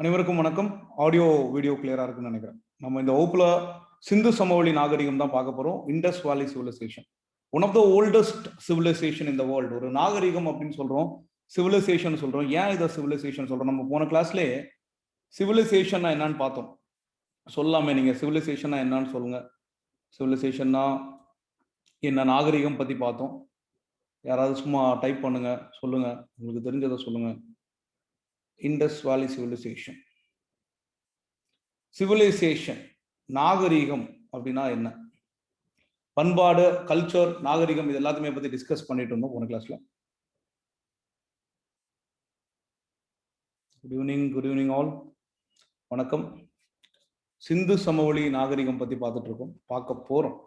அனைவருக்கும் வணக்கம். Audio video கிளியரா இருக்குன்னு நினைக்கிறேன். நம்ம இந்த வகுப்புல சிந்து சமவெளி நாகரிகம் தான் பார்க்க போறோம். Indus valley civilization, one of the oldest civilization in the world. ஒரு நாகரிகம் அப்படின்னு சொல்றோம், சிவிலைசேஷன் சொல்றோம். ஏன் இதை சிவிலைசேஷன் சொல்றோம்? நம்ம போன கிளாஸ்லேயே சிவிலைசேஷன் என்னன்னு பார்த்தோம். சொல்லாமே, நீங்க சிவிலைசேஷன் என்னன்னு சொல்லுங்க. சிவிலைசேஷன்னா என்ன, நாகரிகம் பத்தி பார்த்தோம். யாராவது சும்மா டைப் பண்ணுங்க, சொல்லுங்க, உங்களுக்கு தெரிஞ்சதை சொல்லுங்க. Indies valley civilisation. சிவிலைசேஷன், நாகரிகம் அப்படின்னா என்ன? பண்பாடு, கல்ச்சர், நாகரிகம், இது எல்லாத்தையுமே பத்தி டிஸ்கஸ் பண்ணிட்டு இருந்தோம் போன கிளாஸ்ல. Good evening all. வணக்கம். சிந்து சமவெளி நாகரிகம் பத்தி பார்க்க போறோம்.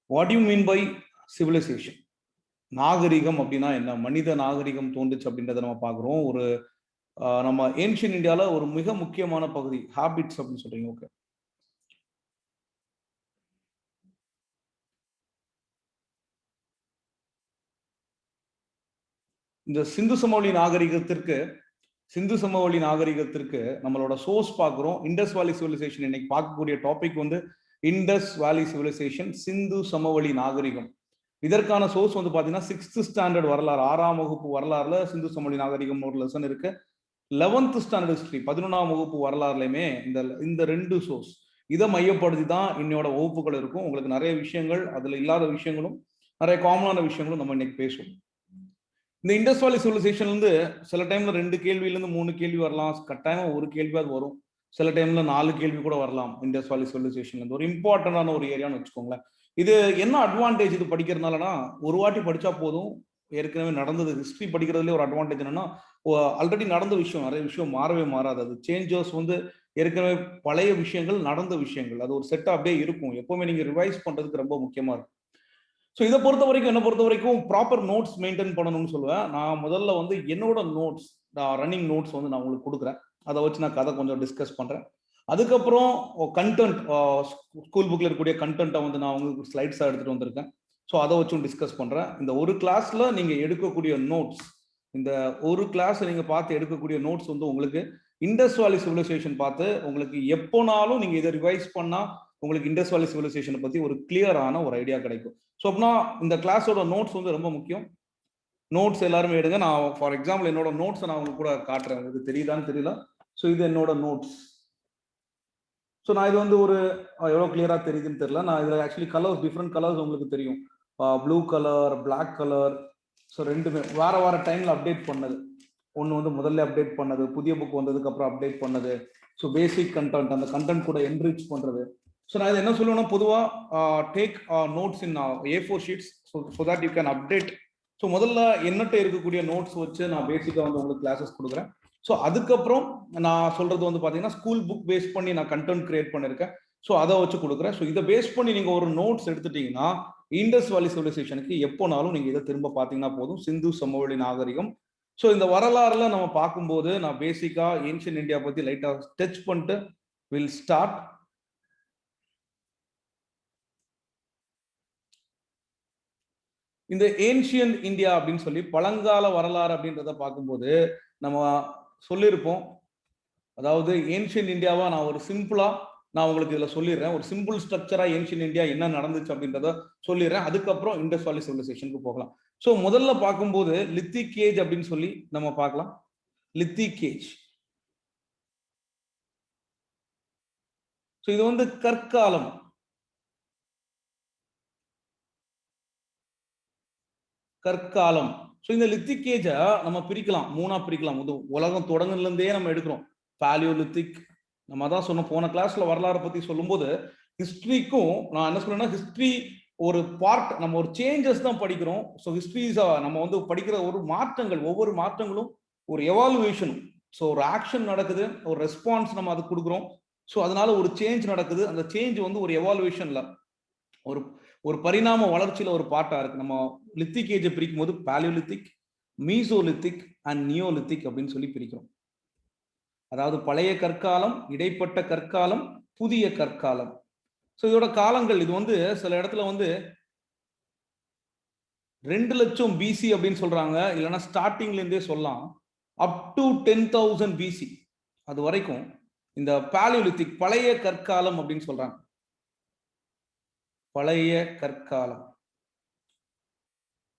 What you mean by civilization? நாகரிகம் அப்படின்னா என்ன? மனித நாகரிகம் தோன்றுச்சு அப்படின்றத நம்ம பார்க்குறோம். ஒரு நம்ம ஏன்ஷியன் இந்தியால ஒரு மிக முக்கியமான பகுதி ஹாபிட்ஸ் அப்படின்னு சொல்றீங்க. ஓகே, இந்த சிந்து சமவெளி நாகரிகத்திற்கு நம்மளோட சோர்ஸ் பார்க்குறோம். Indies valley civilisation. இன்னைக்கு பார்க்கக்கூடிய டாபிக் வந்து இண்டஸ் வேலி சிவிலைசேஷன், சிந்து சமவெளி நாகரிகம். இதற்கான சோர்ஸ் வந்து பாத்தீங்கன்னா 6th ஸ்டாண்டர்ட் வரலாறு, 6ஆம் வகுப்பு வரலாறுல சிந்து சமவெளி நாகரிகம் ஒரு லெசன் இருக்கு. 11th ஸ்டாண்டர்ட் ஹிஸ்டரி, 11ஆம் வகுப்பு வரலாறுலையுமே இந்த ரெண்டு சோர்ஸ் இதை மையப்படுத்தி தான் என்னோட வகுப்புகள் இருக்கும். உங்களுக்கு நிறைய விஷயங்கள், அதுல இல்லாத விஷயங்களும் நிறைய காமனான விஷயங்களும் நம்ம இன்னைக்கு பேசுவோம். இந்த இண்டஸ் வேலி சிவிலைசேஷன்ல இருந்து சில டைம்ல 2 கேள்வியில இருந்து 3 கேள்வி வரலாம், கட்டாயமா ஒரு கேள்வியாவது வரும். சில டைம்ல 4 கேள்வி கூட வரலாம். இண்டஸ் வேலி சிவிலைசேஷன்ல இருந்து ஒரு இம்பார்ட்டன்டான ஒரு ஏரியான்னு வச்சுக்கோங்களேன். இது என்ன அட்வான்டேஜ் இது படிக்கிறதுனாலனா, ஒரு வாட்டி படிச்சா போதும். ஏற்கனவே நடந்தது ஹிஸ்டரி படிக்கிறதுல ஒரு அட்வான்டேஜ் என்னன்னா, ஆல்ரெடி நடந்த விஷயம், நிறைய விஷயம் மாறவே மாறாது. அது சேஞ்சஸ் வந்து ஏற்கனவே பழைய விஷயங்கள், நடந்த விஷயங்கள், அது ஒரு செட்டா அப்படியே இருக்கும். எப்பவுமே நீங்க ரிவைஸ் பண்றதுக்கு ரொம்ப முக்கியமா இருக்கும். ஸோ இதை என்ன பொறுத்த வரைக்கும் ப்ராப்பர் நோட்ஸ் மெயின்டைன் பண்ணணும்னு சொல்லுவேன். நான் முதல்ல வந்து என்னோட நோட்ஸ், ரன்னிங் நோட்ஸ் வந்து நான் உங்களுக்கு கொடுக்குறேன். அதை வச்சு நான் கதை கொஞ்சம் டிஸ்கஸ் பண்றேன். அதுக்கப்புறம் கண்டென்ட், ஸ்கூல் புக்ல இருக்கக்கூடிய கண்டென்ட்டை வந்து நான் உங்களுக்கு ஸ்லைட்ஸா எடுத்துட்டு வந்திருக்கேன். ஸோ அதை வச்சும் டிஸ்கஸ் பண்றேன். இந்த ஒரு கிளாஸ்ல நீங்க எடுக்கக்கூடிய நோட்ஸ், இந்த ஒரு கிளாஸ் நீங்க பார்த்து எடுக்கக்கூடிய நோட்ஸ் வந்து உங்களுக்கு இண்டஸ் வேலி சிவிலைசேஷன் பார்த்து உங்களுக்கு எப்போனாலும் நீங்க இதை ரிவைஸ் பண்ணா உங்களுக்கு இண்டஸ் வேலி சிவிலைசேஷனை பத்தி ஒரு கிளியரான ஒரு ஐடியா கிடைக்கும். ஸோ அப்படின்னா இந்த கிளாஸோட நோட்ஸ் வந்து ரொம்ப முக்கியம். நோட்ஸ் எல்லாருமே எடுங்க. நான் ஃபார் எக்ஸாம்பிள் என்னோட நோட்ஸை நான் உங்களுக்கு கூட காட்டுறேன். உங்களுக்கு தெரியுதான்னு தெரியல. ஸோ இது என்னோட நோட்ஸ். ஸோ நான் இது வந்து ஒரு எவ்வளோ கிளியராக தெரியுதுன்னு தெரியல. நான் இதில் ஆக்சுவலி கலர்ஸ், டிஃப்ரெண்ட் கலர்ஸ் உங்களுக்கு தெரியும். Blue colour, black colour. So ரெண்டுமே வேற டைம்ல அப்டேட் பண்ணது. ஒன்று வந்து முதல்ல அப்டேட் பண்ணது, புதிய புக் வந்ததுக்கு அப்புறம் அப்டேட் பண்ணது. ஸோ பேசிக் கண்டென்ட், அந்த கண்டென்ட் கூட என்ரிச் பண்றது. ஸோ நான் இது என்ன சொல்லுவேன்னா, பொதுவாக take notes in A4 sheets so that you can update. So முதல்ல என்னட்ட இருக்கக்கூடிய நோட்ஸ் வச்சு நான் பேசிக்காக வந்து உங்களுக்கு கிளாஸஸ் கொடுக்குறேன். ஸோ அதுக்கப்புறம் நான் சொல்றது வந்து பார்த்தீங்கன்னா, ஸ்கூல் புக் பேஸ் பண்ணி நான் கண்டென்ட் கிரியேட் பண்ணியிருக்கேன். ஸோ அதை வச்சு கொடுக்குறேன். ஸோ இதை பேஸ் பண்ணி நீங்கள் ஒரு நோட்ஸ் எடுத்துட்டீங்கன்னா, இண்டஸ் வேலி சிவிலைசேஷனுக்கு எப்போனாலும் நீங்கள் இதை திரும்ப பார்த்தீங்கன்னா போதும். சிந்து சமவெளி நாகரிகம். ஸோ இந்த வரலாறுல நம்ம பார்க்கும்போது நான் பேசிக்கா ஏன்ஷியன் இந்தியா பத்தி லைட்டா டச் பண்ணிட்டு வில் ஸ்டார்ட். இந்த ஏன்ஷியன் இந்தியா அப்படின்னு சொல்லி பழங்கால வரலாறு அப்படின்றத பார்க்கும்போது நம்ம சொல்லியிருப்போம். அதாவது ஏன்ஷியன் இந்தியாவா நான் ஒரு சிம்பிளா நான் உங்களுக்கு இதுல சொல்லிடுறேன். ஒரு சிம்பிள் ஸ்ட்ரக்சரா ஏன்ஷியன் இந்தியா என்ன நடந்துச்சு அப்படின்றத சொல்லிடுறேன். அதுக்கப்புறம் இண்டஸ் வேலி சிவிலைசேஷனுக்கு போகலாம். ஸோ முதல்ல பார்க்கும்போது லித்திக் ஏஜ் அப்படின்னு சொல்லி நம்ம பார்க்கலாம். Lithic age. ஸோ இது வந்து கற்காலம். கற்காலம். ஸோ இந்த லித்திக் ஏஜை நம்ம பிரிக்கலாம், 3ஆ பிரிக்கலாம். உலகம் தொடங்குல இருந்தே நம்ம எடுக்கிறோம். பாலியோலித்திக், நம்ம தான் சொன்னோம் போன கிளாஸ்ல வரலாறு பத்தி சொல்லும்போது, ஹிஸ்டரிக்கும் நான் என்ன சொல்றேன்னா, ஹிஸ்டரி ஒரு பார்ட், நம்ம ஒரு சேஞ்சஸ் தான் படிக்கிறோம். ஸோ ஹிஸ்டரிஸ் நம்ம வந்து படிக்கிற ஒரு மாற்றங்கள், ஒவ்வொரு மாற்றங்களும் ஒரு எவாலுவேஷன். ஸோ ஒரு ஆக்ஷன் நடக்குது, ஒரு ரெஸ்பான்ஸ் நம்ம அதுக்கு கொடுக்குறோம். ஸோ அதனால ஒரு சேஞ்ச் நடக்குது. அந்த சேஞ்ச் வந்து ஒரு எவாலுவேஷன்ல ஒரு ஒரு பரிணாம வளர்ச்சியில ஒரு பார்ட்டா இருக்கு. நம்ம லித்திக் ஏஜை பிரிக்கும் போது பாலியோலித்திக், மீசோலித்திக் அண்ட் நியோலித்திக் அப்படின்னு சொல்லி பிரிக்கிறோம். அதாவது பழைய கற்காலம், இடைப்பட்ட கற்காலம், புதிய கற்காலம். ஸோ இதோட காலங்கள், இது வந்து சில இடத்துல வந்து 2 லட்சம் BC அப்படின்னு சொல்றாங்க, இல்லைன்னா ஸ்டார்டிங்ல இருந்தே சொல்லலாம். அப் டு 10,000 BC அது வரைக்கும் இந்த பாலியோலித்திக் பழைய கற்காலம் அப்படின்னு சொல்றாங்க. பழைய கற்காலம்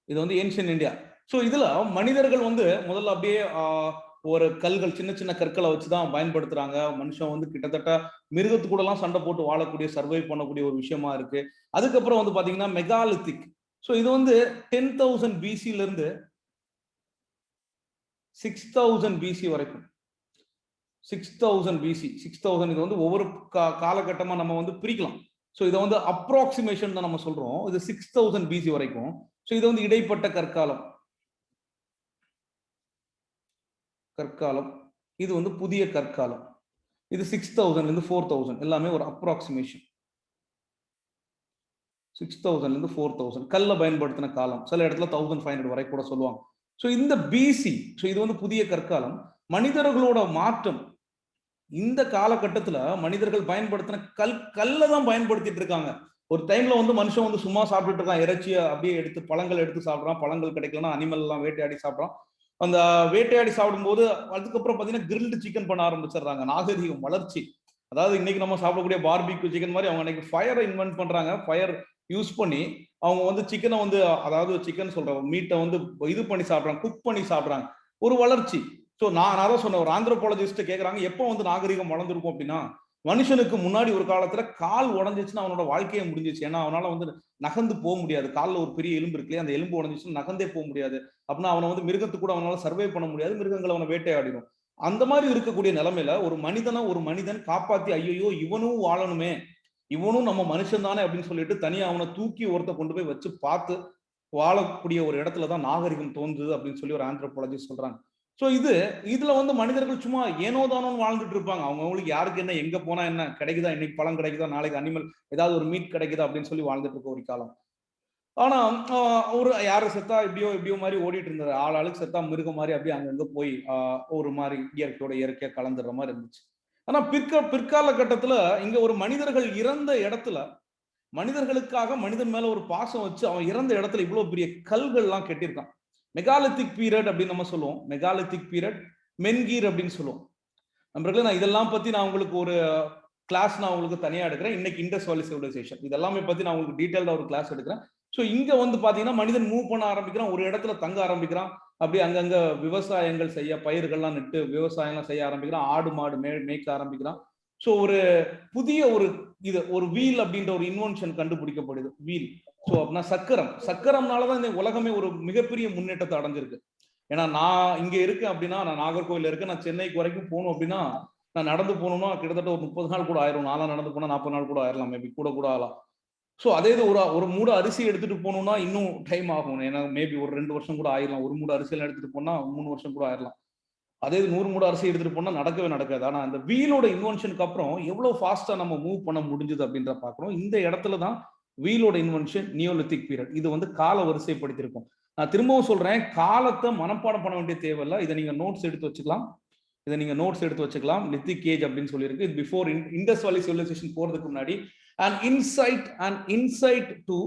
இது வந்து ஏன்ஷியன் இந்தியா. ஸோ இதுல மனிதர்கள் வந்து முதல்ல அப்படியே ஒரு கல்கள் சின்ன சின்ன கற்களை வச்சுதான் பயன்படுத்துறாங்க. மனுஷன் வந்து கிட்டத்தட்ட மிருகத்து கூட எல்லாம் சண்டை போட்டு வாழக்கூடிய சர்வை பண்ணக்கூடிய ஒரு விஷயமா இருக்கு. அதுக்கப்புறம் வந்து பாத்தீங்கன்னா மெகாலித்திக். ஸோ இது வந்து 10,000 BCல இருந்து 6,000 BC வரைக்கும். 6,000 BC 6,000 இது வந்து ஒவ்வொரு காலகட்டமா நம்ம வந்து பிரிக்கலாம். ஸோ இதை வந்து அப்ராக்சிமேஷன் தான் நம்ம சொல்றோம். இது 6,000 BC வரைக்கும். ஸோ இது வந்து இடைப்பட்ட கற்காலம். இது வந்து புதிய கற்காலம். இது 6,000 இருந்து 4,000 எல்லாமே ஒரு அப்ராக்சிமேஷன். 6,000 இருந்து 4,000 கல்ல பயன்படுத்தின காலம். சில இடத்துல 1,500 வரை கூட சொல்லுவாங்க. ஸோ இந்த பிசி, ஸோ இது வந்து புதிய கற்காலம். மனிதர்களோட மாற்றம் இந்த காலகட்டத்துல மனிதர்கள் பயன்படுத்தின கல்ல தான் பயன்படுத்திட்டு இருக்காங்க. ஒரு டைம்ல வந்து மனுஷன் வந்து சும்மா சாப்பிட்டுட்டு இருக்கான், இறைச்சியை அப்படியே எடுத்து பழங்கள் எடுத்து சாப்பிட்றான். பழங்கள் கிடைக்கலன்னா அனிமல் எல்லாம் வேட்டையாடி சாப்பிட்றான். அந்த வேட்டையாடி சாப்பிடும்போது அதுக்கப்புறம் பாத்தீங்கன்னா கிரில்டு சிக்கன் பண்ண ஆரம்பிச்சிடுறாங்க. நாகரிகம் வளர்ச்சி. அதாவது இன்னைக்கு நம்ம சாப்பிடக்கூடிய பார்பிக்யூ சிக்கன் மாதிரி அவங்க இன்னைக்கு ஃபயரை இன்வென்ட் பண்றாங்க. ஃபயர் யூஸ் பண்ணி அவங்க வந்து சிக்கனை வந்து, அதாவது சிக்கன் சொல்றாங்க, மீட்டை வந்து இது பண்ணி சாப்பிட்றாங்க, குக் பண்ணி சாப்பிட்றாங்க. ஒரு வளர்ச்சி. ஸோ நான் தான் சொன்னேன், ஒரு ஆந்த்ரோபாலஜிஸ்ட் கேட்கறாங்க எப்போ வந்து நாகரிகம் வளர்ந்துருக்கும் அப்படின்னா, மனுஷனுக்கு முன்னாடி ஒரு காலத்துல கால் உடஞ்சிச்சுன்னா அவனோட வாழ்க்கையை முடிஞ்சிச்சு. ஏன்னா அவனால வந்து நகர்ந்து போக முடியாது. காலில் ஒரு பெரிய எலும்பு இருக்கு, அந்த எலும்பு உடஞ்சிச்சுன்னா நகர்ந்தே போக முடியாது. அப்படின்னா அவனை வந்து மிருகத்து கூட அவனால சர்வே பண்ண முடியாது. மிருகங்களை அவனை வேட்டையாடிடும். அந்த மாதிரி இருக்கக்கூடிய நிலைமையில ஒரு மனிதன் காப்பாத்தி, ஐயோ இவனும் வாழணுமே, இவனும் நம்ம மனுஷன் தானே அப்படின்னு சொல்லிட்டு தனியா அவனை தூக்கி ஒருத்த கொண்டு போய் வச்சு பார்த்து வாழக்கூடிய ஒரு இடத்துலதான் நாகரிகம் தோன்றுது அப்படின்னு சொல்லி ஒரு ஆந்த்ரோபாலஜிஸ்ட் சொல்றாங்க. ஸோ இதுல வந்து மனிதர்கள் சும்மா ஏனோதானோன்னு வாழ்ந்துட்டு இருப்பாங்க. அவங்களுக்கு யாருக்கு என்ன, எங்க போனா என்ன கிடைக்குதா, இன்னைக்கு பழம் கிடைக்குதா, நாளைக்கு அனிமல் ஏதாவது ஒரு மீட் கிடைக்குதா அப்படின்னு சொல்லி வாழ்ந்துட்டு இருக்க ஒரு காலம். ஆனா ஒரு யாரு செத்தா இப்படியோ மாதிரி ஓடிட்டு இருந்தாரு. ஆளுக்கு செத்தா மிருகம் மாதிரி அப்படியே அங்கங்க போய் ஒரு மாதிரி இயற்கையா கலந்துடுற மாதிரி இருந்துச்சு. ஆனா பிற்கால கட்டத்துல இங்க ஒரு மனிதர்கள் இறந்த இடத்துல மனிதர்களுக்காக மனிதன் மேல ஒரு பாசம் வச்சு அவன் இறந்த இடத்துல இவ்வளவு பெரிய கல்கள் எல்லாம் கட்டியிருக்கான். மெகாலித்திக் பீரியட் அப்படின்னு நம்ம சொல்லுவோம். மெகாலித்திக் பீரியட், மென்கீர் அப்படின்னு சொல்லுவோம். நண்பர்களே, நான் இதெல்லாம் பத்தி நான் உங்களுக்கு ஒரு கிளாஸ் நான் உங்களுக்கு தனியா எடுக்கிறேன். இன்னைக்கு இண்டஸ் வேலி சிவிலைசேஷன் இதெல்லாமே பத்தி நான் உங்களுக்கு டீடைல்டா ஒரு கிளாஸ் எடுக்கிறேன். ஸோ இங்க வந்து பாத்தீங்கன்னா மனிதன் மூவ் பண்ண ஆரம்பிக்கிறான், ஒரு இடத்துல தங்க ஆரம்பிக்கிறான், அப்படியே அங்கங்க விவசாயங்கள் செய்ய, பயிர்கள்லாம் நட்டு விவசாயம்லாம் செய்ய ஆரம்பிக்கிறான், ஆடு மாடு மேய்க்க ஆரம்பிக்கிறான். ஸோ ஒரு புதிய ஒரு வீல் அப்படின்ற ஒரு இன்வென்ஷன் கண்டுபிடிக்கப்படுது. வீல். ஸோ அப்படின்னா சக்கரம்னாலதான் இந்த உலகமே ஒரு மிகப்பெரிய முன்னேற்றத்தை அடைஞ்சிருக்கு. ஏன்னா நான் இங்க இருக்கேன் அப்படின்னா, நான் நாகர்கோவில் இருக்கேன், நான் சென்னைக்கு வரைக்கும் போகணும் அப்படின்னா நான் நடந்து போகணும்னா கிட்டத்தட்ட ஒரு 30 நாள் கூட ஆயிரும். நான்லாம் நடந்து போனா 40 நாள் கூட ஆயிரலாம், மேபி கூட ஆகலாம். ஸோ அதே இது ஒரு மூட அரிசி எடுத்துட்டு போகணும்னா இன்னும் டைம் ஆகும். ஏன்னா மேபி ஒரு 2 வருஷம் கூட ஆயிரலாம். ஒரு மூட அரிசியெல்லாம் எடுத்துட்டு போனா 3 வருஷம் கூட ஆயிரலாம். அதே 100 மூட அரிசி எடுத்துட்டு போனா நடக்கவே நடக்காது. ஆனா அந்த வீலோட இன்வென்ஷனுக்கு அப்புறம் எவ்வளவு ஃபாஸ்டா நம்ம மூவ் பண்ண முடிஞ்சது அப்படின்ற பாக்குறோம். இந்த இடத்துல தான் வீலோட இன்வென்ஷன் நியோலித்திக் பீரியட். இது வந்து கால வரிசைப்படுத்திருக்கும். நான் திரும்பவும் சொல்றேன், காலத்தை மனப்பாடம் பண்ண வேண்டிய தேவையில்லை. இதை நீங்க நோட்ஸ் எடுத்து வச்சுக்கலாம். லித்திக் ஏஜ் அப்படின்னு சொல்லியிருக்கு. இது பிஃபோர் இண்டஸ் வேலி சிவிலைசேஷன் போறதுக்கு முன்னாடி an insight to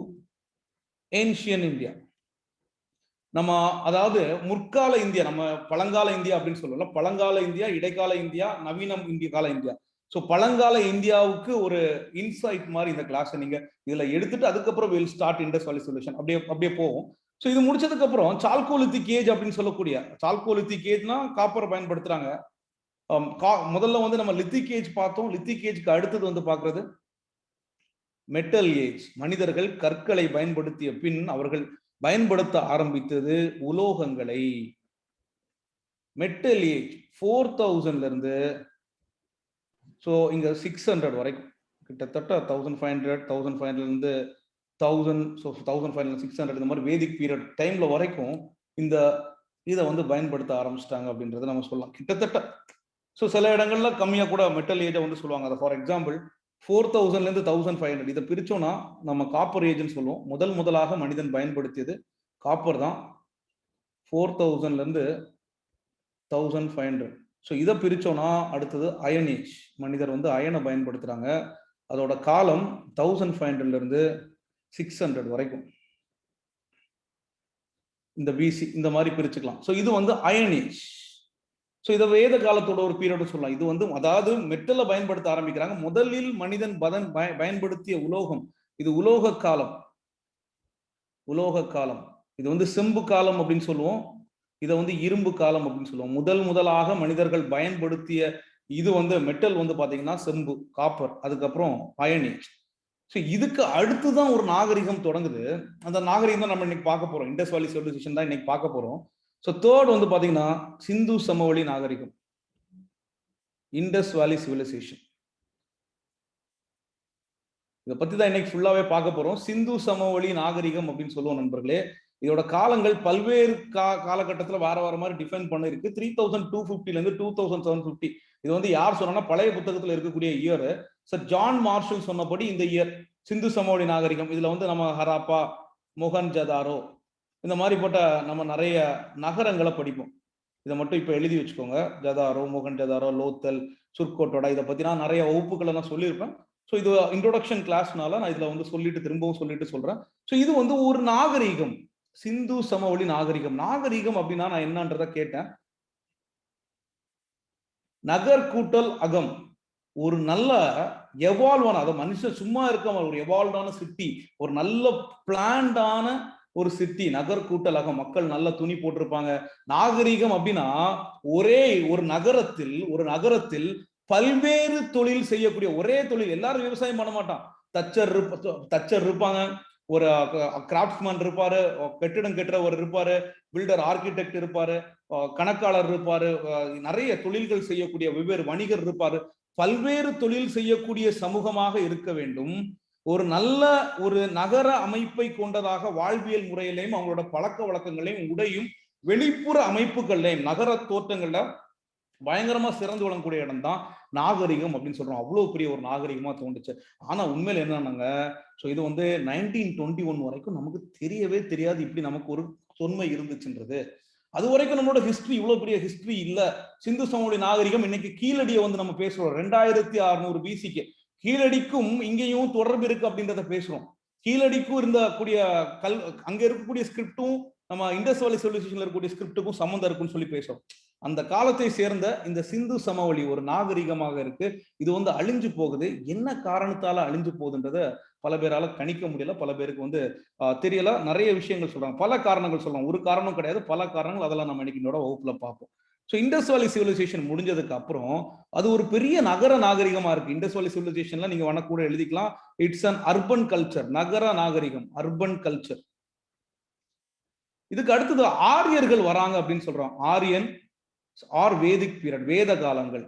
ancient India. நம்ம அதாவது முற்கால இந்தியா, நம்ம பழங்கால இந்தியா அப்படின்னு சொல்லல. பழங்கால இந்தியா, இடைக்கால இந்தியா, நவீனம் இந்திய கால இந்தியா. ஸோ பழங்கால இந்தியாவுக்கு ஒரு இன்சைட் மாதிரி இந்த கிளாஸ் நீங்க இதுல எடுத்துட்டு அதுக்கப்புறம் will start Indies valley civilisation அப்படியே போகும். ஸோ இது முடிச்சதுக்கு அப்புறம் சால்கோலித்திக் ஏஜ் அப்படின்னு சொல்லக்கூடிய, சால்கோலித்திக் ஏஜ்னா காப்பர் பயன்படுத்துறாங்க. முதல்ல வந்து நம்ம லித்திக் ஏஜ் பார்த்தோம். லித்திக் ஏஜ்க்கு அடுத்தது வந்து பாக்குறது மெட்டல் ஏஜ். மனிதர்கள் கற்களை பயன்படுத்திய பின் அவர்கள் பயன்படுத்த ஆரம்பித்தது உலோகங்களை. மெட்டல் ஏஜ் 4000ல இருந்து இங்க 600 வரைக்கும், கிட்டத்தட்ட 1500 இருந்து 1000, 1500 600 இந்த மாதிரி வேதிக் பீரியட் டைம்ல வரைக்கும் இதை வந்து பயன்படுத்த ஆரம்பிச்சிட்டாங்க அப்படின்றத நம்ம சொல்லலாம். கிட்டத்தட்ட சில இடங்கள்ல கம்மியா கூட மெட்டல் ஏஜை வந்து சொல்லுவாங்க. அதை ஃபார் எக்ஸாம்பிள் 4000ல இருந்து 1500 இதை பிரிச்சோம்னா நம்ம காப்பர் ஏஜ்னு சொல்லுவோம். முதலாக மனிதன் பயன்படுத்தியது காப்பர் தான். 4000ல இருந்து 1500. இதை பிரிச்சோம்னா அடுத்தது அயன் ஏஜ். மனிதர் வந்து அயனை பயன்படுத்துறாங்க. அதோட காலம் 1500ல இருந்து 600 வரைக்கும். இந்த பிசி இந்த மாதிரி பிரிச்சுக்கலாம். இது வந்து அயன் ஏஜ். ஸோ இதை வேத காலத்தோட ஒரு பீரியட் சொல்லலாம். இது வந்து அதாவது மெட்டலை பயன்படுத்த ஆரம்பிக்கிறாங்க. முதலில் மனிதன் பயன்படுத்திய உலோகம், இது உலோக காலம். உலோக காலம் இது வந்து செம்பு காலம் அப்படின்னு சொல்லுவோம். இதை வந்து இரும்பு காலம் அப்படின்னு சொல்லுவோம். முதலாக மனிதர்கள் பயன்படுத்திய இது வந்து மெட்டல் வந்து பாத்தீங்கன்னா செம்பு, காப்பர், அதுக்கப்புறம் அயனி. ஸோ இதுக்கு அடுத்துதான் ஒரு நாகரிகம் தொடங்குது. அந்த நாகரிகம் தான் நம்ம இன்னைக்கு பார்க்க போறோம். இண்டஸ் வேலி சிவிலைசேஷன் தான் இன்னைக்கு பார்க்க போறோம். ஸோ தேர்ட் வந்து பாத்தீங்கன்னா சிந்து சமவெளி நாகரிகம், இண்டஸ் வேலி சிவிலைசேஷன். இதை பத்தி தான் இன்னைக்கு ஃபுல்லாவே பார்க்க போறோம். சிந்து சமவெளி நாகரிகம் அப்படின்னு சொல்லுவோம் நண்பர்களே. இதோட காலங்கள் பல்வேறு காலகட்டத்தில் வார மாதிரி டிஃபைன் பண்ண இருக்கு. 3250 இருந்து 2750. இது வந்து யார் சொன்னா பழைய புத்தகத்தில் இருக்கக்கூடிய இயர். சார் ஜான் மார்ஷல் சொன்னபடி இந்த இயர் சிந்து சமவெளி நாகரிகம். இதுல வந்து நம்ம ஹராப்பா, மொஹன்ஜதாரோ இந்த மாதிரி போட்ட நம்ம நிறைய நகரங்களை படிப்போம். இதை மட்டும் இப்ப எழுதி வச்சுக்கோங்க. ஜதாரோ, மொஹன்ஜதாரோ, லோத்தல், சுர்கோட்டோட இதை பத்தி நான் நிறைய வகுப்புகளை நான் சொல்லியிருப்பேன். ஸோ இது இன்ட்ரோடக்ஷன் கிளாஸ்னால நான் இதுல வந்து திரும்பவும் சொல்லிட்டு சொல்றேன். ஸோ இது வந்து ஒரு நாகரிகம், சிந்து சமவெளி நாகரிகம். நாகரிகம் அப்படின்னா நான் என்னன்றத கேட்டேன். நகர் கூட்டல் அகம், ஒரு நல்ல எவால்வான, அதை மனுஷன் சும்மா இருக்க ஒரு எவால்வான சிட்டி, ஒரு நல்ல பிளான்டான ஒரு சிட்டி. நகர் கூட்டல் அகம், மக்கள் நல்ல துணி போட்டிருப்பாங்க. நாகரிகம் அப்படின்னா ஒரே ஒரு நகரத்தில் பல்வேறு தொழில் செய்யக்கூடிய ஒரே தொழில். எல்லாரும் விவசாயம் பண்ண மாட்டான். தச்சர் இருப்பாங்க, ஒரு கிராஃப்ட்ஸ்மேன் இருப்பாரு, கட்டிடம் கட்டுறவர் இருப்பாரு, பில்டர் ஆர்கிடெக்ட் இருப்பாரு, கணக்காளர் இருப்பாரு, நிறைய தொழில்கள் செய்யக்கூடிய வெவ்வேறு வணிகர் இருப்பாரு. பல்வேறு தொழில் செய்யக்கூடிய சமூகமாக இருக்க வேண்டும். ஒரு நல்ல ஒரு நகர அமைப்பை கொண்டதாக வாழ்வியல் முறையிலையும் அவங்களோட பழக்க வழக்கங்களையும் உடையும் வெளிப்புற அமைப்புகள்லையும் நகர தோற்றங்கள்ல பயங்கரமா சிறந்து விளங்கக்கூடிய இடம் தான் நாகரிகம் அப்படின்னு சொல்றோம். அவ்வளவு பெரிய ஒரு நாகரிகமா தோன்றுச்சு. ஆனா உண்மையில என்னன்னாங்க, ஸோ இது வந்து 1921 வரைக்கும் நமக்கு தெரியவே தெரியாது இப்படி நமக்கு ஒரு தொன்மை இருந்துச்சுன்றது. அது வரைக்கும் நம்மளோட ஹிஸ்டரி இவ்வளவு பெரிய ஹிஸ்டரி இல்ல. சிந்து சமவெளி நாகரிகம் இன்னைக்கு கீழடியை வந்து நம்ம பேசுறோம். 2600 பிசிக்கு கீழடிக்கும் இங்கேயும் தொடர்பு இருக்கு அப்படின்றத பேசுறோம். கீழடிக்கும் இருந்தக்கூடிய அங்க இருக்கக்கூடிய ஸ்கிரிப்டும் நம்ம இண்டஸ் வேலி சிவிலைசேஷன்ல இருக்கக்கூடிய ஸ்கிரிப்டுக்கும் சம்மந்தம் இருக்குன்னு சொல்லி பேசுறோம். அந்த காலத்தை சேர்ந்த இந்த சிந்து சமவெளி ஒரு நாகரிகமாக இருக்கு. இது வந்து அழிஞ்சு போகுது. என்ன காரணத்தால அழிஞ்சு போகுதுன்றத பல பேரால கணிக்க முடியல, பல பேருக்கு வந்து தெரியல. நிறைய விஷயங்கள் சொல்றாங்க, பல காரணங்கள் சொல்றாங்க. ஒரு காரணம் கிடையாது, பல காரணங்கள். அதெல்லாம் நம்ம இன்னைக்கு வகுப்புல பார்ப்போம். ஸோ இண்டஸ் வேலி சிவிலைசேஷன் முடிஞ்சதுக்கு அப்புறம் அது ஒரு பெரிய நகர நாகரிகமா இருக்கு. இண்டஸ் வேலி சிவிலைசேஷன்ல நீங்க வேணா கூட எழுதிக்கலாம், இட்ஸ் அன் அர்பன் கல்ச்சர், நகர நாகரிகம், அர்பன் கல்ச்சர். இதுக்கு அடுத்தது ஆரியர்கள் வராங்க அப்படின்னு சொல்றோம். ஆரியன் ஆர் வேதிக் பீரியட், வேத காலங்கள்.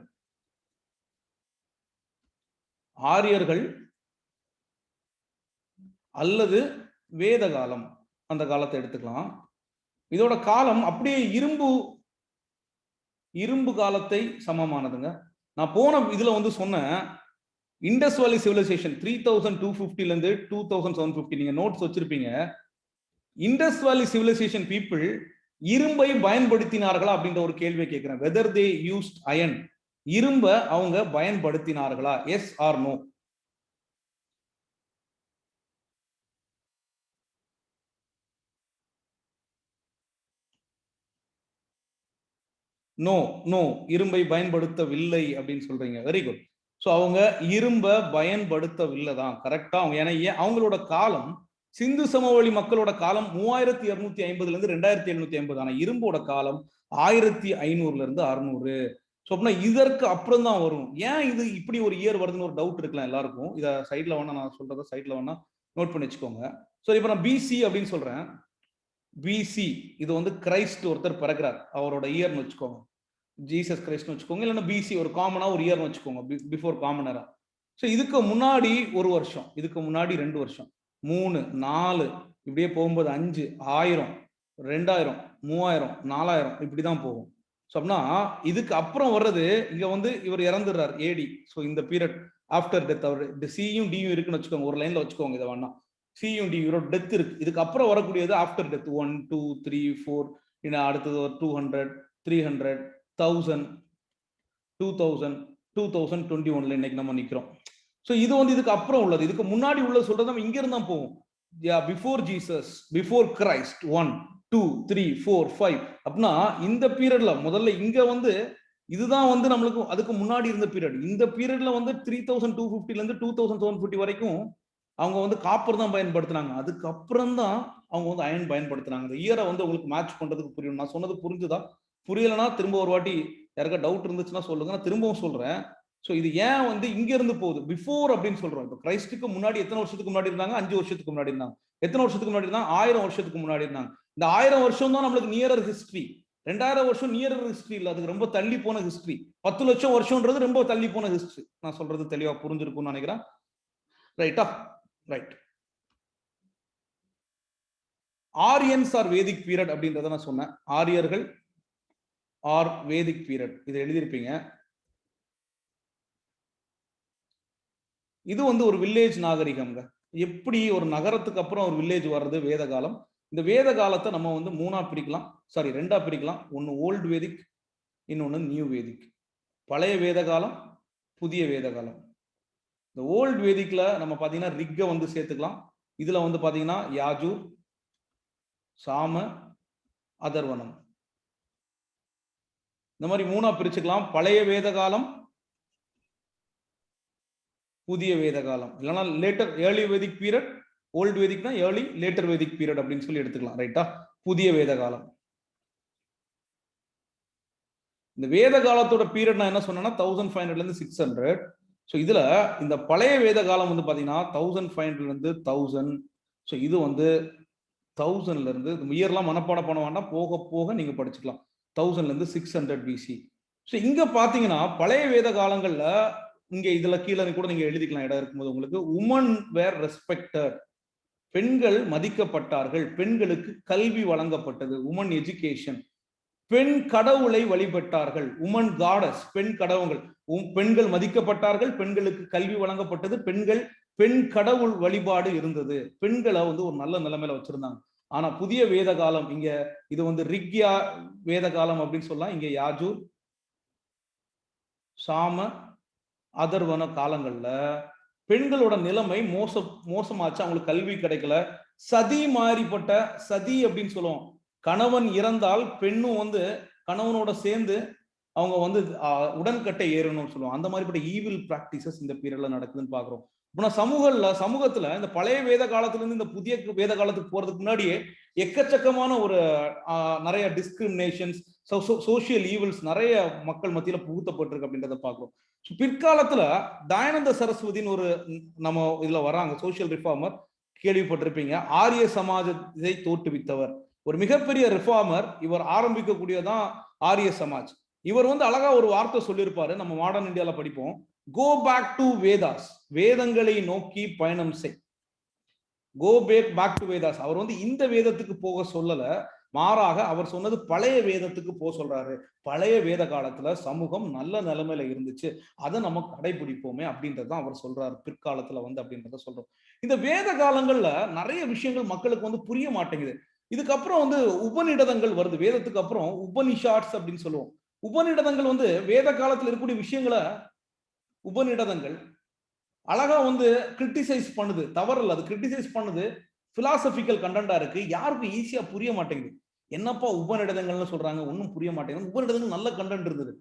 ஆரியர்கள் அல்லது வேத காலம், அந்த காலத்தை எடுத்துக்கலாம். இதோட காலம் அப்படியே இரும்பு காலத்தை சமமானதுங்க. நான் போன இதுல வந்து சொன்னேன், இண்டஸ் வேலி சிவிலைசேஷன் 3250 இருந்து 2750 நீங்க நோட்ஸ் வச்சிருப்பீங்க. இண்டஸ் வேலி சிவிலைசேஷன் பீப்புள் இரும்பை பயன்படுத்தினார்களா அப்படின்ற ஒரு கேள்வியை கேட்கிறேன். வெதர் தே யூஸ்ட் அயன், இரும்ப அவங்க பயன்படுத்தினார்களா? Yes or no? No no, இரும்பை பயன்படுத்தவில்லை அப்படின்னு சொல்றீங்க. Very good. ஸோ அவங்க இரும்ப பயன்படுத்தவில்லை தான் கரெக்டா. அவங்க ஏன்னா அவங்களோட காலம், சிந்து சமவெளி மக்களோட காலம் 3250 இருந்து 2750. ஆனா இரும்போட காலம் 1500 இருந்து 600. ஸோ அப்படின்னா இதற்கு அப்புறம் தான் வரும். ஏன் இது இப்படி ஒரு இயர் வருதுன்னு ஒரு டவுட் இருக்கலாம் எல்லாருக்கும். இதை சைட்ல வேணா நான் சொல்றத சைட்ல வேணா நோட் பண்ணி வச்சுக்கோங்க. ஸோ இப்போ நான் பிசி அப்படின்னு சொல்றேன். பிசி இது வந்து கிரைஸ்ட் ஒருத்தர் பிறகுறார், அவரோட இயர்னு வச்சுக்கோங்க. ஜீசஸ் கிரைஸ்ட்னு வச்சுக்கோங்க, இல்லைன்னா பிசி ஒரு காமனா ஒரு இயர்னு வச்சுக்கோங்க, பிஃபோர் காமனரா. ஸோ இதுக்கு முன்னாடி ஒரு வருஷம், இதுக்கு முன்னாடி 2 வருஷம், 3 4 இப்படியே போகும்போது 5 1000 2000 3000 4000 இப்படிதான் போகும். ஸோ அப்படின்னா இதுக்கு அப்புறம் வர்றது இங்க வந்து இவர் இறந்துடுறார் ஏடி. ஸோ இந்த பீரியட் ஆஃப்டர் டெத், அவர் சியும் டியும் இருக்குன்னு வச்சுக்கோங்க, ஒரு லைன்ல வச்சுக்கோங்க. இதை வேணா சியும் டி இவரோட டெத் இருக்கு. இதுக்கு அப்புறம் வரக்கூடியது ஆஃப்டர் டெத் 1 2 3 4, அடுத்தது ஒரு 200 300 1000 2000 2021 இன்னைக்கு நம்ம நிக்கிறோம். ஸோ இது வந்து இதுக்கு அப்புறம் உள்ளது. இதுக்கு முன்னாடி உள்ளது சொல்றது நம்ம இங்க இருந்தா போவோம். பிஃபோர் ஜீசஸ், பிஃபோர் கிரைஸ்ட் 1 2 3 4 5 அப்படின்னா இந்த பீரியட்ல முதல்ல இங்க வந்து இதுதான் வந்து நம்மளுக்கு அதுக்கு முன்னாடி இருந்த பீரியட். இந்த பீரியட்ல வந்து 3250 இருந்து 2750 வரைக்கும் அவங்க வந்து காப்பர் தான் பயன்படுத்தினாங்க. அதுக்கப்புறம் தான் அவங்க வந்து அயன் பயன்படுத்தினாங்க. இந்த இயரை வந்து உங்களுக்கு மேட்ச் பண்றதுக்கு புரியும். நான் சொன்னது புரிஞ்சுதா? புரியலனா திரும்ப ஒரு வாட்டி யாருக்கா டவுட் இருந்துச்சுன்னா சொல்லுங்க. நான் திரும்பவும் சொல்றேன். ஸோ இது ஏன் வந்து இங்க இருந்து போகுது? பிஃபோர் அப்படின்னு சொல்றோம். இப்போ கிரைஸ்டுக்கு முன்னாடி எத்தனை வருஷத்துக்கு முன்னாடி இருந்தாங்க? 5 வருஷத்துக்கு முன்னாடி இருந்தாங்க. எத்தனை வருஷத்துக்கு முன்னாடி இருந்தாங்க? 1000 வருஷத்துக்கு முன்னாடி இருந்தாங்க. இந்த 1000 வருஷம் தான் நம்மளுக்கு நியரர் ஹிஸ்டரி. 2000 வருஷம் நியரர் ஹிஸ்டரி இல்ல, அதுக்கு ரொம்ப தள்ளி போன ஹிஸ்டரி. 10 லட்சம் வருஷம்ன்றது ரொம்ப தள்ளி போன ஹிஸ்டரி. நான் சொல்றது தெளிவா புரிஞ்சிருக்கும்னு நினைக்கிறேன். ரைட்டா? Right. Aryans or Vedic period அப்படின்றத நான் சொன்னேன். ஆரியர்கள் ஆர் வேதிக் பீரியட் இதை எழுதியிருப்பீங்க. இது வந்து ஒரு வில்லேஜ் நாகரிகம்ங்க. எப்படி ஒரு நகரத்துக்கு அப்புறம் ஒரு வில்லேஜ் வர்றது வேத காலம். இந்த வேத காலத்தை நம்ம வந்து மூணா பிரிக்கலாம், சாரி ரெண்டா பிரிக்கலாம். ஒன்னு ஓல்டு வேதிக், இன்னொன்னு நியூ வேதிக். பழைய வேத காலம், புதிய வேத காலம். இந்த ஓல்டு வேதிக்ல நம்ம பாத்தீங்கன்னா ரிக்க வந்து சேர்த்துக்கலாம். இதுல வந்து பாத்தீங்கன்னா யாஜூர், சாம, அதர்வனம், இந்த மாதிரி மூணா பிரிச்சுக்கலாம். பழைய வேத காலம், புதிய வேத காலம், இல்லைன்னா later early Vedic period, old வேதிக்னா ஏர்லி, லேட்டர் வேதிக் பீரியட் அப்படின்னு சொல்லி எடுத்துக்கலாம். ரைட்டா? புதிய வேத காலம். இந்த வேத காலத்தோட பீரியட் நான் என்ன சொன்னேன்னா 1500 இருந்து 600. ஸோ இதுல இந்த பழைய வேத காலம் வந்து பாத்தீங்கன்னா 1500 இருந்து 1000. ஸோ இது வந்து 1000ல இருந்து இயர்லாம் மனப்பாடம் பண்ண வேண்டாம், போக போக நீங்க படிச்சுக்கலாம். 1000ல இருந்து 600 பிசி. ஸோ இங்க பாத்தீங்கன்னா பழைய வேத காலங்கள்ல இங்க இதுல கீழே கூட நீங்க எழுதிக்கலாம் இடம் இருக்கும்போது உங்களுக்கு. உமன் வேர் ரெஸ்பெக்டட், பெண்கள் மதிக்கப்பட்டார்கள், பெண்களுக்கு கல்வி வழங்கப்பட்டது, உமன் எஜுகேஷன். பெண் கடவுளை வழிபட்டார்கள், உமன் காடஸ், பெண் கடவுள்கள். பெண்கள் மதிக்கப்பட்டார்கள், பெண்களுக்கு கல்வி வழங்கப்பட்டது, பெண் கடவுள் வழிபாடு இருந்தது. பெண்களை வந்து ஒரு நல்ல நிலைமையில வச்சிருந்தாங்க. ஆனா புதிய வேத காலம் இங்க இது வந்து ரிக்யா வேத காலம் அப்படின்னு சொல்லலாம். இங்க யாஜூர், சாம, அதர்வன காலங்கள்ல பெண்களோட நிலைமை மோசமாச்சு. அவங்களுக்கு கல்வி கிடைக்கல. சதி மாறிப்பட்ட சதி அப்படின்னு சொல்லுவோம். கணவன் இறந்தால் பெண்ணும் வந்து கணவனோட சேர்ந்து அவங்க வந்து உடன்கட்டை ஏறணும்னு சொல்லுவோம். அந்த மாதிரிப்பட்ட ஈவில் பிராக்டிசஸ் இந்த பீரியட்ல நடக்குதுன்னு பாக்குறோம். இப்போ சமூகத்துல இந்த பழைய வேத காலத்துல இருந்து இந்த புதிய வேத காலத்துக்கு போறதுக்கு முன்னாடியே எக்கச்சக்கமான ஒரு நிறைய டிஸ்கிரிமினேஷன்ஸ், சோசியல் ஈவில்ஸ் நிறைய மக்கள் மத்தியில புகுத்தப்பட்டிருக்கு அப்படின்றத பார்க்கிறோம். பிற்காலத்துல தயானந்த சரஸ்வதினு ஒரு நம்ம இதுல வராங்க, சோசியல் ரிஃபார்மர், கேள்விப்பட்டிருப்பீங்க. ஆரிய சமாஜத்தை தோற்றுவித்தவர், ஒரு மிகப்பெரிய ரிஃபார்மர். இவர் ஆரம்பிக்கக்கூடியதான் ஆரிய சமாஜ். இவர் வந்து அழகா ஒரு வார்த்தை சொல்லியிருப்பாரு, நம்ம மாடர்ன் இந்தியால படிப்போம். கோ பேக் டு வேதாஸ், வேதங்களை நோக்கி பயணம் செய். Go back to Vedas. அவர் வந்து இந்த வேதத்துக்கு போக சொல்லல, மாறாக அவர் சொன்னது பழைய வேதத்துக்கு போக சொல்றாரு. பழைய வேத காலத்துல சமூகம் நல்ல நிலைமையில இருந்துச்சு, அதை நம்ம கடைபிடிப்போமே அப்படின்றதான் அவர் சொல்றாரு பிற்காலத்துல வந்து அப்படின்றத சொல்றோம். இந்த வேத காலங்கள்ல நிறைய விஷயங்கள் மக்களுக்கு வந்து புரிய மாட்டேங்குது. இதுக்கப்புறம் வந்து உபநிடதங்கள் வருது. வேதத்துக்கு அப்புறம் உபனிஷாட்ஸ் அப்படின்னு சொல்லுவோம். உபநிடதங்கள் வந்து வேத காலத்துல இருக்கக்கூடிய விஷயங்களை உபநிடதங்கள் அழகா வந்து கிரிட்டிசைஸ் பண்ணுது. தவறு, அது கிரிட்டிசைஸ் பண்ணுது. பிலாசபிக்கல் கண்டென்ட்டா இருக்கு. யாருக்கும் ஈஸியா புரிய மாட்டேங்குது. என்னப்பா உபநிடதங்கள்னு சொல்றாங்க, ஒன்னும் புரிய மாட்டேங்குது. உபநிடதங்கள் நல்ல கண்டென்ட் இருந்தது.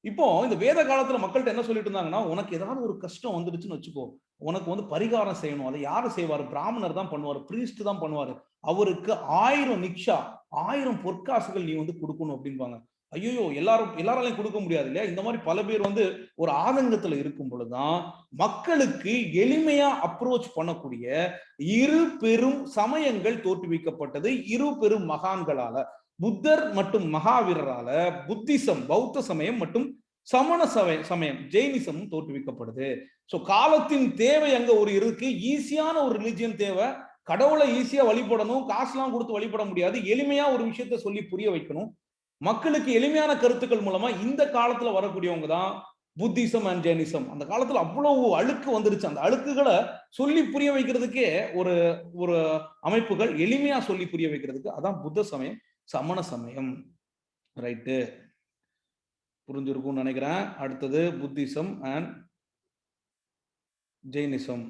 இப்போ இந்த வேத காலத்துல மக்கள்கிட்ட என்ன சொல்லிட்டு இருந்தாங்கன்னா, உனக்கு ஏதாவது ஒரு கஷ்டம் வந்துடுச்சுன்னு வச்சுக்கோ, உனக்கு வந்து பரிகாரம் செய்யணும். அதை யாரு செய்வாரு? பிராமணர் தான் பண்ணுவாரு, பிரீஸ்ட் தான் பண்ணுவாரு. அவருக்கு 1000 நிக்ஷா, 1000 பொற்காசுகள் நீ வந்து கொடுக்கணும் அப்படின்பாங்க. ஐயோ, எல்லாராலையும் கொடுக்க முடியாது இல்லையா? இந்த மாதிரி பல பேர் வந்து ஒரு ஆதங்கத்துல இருக்கும் பொழுதுதான் மக்களுக்கு எளிமையா அப்ரோச் பண்ணக்கூடிய இரு பெரும் சமயங்கள் தோற்றுவிக்கப்பட்டது. இரு பெரும் மகான்களால, புத்தர் மற்றும் மகாவீரரால புத்திசம், பௌத்த சமயம் மற்றும் சமண சமயம், ஜெயினிசமும் தோற்றுவிக்கப்படுது. சோ காலத்தின் தேவை அங்க ஒரு இருக்கு. ஈஸியான ஒரு ரிலிஜியன் தேவை. கடவுளை ஈஸியா வழிபடணும், காசுலாம் கொடுத்து வழிபட முடியாது. எளிமையா ஒரு விஷயத்த சொல்லி புரிய வைக்கணும். மக்களுக்கு எளிமையான கருத்துக்கள் மூலமா இந்த காலத்துல வரக்கூடியவங்க தான் புத்திசம் அண்ட் ஜெயினிசம். அந்த காலத்துல அவ்வளவு அழுக்கு வந்துருச்சு. அந்த அழுக்குகளை சொல்லி புரிய வைக்கிறதுக்கே ஒரு ஒரு அமைப்புகள் எளிமையா சொல்லி புரிய வைக்கிறதுக்கு, அதான் புத்த சமயம், சமண சமயம். ரைட்டு, புரிஞ்சிருக்கும்னு நினைக்கிறேன். அடுத்தது புத்திசம் அண்ட் ஜெயினிசம்.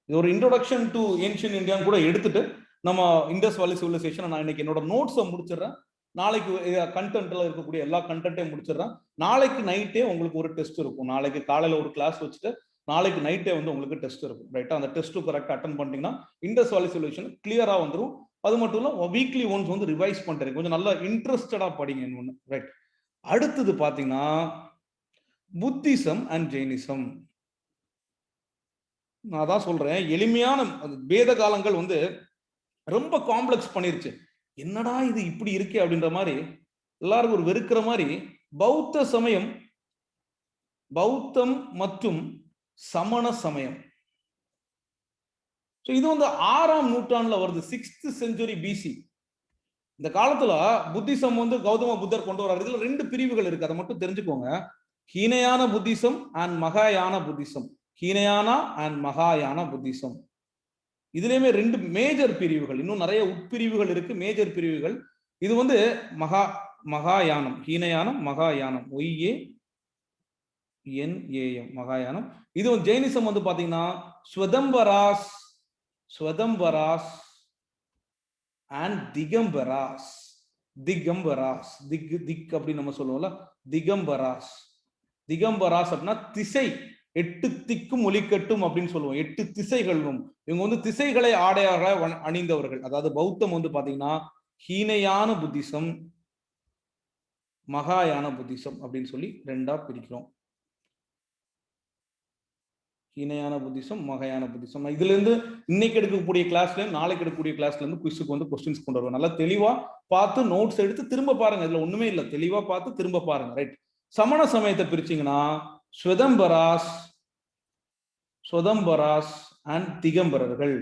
இது ஒரு இன்ட்ரோடக்ஷன் டு ஏன்ஷியன்ட் இந்தியான்னு கூட எடுத்துட்டு நம்ம இண்டஸ் வேலி சிவிலைசேஷன் நான் இன்னைக்கு என்னோட நோட்ஸை முடிச்சிடறேன். நாளைக்கு கண்டென்ட்ல இருக்கக்கூடிய எல்லா கண்டென்ட்டையும் முடிச்சிடுறேன். நாளைக்கு நைட்டே உங்களுக்கு ஒரு டெஸ்ட் இருக்கும். நாளைக்கு காலையில ஒரு கிளாஸ் வச்சுட்டு நாளைக்கு நைட்டே வந்து உங்களுக்கு டெஸ்ட் இருக்கும். ரைட்டா? அந்த டெஸ்ட் கரெக்டா அட்டென்ட் பண்ணிட்டீங்கன்னா இண்டஸ் வேலி சொல்யூஷன் கிளியரா வந்துடும். அது மட்டும் இல்ல வீக்லி ஒன்ஸ் வந்து ரிவைஸ் பண்றீங்க. கொஞ்சம் நல்லா இன்ட்ரெஸ்டடா படிங்க இன்னொன்னு. ரைட். அடுத்தது பாத்தீங்கன்னா புத்திசம் அண்ட் ஜெயினிசம். நான் தான் சொல்றேன், எளிமையான வேத காலங்கள் வந்து ரொம்ப காம்ப்ளெக்ஸ் பண்ணிருச்சு. என்னடா இது இப்படி இருக்கே அப்படின்ற மாதிரி எல்லாருக்கும் ஒரு வெறுக்கிற மாதிரி பௌத்த சமயம், பௌத்தம் மற்றும் சமண சமயம். இது வந்து 6ஆம் நூற்றாண்டுல வருது. 6th century BC. இந்த காலத்துல புத்திசம் வந்து கௌதம புத்தர் கொண்டு வர்றாரு. இதுல 2 பிரிவுகள் இருக்கு, அதை மட்டும் தெரிஞ்சுக்கோங்க. ஹீனயான புத்திசம் அண்ட் மகாயான புத்திசம். ஹீனயானா அண்ட் மகாயான புத்திசம். இதுலயுமே 2 மேஜர் பிரிவுகள், இன்னும் நிறைய உட்பிரிவுகள் இருக்கு, மேஜர் பிரிவுகள். இது வந்து மகாயானம், ஹீனயானம், மகாயானம், OANAM, மகாயானம். இது ஜெயினிசம் வந்து பாத்தீங்கன்னா ஸ்வதம்பராஸ் அண்ட் திகம்பராஸ். திகம்பராஸ், திக் அப்படின்னு நம்ம சொல்லுவோம்ல, திகம்பராஸ். திகம்பராஸ் அப்படின்னா திசை, 8 திக்கும் ஒலிக்கட்டும் அப்படின்னு சொல்லுவோம். 8 திசைகளும். இவங்க வந்து திசைகளை ஆடையாக அணிந்தவர்கள். அதாவது பௌத்தம் வந்து பாத்தீங்கன்னா ஹீனயான புத்திசம், மகாயான புத்திசம் அப்படின்னு சொல்லி 2ஆ பிரிக்கிறோம். ஹீனயான புத்திசம், மகாயான புத்திசம். இதுல இருந்து இன்னைக்கு எடுக்கக்கூடிய கிளாஸ்ல, நாளைக்கு எடுக்கக்கூடிய கிளாஸ்ல இருந்து குவிஸுக்கு வந்து கொஸ்டின்ஸ் கொண்டு வருவோம். நல்லா தெளிவா பார்த்து நோட்ஸ் எடுத்து திரும்ப பாருங்க. இதுல ஒண்ணுமே இல்லை, தெளிவா பார்த்து திரும்ப பாருங்க. ரைட். சமண சமயத்தை பிரிச்சீங்கன்னா ஸ்வதம்பராஸ் அண்ட் திகம்பரர்கள்.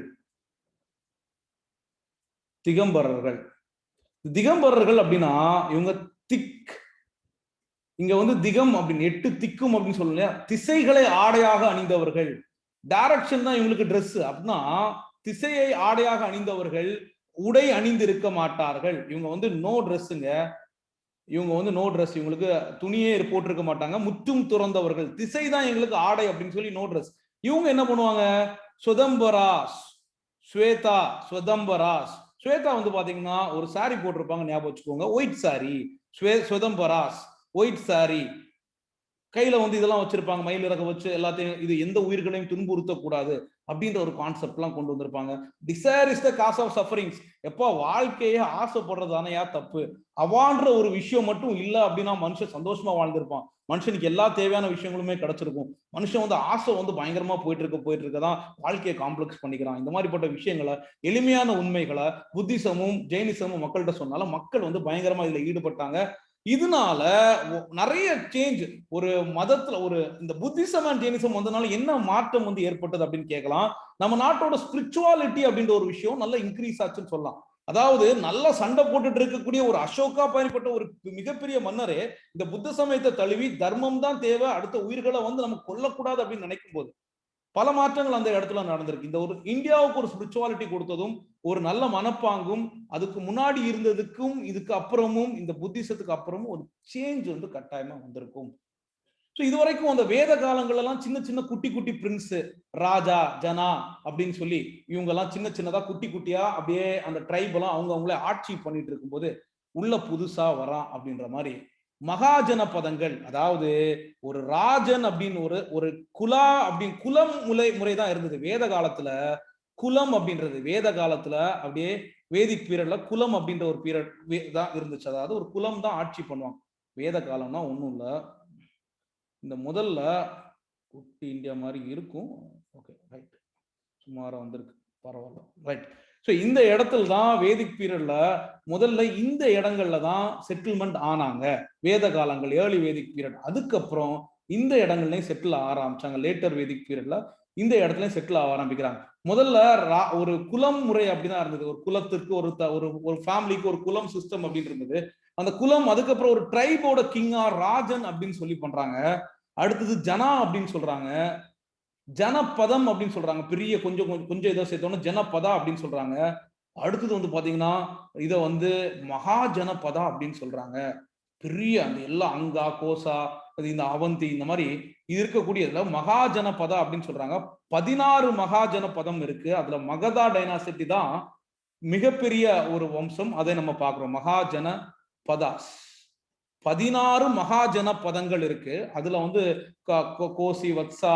திகம்பரர்கள் அப்படின்னா இவங்க திக், இங்க வந்து திகம் அப்படின்னு 8 திக்கும் அப்படின்னு சொல்லல, திசைகளை ஆடையாக அணிந்தவர்கள். டைரக்ஷன் தான் இவங்களுக்கு ட்ரெஸ் அப்படின்னா திசையை ஆடையாக அணிந்தவர்கள். உடை அணிந்து இருக்க மாட்டார்கள். இவங்க வந்து நோ ட்ரெஸ்ஸுங்க. இவங்க வந்து நோ ட்ரெஸ், இவங்களுக்கு துணியே போட்டிருக்க மாட்டாங்க. முற்றும் துறந்தவர்கள். திசை தான் எங்களுக்கு ஆடை அப்படின்னு சொல்லி நோ ட்ரெஸ். இவங்க என்ன பண்ணுவாங்க? ஸ்வதம்பராஸ், ஸ்வேதா வந்து பாத்தீங்கன்னா ஒரு சாரி போட்டிருப்பாங்க, ஞாபகம் வச்சுக்கோங்க, ஒயிட் சாரி. ஸ்வதம்பராஸ் ஒயிட் சாரி, கையில வந்து இதெல்லாம் வச்சிருப்பாங்க, மயில் இறக்க வச்சு எல்லாத்தையும். இது எந்த உயிர்களையும் துன்புறுத்த கூடாது அப்படின்ற ஒரு கான்செப்ட் எல்லாம் கொண்டு வந்திருப்பாங்க. Desire is the cause of sufferings. எப்போ வாழ்க்கையே ஆசைப்படுறதானே தப்பு, அவான்ற ஒரு விஷயம் மட்டும் இல்ல அப்படின்னா மனுஷன் சந்தோஷமா வாழ்ந்திருப்பான். மனுஷனுக்கு எல்லா தேவையான விஷயங்களுமே கிடைச்சிருக்கும். மனுஷன் வந்து ஆசை வந்து பயங்கரமா போயிட்டு இருக்கதான் வாழ்க்கையை காம்ப்ளெக்ஸ் பண்ணிக்கிறான். இந்த மாதிரிப்பட்ட விஷயங்களை, எளிமையான உண்மைகளை புத்திசமும் ஜெயினிசமும் மக்கள்கிட்ட சொன்னாலும் மக்கள் வந்து பயங்கரமா இதுல ஈடுபட்டாங்க. இதனால நிறைய சேஞ்ச் ஒரு மதத்துல, ஒரு இந்த புத்திசம் அண்ட் ஜெயினிசம் வந்தனால என்ன மாற்றம் வந்து ஏற்பட்டது அப்படின்னு கேட்கலாம். நம்ம நாட்டோட ஸ்பிரிச்சுவாலிட்டி அப்படின்ற ஒரு விஷயம் நல்லா இன்க்ரீஸ் ஆச்சுன்னு சொல்லலாம். அதாவது நல்ல சண்டை போட்டுட்டு இருக்கக்கூடிய ஒரு அசோகா பயன்பட்ட ஒரு மிகப்பெரிய மன்னரே இந்த புத்த சமயத்தை தழுவி தர்மம் தான் தேவை, அடுத்த உயிர்களை வந்து நம்ம கொல்லக்கூடாது அப்படின்னு நினைக்கும் போது பல மாற்றங்கள் அந்த இடத்துல நடந்திருக்கு. இந்த ஒரு இந்தியாவுக்கு ஒரு ஸ்பிரிச்சுவாலிட்டி கொடுத்ததும், ஒரு நல்ல மனப்பாங்கும், அதுக்கு முன்னாடி இருந்ததுக்கும் இதுக்கு அப்புறமும், இந்த புத்திசத்துக்கு அப்புறமும் ஒரு சேஞ்ச் வந்து கட்டாயமா வந்திருக்கும். இதுவரைக்கும் அந்த வேத காலங்கள் எல்லாம் சின்ன சின்ன குட்டி குட்டி பிரின்ஸ், ராஜா, ஜனா அப்படின்னு சொல்லி இவங்க எல்லாம் சின்ன சின்னதா குட்டி குட்டியா அப்படியே அந்த ட்ரைப் எல்லாம் அவங்களே ஆட்சி பண்ணிட்டு இருக்கும்போது உள்ள புதுசா வரான் அப்படின்ற மாதிரி மகாஜன பதங்கள். அதாவது ஒரு ராஜன் அப்படின்னு ஒரு குலா அப்படின்னு குலம் முறைதான் இருந்தது வேத காலத்துல. குலம் அப்படின்றது வேத காலத்துல அப்படியே வேதிக் பீரியட்ல குலம் அப்படின்ற ஒரு பீரியட் தான் இருந்துச்சு. அதாவது ஒரு குலம் தான் ஆட்சி பண்ணுவாங்க. வேத காலம்னா ஒண்ணும் இல்ல, இந்த முதல்ல குட்டி இந்தியா மாதிரி இருக்கும். ஓகே ரைட், சுமாரா வந்திருக்கு, பரவாயில்ல. ரைட். இந்த இடத்துல தான் வேதிக் பீரியட்ல முதல்ல இந்த இடங்கள்ல தான் செட்டில்மெண்ட் ஆனாங்க வேத காலங்கள், ஏர்லி வேதிக் பீரியட். அதுக்கப்புறம் இந்த இடங்கள்லயும் செட்டில் ஆரம்பிச்சாங்க லேட்டர் வேதிக் பீரியட்ல. இந்த இடத்துலயும் செட்டில் ஆக ஆரம்பிக்கிறாங்க. முதல்ல ஒரு குலம் முறை அப்படிதான் இருந்தது. ஒரு குலத்திற்கு ஒரு ஃபேமிலிக்கு ஒரு குலம் சிஸ்டம் அப்படின்னு இருந்தது. அந்த குலம் அதுக்கப்புறம் ஒரு ட்ரைபோட கிங்கா ராஜன் அப்படின்னு சொல்லி பண்றாங்க. அடுத்தது ஜனா அப்படின்னு சொல்றாங்க, ஜனபதம் அப்படின்னு சொல்றாங்க. பெரிய கொஞ்சம் இதை சேர்த்தோம்னா ஜனபதா அப்படின்னு சொல்றாங்க. அடுத்தது வந்து பாத்தீங்கன்னா இதை வந்து மகாஜனபதா அப்படின்னு சொல்றாங்க. பெரிய அந்த எல்லா அங்கா, கோசா, இந்த அவந்தி, இந்த மாதிரி இது இருக்கக்கூடியதுல மகாஜனபதா அப்படின்னு சொல்றாங்க. 16 மகாஜனபதம் இருக்கு. அதுல மகதா டைனாசிட்டி தான் மிகப்பெரிய ஒரு வம்சம். அதை நம்ம பார்க்கிறோம். மகாஜன பதாஸ். 16 மகாஜன பதங்கள் இருக்கு. அதுல வந்து கோசி, வத்சா,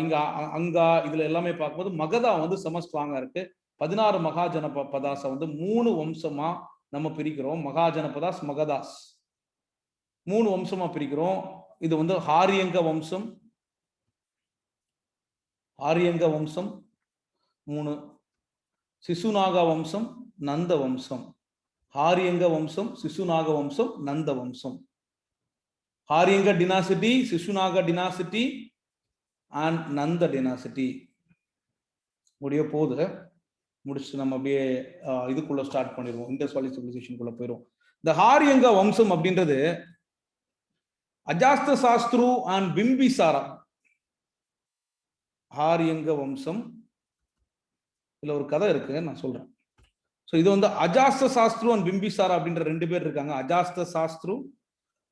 இங்க அங்கா, இதுல எல்லாமே பார்க்கும்போது மகதா வந்து செம ஸ்ட்ராங்கா இருக்கு. 16 மகாஜன பதாச வந்து 3 வம்சமா நம்ம பிரிக்கிறோம். மகாஜன பதாஸ், மகதாஸ் 3 வம்சமா பிரிக்கிறோம். இது வந்து ஹாரியங்க வம்சம், ஆரியங்க வம்சம் 3, சிசுநாக வம்சம், நந்த வம்சம். ஹாரியங்க வம்சம், சிசுநாக வம்சம், நந்த வம்சம். Haryanka dynasty, Shishunaga dynasty and Nanda dynasty முடிய போகுது. முடிச்சு நம்ம அப்படியே இதுக்குள்ள ஸ்டார்ட் பண்ணிடுவோம். இண்டஸ் வேலி சிவிலைசேஷனுக்குள்ள போயிடும். இந்த ஹாரியங்க வம்சம் அப்படின்றது அஜாஸ்த சாஸ்திரு அண்ட் பிம்பிசாரா. ஹாரியங்க வம்சம், இதுல ஒரு கதை இருக்கு, நான் சொல்றேன். ஸோ இது வந்து அஜாஸ்த சாஸ்திரு அண்ட் பிம்பிசாரா அப்படின்ற 2 பேர் இருக்காங்க. அஜாஸ்த சாஸ்திரு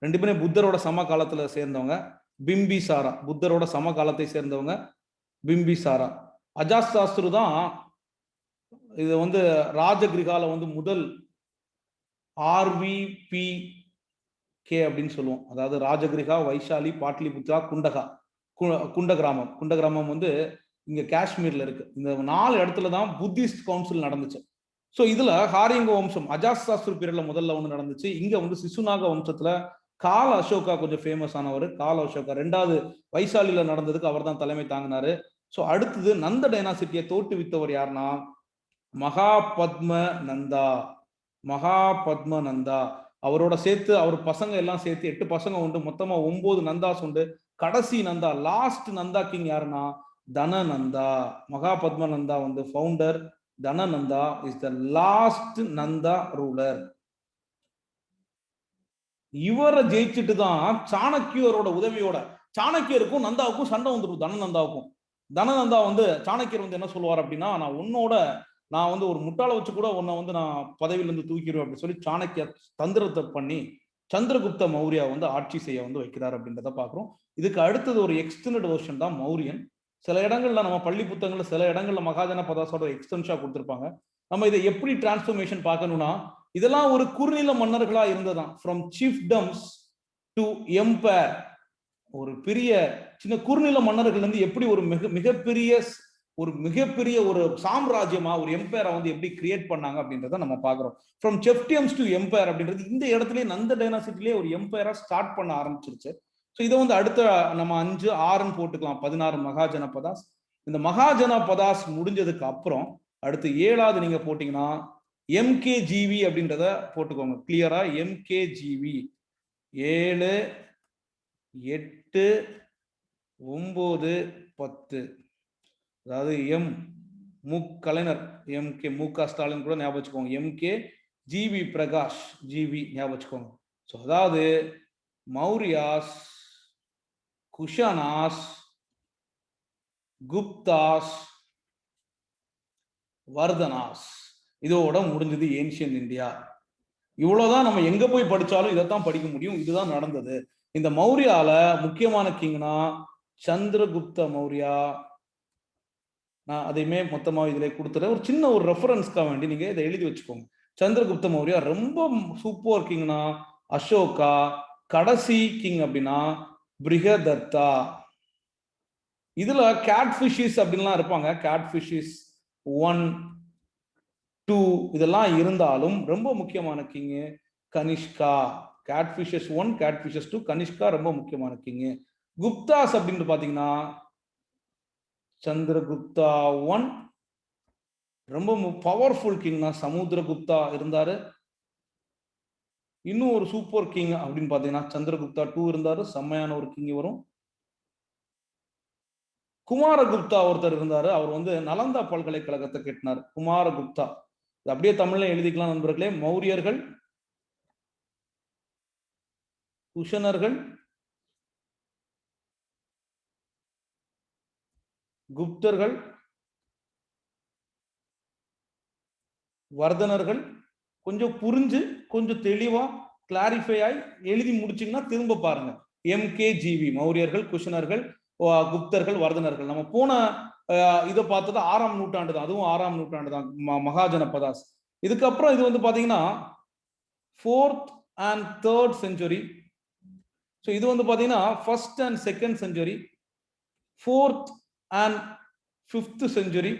2 பேரும் புத்தரோட சம காலத்துல சேர்ந்தவங்க. பிம்பிசாரா புத்தரோட சம காலத்தை சேர்ந்தவங்க. பிம்பிசாரா. அஜாஸ்த சாஸ்திரு தான் இது வந்து ராஜகிரிகால வந்து முதல் RVPK அப்படின்னு சொல்லுவோம். அதாவது ராஜகிரிகா, வைசாலி, பாட்லிபுத்ரா, குண்ட கிராமம் வந்து இங்க காஷ்மீர்ல இருக்கு. இந்த 4 இடத்துல தான் புத்திஸ்ட் கவுன்சில் நடந்துச்சு. ஸோ இதுல ஹாரியங்க வம்சம் அஜாஸ்த சாஸ்திரு பீரியட்ல முதல்ல ஒன்று நடந்துச்சு. இங்க வந்து சிசுநாக வம்சத்துல கால அசோகா கொஞ்சம் ஃபேமஸ் ஆனவர். கால அசோகா 2வது வைசாலியில நடந்ததுக்கு அவர் தான் தலைமை தாங்கினாரு. ஸோ அடுத்தது நந்த டைனாசிட்டியை தோற்றுவித்தவர் யாருன்னா மகாபத்ம நந்தா. மகாபத்ம நந்தா அவரோட சேர்த்து அவர் பசங்க எல்லாம் சேர்த்து 8 பசங்க உண்டு. மொத்தமா 9 நந்தாஸ் உண்டு. கடைசி நந்தா, லாஸ்ட் நந்தா கிங் யாருன்னா தனநந்தா. மகாபத்ம நந்தா வந்து founder. Dhanananda is the last Nanda ruler. இவரை ஜெயிச்சுட்டு தான் சாணக்கியரோட உதவியோட, சாணக்கியருக்கும் நந்தாவுக்கும் சண்டை வந்துடும். தனநந்தாவுக்கும். தனநந்தா வந்து சாணக்கியர் வந்து என்ன சொல்லுவார் அப்படின்னா, நான் வந்து ஒரு முட்டாளை வச்சு கூட உன்னை வந்து நான் பதவியிலிருந்து தூக்கிடுவேன் அப்படின்னு சொல்லி சாணக்கியர் தந்திரத்தை பண்ணி சந்திரகுப்த மௌரியா வந்து ஆட்சி செய்ய வந்து வைக்கிறார் அப்படின்றத பாக்குறோம். இதுக்கு அடுத்தது ஒரு எக்ஸ்டெண்டட் வெர்ஷன் தான் மௌரியன். சில இடங்கள்ல நம்ம பள்ளி புத்தகங்கள்ல சில இடங்கள்ல மகாஜன பதாசோட எக்ஸ்டென்ஷா கொடுத்திருப்பாங்க. நம்ம இதை எப்படி டிரான்ஸ்ஃபர்மேஷன் பார்க்கணும்னா, இதெல்லாம் ஒரு குறுநில மன்னர்களா இருந்ததான். From chiefdoms to empire. ஒரு பெரிய சின்ன குறுநில மன்னர்கள் வந்து எப்படி ஒரு மிகப்பெரிய ஒரு சாம்ராஜ்யமா, ஒரு எம்பையரை வந்து எப்படி கிரியேட் பண்ணாங்க அப்படின்றத நம்ம பாக்குறோம். ஃப்ரம் செஃப்டியம்ஸ் டு எம்பையர் அப்படின்றது இந்த இடத்துல நந்த டைனாசிட்டிலே ஒரு எம்பையரா ஸ்டார்ட் பண்ண ஆரம்பிச்சிருச்சு. ஸோ இதை வந்து அடுத்த நம்ம 5, 6ன்னு போட்டுக்கலாம். 16 மகாஜன பதாஸ். இந்த மகாஜன பதாஸ் முடிஞ்சதுக்கு அப்புறம் அடுத்து 7வது நீங்க போட்டீங்கன்னா MKGV அப்படின்றத போட்டுக்கோங்க கிளியரா. MKGV 7, 8, 9, 10. அதாவது கலைஞர் MK மு.க. ஸ்டாலின் கூட ஞாபகம் வச்சுக்கோங்க. MKGV பிரகாஷ் GV ஞாபகம் வச்சுக்கோங்க. ஸோ அதாவது மௌரியாஸ், குஷானாஸ், குப்தாஸ், வர்தனாஸ், இதோட முடிஞ்சது ஏன்ஷியன் இந்தியா. இவ்வளவுதான். நம்ம எங்க போய் படிச்சாலும் இதைத்தான் படிக்க முடியும். இதுதான் நடந்தது. இந்த மௌரியால முக்கியமான கிங்னா சந்திரகுப்த மௌரியா. நான் அதையுமே மொத்தமா இதுல கொடுத்துறேன். ஒரு சின்ன ஒரு ரெஃபரன்ஸ்க்காக வேண்டி நீங்க இதை எழுதி வச்சுக்கோங்க. சந்திரகுப்த மௌரியா ரொம்ப சூப்பர் கிங்னா அசோகா. கடைசி கிங் அப்படின்னா பிரிகதத்தா. இதுல கேட்ஃபிஷிஸ் அப்படின்லாம் இருப்பாங்க. கேட்ஃபிஷிஸ் 1, 2 இதெல்லாம் இருந்தாலும் ரொம்ப முக்கியமான கிங் கனிஷ்கா. கேட்ஃபிஷஸ் 1, கேட்ஃபிஷஸ் 2, கனிஷ்கா ரொம்ப முக்கியமான கிங். குப்தாஸ் அப்படின்னு பாத்தீங்கன்னா சந்திரகுப்தா 1 ரொம்ப பவர்ஃபுல் கிங்னா சமுத்திரகுப்தா இருந்தாரு. இன்னும் ஒரு சூப்பர் கிங் அப்படின்னு பாத்தீங்கன்னா சந்திரகுப்தா 2 இருந்தாரு. செம்மையான ஒரு கிங் வரும். குமாரகுப்தா ஒருத்தர் இருந்தாரு. அவர் வந்து நலந்தா பல்கலைக்கழகத்தை கட்டினார். குமாரகுப்தா. அப்படியே தமிழ்ல எழுதிக்கலாம் நண்பர்களே. மௌரியர்கள், குஷனர்கள், குப்தர்கள், வர்தனர்கள். கொஞ்சம் புரிஞ்சு கொஞ்சம் தெளிவா கிளாரிஃபை ஆகி எழுதி முடிச்சீங்கன்னா திரும்ப பாருங்க. MKGV மௌரியர்கள், குஷனர்கள், குப்தர்கள், வர்தனர்கள். நம்ம போன இதை பார்த்தது 6ஆம் நூற்றாண்டு தான். அதுவும் 6ஆம் நூற்றாண்டு தான் மகாஜன பதாஸ். இதுக்கப்புறம் இது வந்து பாத்தீங்கன்னா 4th and 3rd century. So இது வந்து பாத்தீங்கன்னா 1st and 2nd century, 4th and 5th century,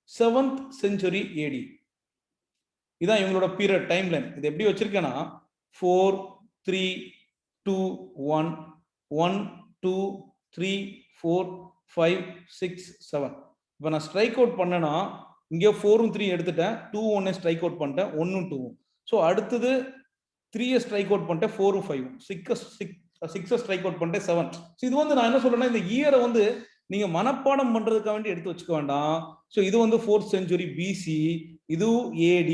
7th century AD. இதான் இவங்களோட பீரியட் டைம் லைன். இது எப்படி வச்சிருக்கேன்னா 4 3 2 1 1 2 3 4 5 6 7. இப்போ நான் ஸ்ட்ரைக் அவுட் பண்ணேன்னா இங்கே 4 3 எடுத்துட்டேன், 2 1 ஸ்ட்ரைக் அவுட் பண்ணிட்டேன், 1 2. ஸோ அடுத்தது 3 ஸ்ட்ரைக் அவுட் பண்ணிட்டேன், 4 5 6 ஸ்ட்ரைக் அவுட் பண்ணிட்டேன், 7. ஸோ இது வந்து நான் என்ன சொல்றேன்னா இந்த இயரை வந்து நீங்க மனப்பாடம் பண்றதுக்காக வேண்டி எடுத்து வச்சுக்க வேண்டாம். ஸோ இது வந்து 4th century BC, இது AD.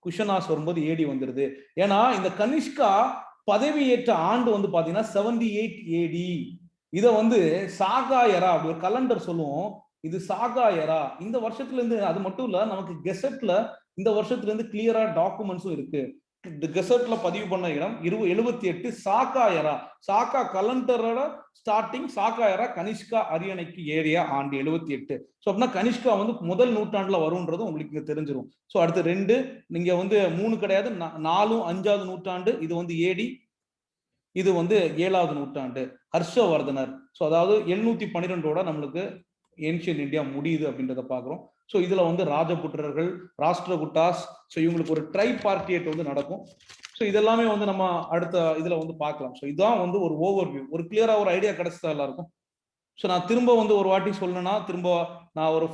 குஷன் ஆஸ் வரும்போது AD வந்துருது. ஏன்னா இந்த கனிஷ்கா பதவி ஏற்ற ஆண்டு வந்து பாத்தீங்கன்னா 78 AD. இத வந்து சாகா எரா அப்படி ஒரு கலண்டர் சொல்லுவோம். இது சாகா எரா. இந்த வருஷத்துல இருந்து அது மட்டும் இல்ல, நமக்கு கெசட்ல இந்த வருஷத்துல இருந்து கிளியரா டாக்குமெண்ட்ஸும் இருக்கு. கெசட்ல பதிவு பண்ண இடம் 78 சாகா எரா. சாகா கலண்டரோட ஸ்டார்டிங் சாகா எரா கனிஷ்கா அரியணைக்கு ஏறிய ஆண்டு 78. ஸோ அப்படின்னா கனிஷ்கா வந்து முதல் நூற்றாண்டுல வரும்ன்றது உங்களுக்கு இங்க தெரிஞ்சிடும். ஸோ அடுத்து 2 நீங்க வந்து 3 கிடையாது, 4 5வது நூற்றாண்டு. இது வந்து AD, இது வந்து 7வது நூற்றாண்டு ஹர்ஷவர்தனர். ஸோ அதாவது 712ஓட நம்மளுக்கு ஏன்ஷியன் இந்தியா முடியுது அப்படின்றத பாக்குறோம். ஸோ இதுல வந்து ராஜபுத்திரர்கள், ராஷ்டிரகுட்டாஸ், ஸோ இவங்களுக்கு ஒரு ட்ரை பார்ட்டியேட் வந்து நடக்கும். ஸோ இதெல்லாமே வந்து நம்ம அடுத்த இதுல வந்து பார்க்கலாம். ஸோ இதுதான் வந்து ஒரு ஓவர்வியூ, ஒரு கிளியரா ஒரு ஐடியா கிடைச்சதா எல்லாருக்கும். ஸோ நான் திரும்ப வந்து ஒரு வாட்டி சொல்லணும்னா திரும்ப நான் ஒரு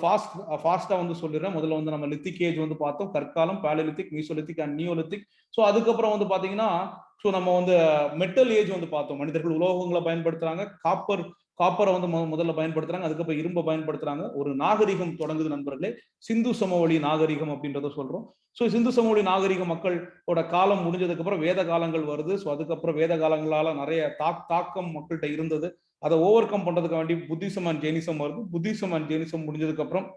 ஃபாஸ்டா வந்து சொல்லிடுறேன். முதல்ல வந்து நம்ம லித்திக் ஏஜ் வந்து பார்த்தோம், கற்காலம், பேலிலித்திக், மீசோலித்திக் அண்ட் நியோலித்திக். ஸோ அதுக்கப்புறம் வந்து பாத்தீங்கன்னா ஸோ நம்ம வந்து மெட்டல் ஏஜ் வந்து பார்த்தோம். மனிதர்கள் உலோகங்களை பயன்படுத்துறாங்க, காப்பரை வந்து முதல்ல பயன்படுத்துறாங்க, அதுக்கப்புறம் இரும்பை பயன்படுத்துறாங்க. ஒரு நாகரிகம் தொடங்குது நண்பர்களே, சிந்து சமவெளி நாகரிகம் அப்படின்றத சொல்றோம். ஸோ சிந்து சமவெளி நாகரிக மக்களோட காலம் முடிஞ்சதுக்கு அப்புறம் வேத காலங்கள் வருது. ஸோ அதுக்கப்புறம் வேத காலங்களால நிறைய தாக்கம் மக்கள்கிட்ட இருந்தது. அதை ஓவர் கம் பண்றதுக்கு வேண்டி புத்திசம் அண்ட் ஜெயினிசம் வருது. புத்திசம் அண்ட் ஜெயினிசம் முடிஞ்சதுக்கு அப்புறம்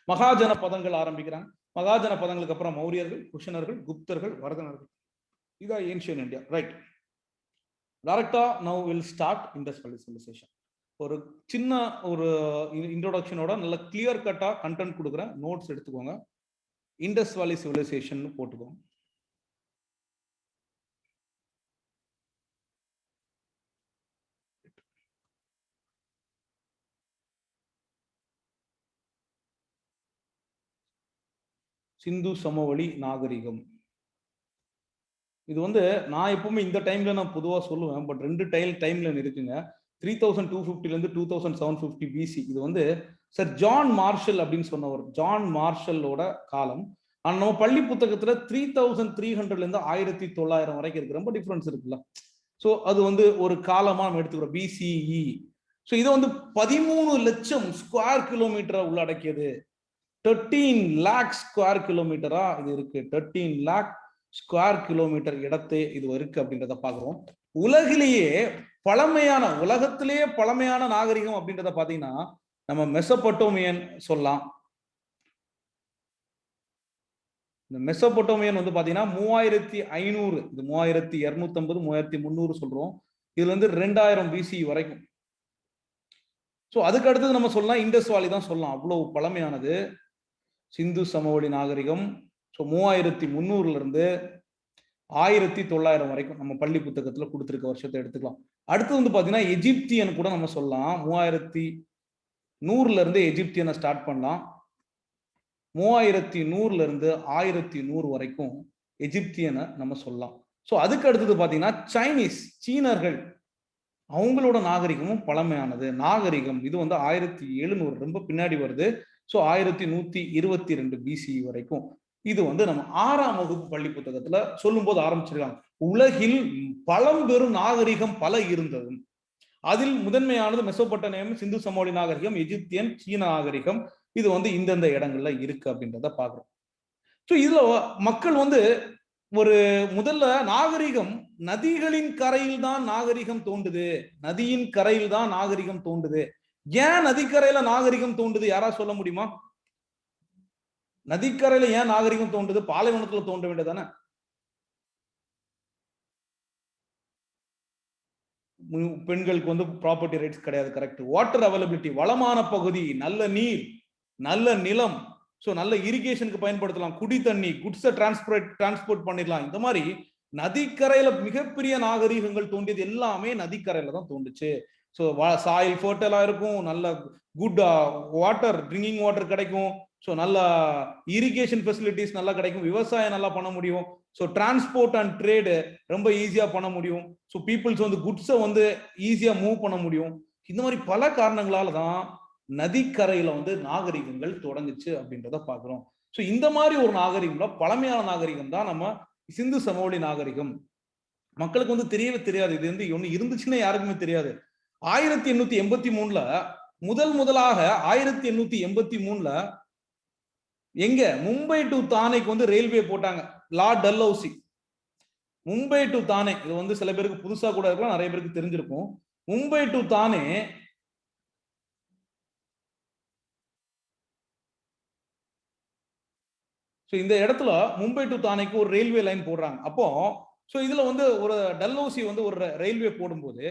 மகாஜன பதங்கள் ஆரம்பிக்கிறாங்க. மகாஜன பதங்களுக்கு அப்புறம் மௌரியர்கள், குஷனர்கள், குப்தர்கள், வர்தனர்கள். இதான் ஏன்ஷியன் இந்தியா. ரைட், டைரக்டா now will start Indies valley civilisation. ஒரு சின்ன ஒரு இன்ட்ரோடக்ஷனோட நல்ல கிளியர் கட்டா கண்டென்ட் கொடுக்குறேன், நோட்ஸ் எடுத்துக்கோங்க. இண்டஸ் வேலி சிவிலைசேஷன் போட்டுக்கோங்க. சிந்து சமவெளி நாகரிகம். இது வந்து நான் எப்பவுமே இந்த டைம்ல நான் பொதுவா சொல்லுவேன், பட் 2 டைம்ல இருக்குங்க. 3250 இருந்து 2750 BC. இது வந்து சார் ஜான் மார்ஷல் அப்படின்னு சொன்னவர், ஜான் மார்ஷலோட காலம். ஆனா நம்ம பள்ளி புத்தகத்துல 3300 இருந்து 1900 வரைக்கும் இருக்கு. ரொம்ப டிஃபரன்ஸ் இருக்குல்ல. ஸோ அது வந்து ஒரு காலமா நம்ம எடுத்துக்கிறோம், BCE. ஸோ இதை வந்து 13 லட்சம் ஸ்கொயர் கிலோமீட்டரை உள்ளடக்கியது. 13 lakh ஸ்கொயர் கிலோமீட்டரா இது இருக்கு. 13 lakh ஸ்கொயர் கிலோமீட்டர் இடத்தை இது இருக்கு அப்படின்றத பாக்குறோம். உலகிலேயே பழமையான, உலகத்திலேயே பழமையான நாகரிகம் அப்படின்றத பாத்தீங்கன்னா நம்ம மெசபொட்டோமியன் சொல்லலாம். இந்த மெசபொட்டோமியன் வந்து பாத்தீங்கன்னா 3500, இது 3250, 3300 சொல்றோம். இதுல இருந்து 2000 BC வரைக்கும். ஸோ அதுக்கு அடுத்தது நம்ம சொல்லலாம் இண்டஸ் வேலி தான் சொல்லலாம், அவ்வளவு பழமையானது சிந்து சமவெளி நாகரிகம். ஸோ 3300 இருந்து 1900 வரைக்கும் நம்ம பள்ளி புத்தகத்துல கொடுத்துருக்க வருஷத்தை எடுத்துக்கலாம். அடுத்து வந்து பாத்தீங்கன்னா எஜிப்தியன் கூட நம்ம சொல்லலாம். 3100 இருந்து எஜிப்தியனை ஸ்டார்ட் பண்ணலாம். 3100 இருந்து 1100 வரைக்கும் எஜிப்தியனை நம்ம சொல்லலாம். ஸோ அதுக்கு அடுத்தது பாத்தீங்கன்னா சைனீஸ், சீனர்கள், அவங்களோட நாகரிகமும் பழமையானது நாகரிகம். இது வந்து 1700, ரொம்ப பின்னாடி வருது. ஸோ 1122 BC வரைக்கும். இது வந்து நம்ம 6ஆம் வகுப்பு பள்ளி புத்தகத்துல சொல்லும் போது ஆரம்பிச்சிருக்காங்க. உலகில் பழம்பெரும் நாகரிகம் பல இருந்தது. அதில் முதன்மையானது மெசோபொட்டேமியம், சிந்து சமவெளி நாகரிகம், எஜிப்தியன், சீன நாகரிகம். இது வந்து இந்தந்த இடங்கள்ல இருக்கு அப்படின்றத பாக்குறோம். ஸோ இதுல மக்கள் வந்து ஒரு முதல்ல நாகரிகம் நதிகளின் கரையில் தான் நாகரிகம் தோன்றுது. நதியின் கரையில் தான் நாகரிகம் தோன்றுது. ஏன் நதிக்கரையில நாகரிகம் தோன்றுது யாரா சொல்ல முடியுமா? நதிக்கரையில ஏன் நாகரிகம் தோன்றுது? பாலைவனத்துல தோன்ற வேண்டியதானே? பெண்களுக்கு வந்து ப்ராப்பர்ட்டி ரைட்ஸ் கிடையாது, கரெக்ட். வாட்டர் அவைலபிலிட்டி, வளமான பகுதி, நல்ல நீர், நல்ல நிலம், ஸோ நல்ல இரிகேஷனுக்கு பயன்படுத்தலாம். குடி தண்ணி, குட்ஸை டிரான்ஸ்போர்ட் பண்ணிடலாம். இந்த மாதிரி நதிக்கரையில மிகப்பெரிய நாகரீகங்கள் தோன்றியது எல்லாமே நதிக்கரையில தான் தோன்றுச்சு. ஸோ சாயில் ஃபர்டைலா இருக்கும், நல்ல குட் வாட்டர், ட்ரிங்கிங் வாட்டர் கிடைக்கும். ஸோ நல்ல இரிகேஷன் ஃபெசிலிட்டிஸ் நல்லா கிடைக்கும், விவசாயம் நல்லா பண்ண முடியும். ஸோ டிரான்ஸ்போர்ட் அண்ட் ட்ரேடு ரொம்ப ஈஸியா பண்ண முடியும். ஸோ பீப்புள்ஸ் வந்து குட்ஸை வந்து ஈஸியா மூவ் பண்ண முடியும். இந்த மாதிரி பல காரணங்களால தான் நதிக்கரையில வந்து நாகரிகங்கள் தொடங்குச்சு அப்படின்றத பாக்குறோம். ஸோ இந்த மாதிரி ஒரு நாகரிகம்ல பழமையான நாகரிகம் தான் நம்ம சிந்து சமவெளி நாகரிகம். மக்களுக்கு வந்து தெரியவே தெரியாது, இது வந்து ஒண்ணு இருந்துச்சுன்னு யாருக்குமே தெரியாது. 1883ல முதலாக 1883ல எங்க மும்பை டு தானேக்கு வந்து ரயில்வே போட்டாங்க, லார்ட் டல்ஹவுசி. மும்பை டு தானே, இது வந்து சில பேருக்கு புதுசா கூட இருக்கலாம், நிறைய பேருக்கு தெரிஞ்சிருக்கும். மும்பை டு தானே இந்த இடத்துல மும்பை டு தானேக்கு ஒரு ரயில்வே லைன் போடுறாங்க. அப்போ இதுல வந்து ஒரு டல்ஹவுசி வந்து ஒரு ரயில்வே போடும்போது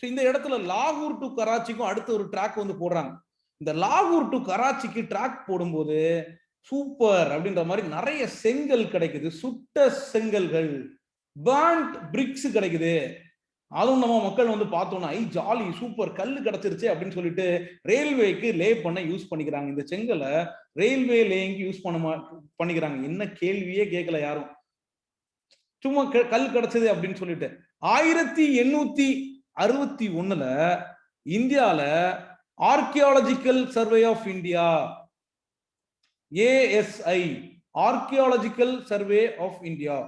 இந்த இடத்துல லாகூர் டு கராச்சிக்கும் அடுத்து ஒரு ட்ராக் வந்து போடுறாங்க. இந்த லாகூர் டு கராச்சிக்கு ட்ராக் போடும்போது சூப்பர் அப்படின்ற மாதிரி நிறைய செங்கல் கிடைக்குது, சுட்ட செங்கல்கள், பர்ன்ட் பிரிக்ஸ் கிடைக்குது. அதுவும் நம்ம மக்கள் வந்து பார்த்தோம்னா ஐ ஜாலி சூப்பர் கல்லு கிடைச்சிருச்சு அப்படின்னு சொல்லிட்டு ரயில்வேக்கு லே பண்ண யூஸ் பண்ணிக்கிறாங்க. இந்த செங்கலை ரயில்வே லேயிங்க்கு யூஸ் பண்ணிக்கிறாங்க. என்ன கேள்வியே கேட்கல யாரும், சும்மா கல் கிடைச்சது அப்படின்னு சொல்லிட்டு. 1861ல இந்தியால archaeological survey of India, ASI, archaeological survey of India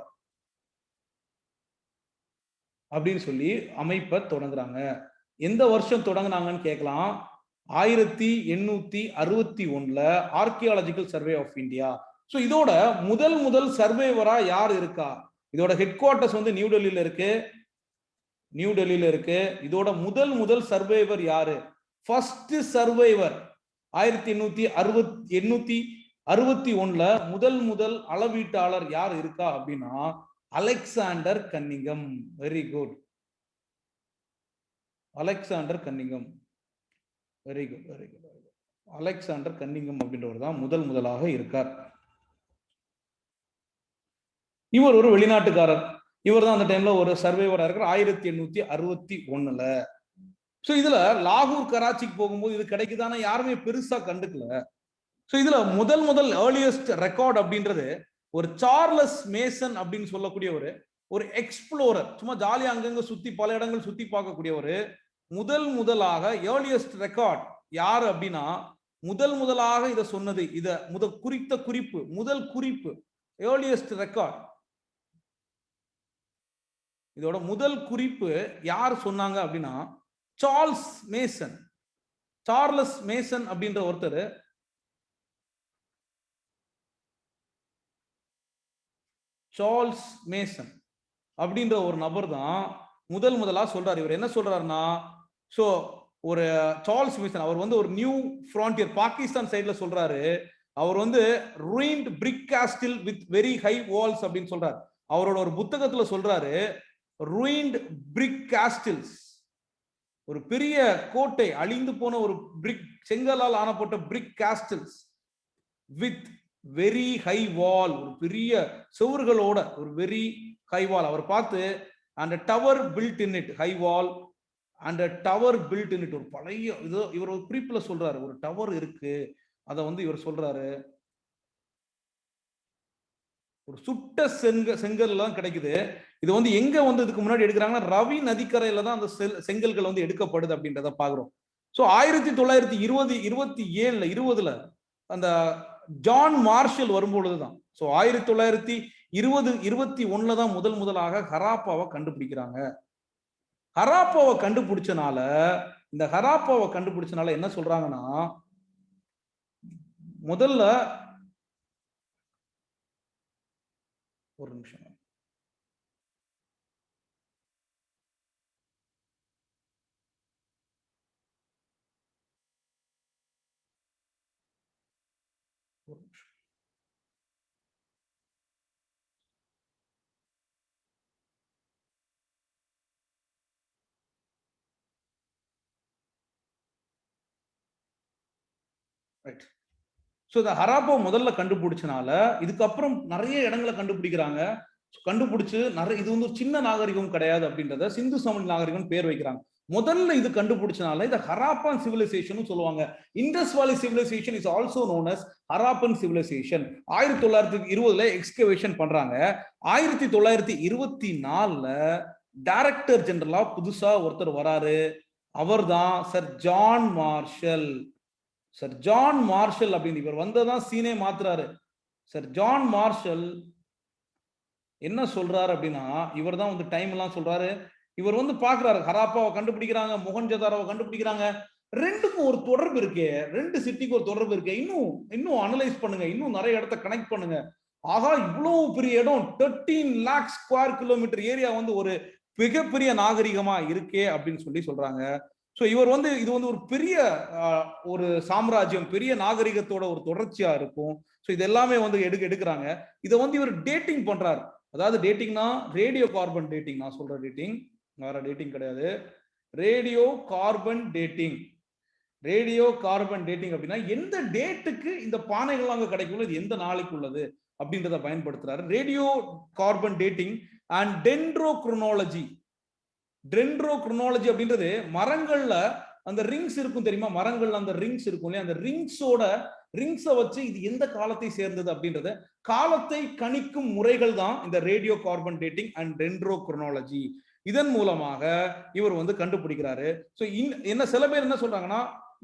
அப்படின்னு சொல்லி அமைப்பை தொடங்குறாங்க. எந்த வருஷம் தொடங்குனாங்கன்னு கேட்கலாம். 1861ல archaeological survey of India. So இதோட முதல் சர்வேவரா யார் இருக்கா? இதோட ஹெட் குவார்டர்ஸ் வந்து நியூ டெல்லியில இருக்கு. இதோட முதல் சர்வேவர் யாரு? ஃபர்ஸ்ட் சர்வேவர் 1861ல முதல் அளவீட்டாளர் யார் இருக்கா அப்படின்னா Alexander கன்னிங்கம். Very good, Alexander கன்னிங்கம். Very good. Alexander கன்னிங்கம் அப்படின்றவர் தான் முதலாக இருக்கார். இவர் ஒரு வெளிநாட்டுக்காரர். இவர் தான் அந்த டைம்ல ஒரு சர்வேவரா இருக்கிறார் 1861ல. சோ இதுல லாகூர் கராச்சிக்கு போகும்போது இது கிடைக்குதானா யாருமே பெருசா கண்டுக்கல. சோ இதுல முதல் ஏர்லியஸ்ட் ரெக்கார்ட் அப்படின்றது ஒரு சார்லஸ் மேசன் அப்படின்னு சொல்லக்கூடிய ஒரு எக்ஸ்ப்ளோரர், சும்மா ஜாலியா அங்கங்க சுத்தி பல இடங்கள் சுத்தி பார்க்கக்கூடியவர். முதலாக ஏர்லியஸ்ட் ரெக்கார்ட் யாரு அப்படின்னா முதலாக இதை சொன்னது, முதல் குறிப்பு ஏர்லியஸ்ட் ரெக்கார்ட். இதோட முதல் குறிப்பு யார் சொன்னாங்க அப்படின்னா சார்லஸ் மேசன் அப்படின்ற ஒருத்தர். சார்லஸ் மேசன் அப்படின்ற ஒரு நபர் தான் முதலா சொல்றாரு. இவர் என்ன சொல்றாருன்னா, சோ ஒரு சார்லஸ் மேசன் அவர் வந்து ஒரு நியூ ஃப்ரான்டியர் பாகிஸ்தான் சைடுல சொல்றாரு. அவர் வந்து ruined brick castle with very high walls அப்படின்னு சொல்றாரு. அவரோட ஒரு புத்தகத்துல சொல்றாரு ruined brick castles, ஒரு பெரிய கோட்டை, அழிந்து போன ஒரு பிரிக் செங்கலால் ஆனப்பட்ட brick castles with very high wall, ஒரு பெரிய செவர்களோட ஒரு வெரி ஹை வால் அவர் பார்த்து, and tower built in it, high wall and tower built in it, ஒரு பழைய இது இவர் ஒரு குறிப்பில் சொல்றாரு, ஒரு டவர் இருக்கு. அதை வந்து இவர் சொல்றாரு ஒரு சுட்ட செங்கல் எல்லாம் கிடைக்குது. இது வந்து எங்க வந்து இதுக்கு முன்னாடி எடுக்கிறாங்கன்னா ரவி நதிக்கரையில தான் அந்த செங்கல்கள் வந்து எடுக்கப்படுது அப்படின்றத பாக்குறோம். ஸோ 1920 அந்த ஜான் மார்ஷல் வரும்பொழுதுதான், ஸோ 1921 தான் முதலாக ஹராப்பாவை கண்டுபிடிக்கிறாங்க. ஹராப்பாவை கண்டுபிடிச்சனால என்ன சொல்றாங்கன்னா, முதல்ல ஒரு நிமிஷம், ரைட். ஸோ இந்த ஹராப்பா முதல்ல கண்டுபிடிச்சனால இதுக்கப்புறம் நிறைய இடங்களை கண்டுபிடிக்கிறாங்க. கண்டுபிடிச்சு நிறைய, இது வந்து ஒரு சின்ன நாகரிகம் கிடையாது அப்படின்றத சிந்து சமவெளி நாகரிகம் பேர் வைக்கிறாங்க. முதல்ல இது கண்டுபிடிச்சனால இத ஹராப்பன் சிவிலைசேஷன் சொல்லுவாங்க. Indus valley civilisation is also known as Harappan civilisation. 1920 excavation பண்றாங்க. 1924 டைரக்டர் ஜெனரலா புதுசா ஒருத்தர் வராரு. அவர் தான் sir John Marshall. Sir John Marshall அப்படின்னு இவர் வந்ததான் சீனே மாத்துறாரு. சர் ஜான் மார்ஷல் என்ன சொல்றாரு அப்படின்னா, இவர் தான் வந்து டைம் எல்லாம் சொல்றாரு. இவர் வந்து பாக்குறாரு, ஹராப்பாவை கண்டுபிடிக்கிறாங்க, மொஹஞ்சதாரோவை கண்டுபிடிக்கிறாங்க, ரெண்டுக்கும் ஒரு தொடர்பு இருக்கு, ரெண்டு சிட்டிக்கு ஒரு தொடர்பு இருக்கு. இன்னும் அனலைஸ் பண்ணுங்க, இன்னும் நிறைய இடத்த கனெக்ட் பண்ணுங்க. ஆகா, இவ்வளவு பெரிய இடம் 13 லேக் ஸ்கொயர் கிலோமீட்டர் ஏரியா வந்து ஒரு மிகப்பெரிய நாகரிகமா இருக்கே அப்படின்னு சொல்றாங்க. ஸோ இவர் வந்து இது வந்து ஒரு பெரிய ஒரு சாம்ராஜ்யம், பெரிய நாகரிகத்தோட ஒரு தொடர்ச்சியா இருக்கும். ஸோ இது எல்லாமே வந்து எடுக்கிறாங்க. இதை வந்து இவர் டேட்டிங் பண்றாரு. அதாவது டேட்டிங்னா ரேடியோ கார்பன் டேட்டிங், நான் சொல்ற டேட்டிங் வேற டேட்டிங் கிடையாது. Radio carbon dating. Radio carbon dating அப்படின்னா எந்த டேட்டுக்கு இந்த பானைகள் அங்க கிடைக்கும், இது எந்த நாளைக்கு உள்ளது அப்படின்றத பயன்படுத்துறாரு. Radio carbon dating and dendrochronology. Dendrochronology அப்படின்றது மரங்கள்ல அந்த ரிங்ஸ் இருக்கும் தெரியுமா, மரங்கள்ல அந்த ரிங்ஸ் இருக்கும் இல்லையா, அந்த ரிங்ஸை வச்சு இது எந்த காலத்தை சேர்ந்தது அப்படின்றத காலத்தை கணிக்கும் முறைகள் தான் இந்த ரேடியோ கார்பன் டேட்டிங் அண்ட் டென்ட்ரோக்ரோனாலஜி. இதன் மூலமாக இவர் வந்து கண்டுபிடிக்கிறாரு. ஸோ என்ன சில பேர் என்ன சொல்றாங்கன்னா,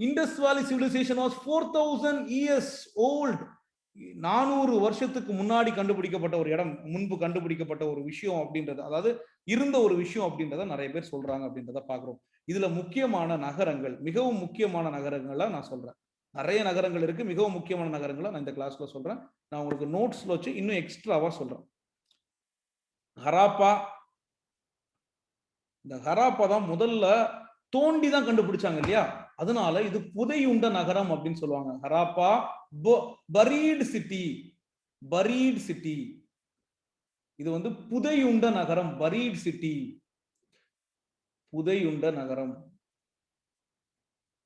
Indies valley civilisation was 4000 years old. 400 வருஷத்துக்கு முன்னாடி கண்டுபிடிக்கப்பட்ட ஒரு இடம், முன்பு கண்டுபிடிக்கப்பட்ட ஒரு விஷயம் அப்படின்றது, அதாவது இருந்த ஒரு விஷயம் அப்படின்றத நிறைய பேர் சொல்றாங்க அப்படின்றத பாக்குறோம். இதுல முக்கியமான நகரங்கள், மிகவும் முக்கியமான நகரங்களை நான் சொல்றேன். நிறைய நகரங்கள் இருக்கு, மிகவும் முக்கியமான நகரங்களை நான் இந்த கிளாஸ்ல சொல்றேன். நான் உங்களுக்கு நோட்ஸ்ல வச்சு இன்னும் எக்ஸ்ட்ராவா சொல்றேன். ஹராப்பா, இந்த ஹராப்பா தான் முதல்ல தோண்டி தான் கண்டுபிடிச்சாங்க இல்லையா, அதனால இது புதையுண்ட நகரம் அப்படின்னு சொல்லுவாங்க. Harappa buried city. Buried city, இது வந்து புதையுண்ட நகரம். பரீட் சிட்டி, புதையுண்ட நகரம்.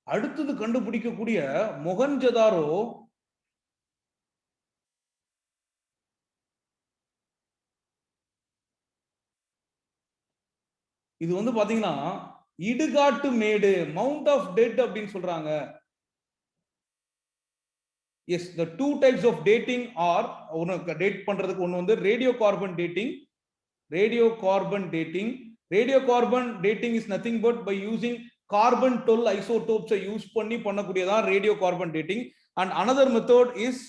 அடுத்தது கண்டுபிடிக்கக்கூடிய மொஹஞ்சதாரோ, இது வந்து பாத்தீங்கன்னா இடுகாட்டு மேடு, மவுண்ட் ஆஃப் டெட் அப்படின்னு சொல்றாங்க. Yes, the two types of dating are, ஒன்னு டேட் பண்றதுக்கு ஒன்னு வந்து radio carbon dating. Radio carbon dating, radio carbon dating is nothing but by using carbon 12 ஐசோடோப்ஸை யூஸ் பண்ணி பண்ணக்கூடியதான் radio carbon dating. And another method is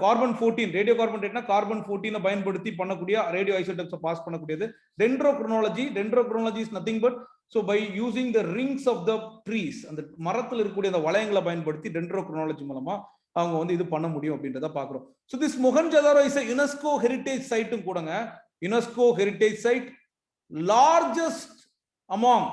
carbon 14. Radio carbon டேட்னா carbon 14 பயன்படுத்தி பண்ணக்கூடிய ரேடியோ ஐசோடோப்ஸை பாஸ் பண்ணக்கூடியது. Dendrochronology, dendrochronology is nothing but by using the rings of the trees, அந்த மரத்தில் இருக்கக்கூடிய அந்த வளையங்களை பயன்படுத்தி டென்ட்ரோக்ரோனாலஜி மூலமா அவங்க வந்து இது பண்ண முடியும் அப்படின்றத பாக்குறோம். So this Mohenjodaro is UNESCO heritage சைட்டும் கூடங்க. UNESCO heritage site, largest among,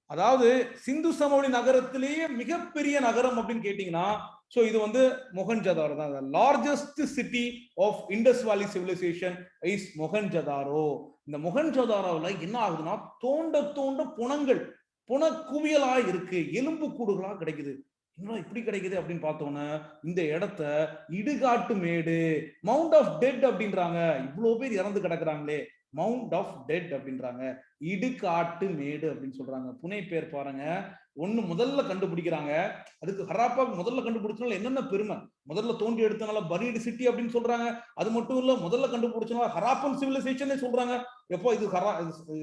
அதாவது சிந்து சமவெளி நகரத்திலேயே மிகப்பெரிய நகரம் அப்படின்னு கேட்டீங்கன்னா, சோ இது வந்து மொஹஞ்சதாரோ தான். Largest city of Indus valley civilisation is Mohenjo-daro. இந்த மொஹஞ்சதாரோல என்ன ஆகுதுன்னா, தோண்ட தோண்ட புன குவியலா இருக்கு, எலும்பு கூடுகளா கிடைக்குது. இன்னும் இப்படி கிடைக்குது அப்படின்னு பார்த்தோன்னா, இந்த இடத்த இடுகாட்டு மேடு, மவுண்ட் ஆஃப் டெட் அப்படின்றாங்க. இவ்வளவு பேர் இறந்து கிடக்குறாங்களே, மவுண்ட் ஆஃப் டெட் அப்படின்றாங்க. இடுகாட்டு மேடு அப்படின்னு சொல்றாங்க. புனை பேர் பாருங்க. ஒண்ணு முதல்ல கண்டுபிடிக்கிறாங்க, அதுக்கு ஹராப்பா முதல்ல கண்டுபிடிச்சனால என்னென்ன பெருமை, முதல்ல தோண்டி எடுத்தனால பரீடு சிட்டி அப்படின்னு சொல்றாங்க. அது மட்டும் இல்ல, முதல்ல கண்டுபிடிச்சனால ஹராப்பன் சிவிலைசேஷன் சொல்றாங்க. எப்போ இது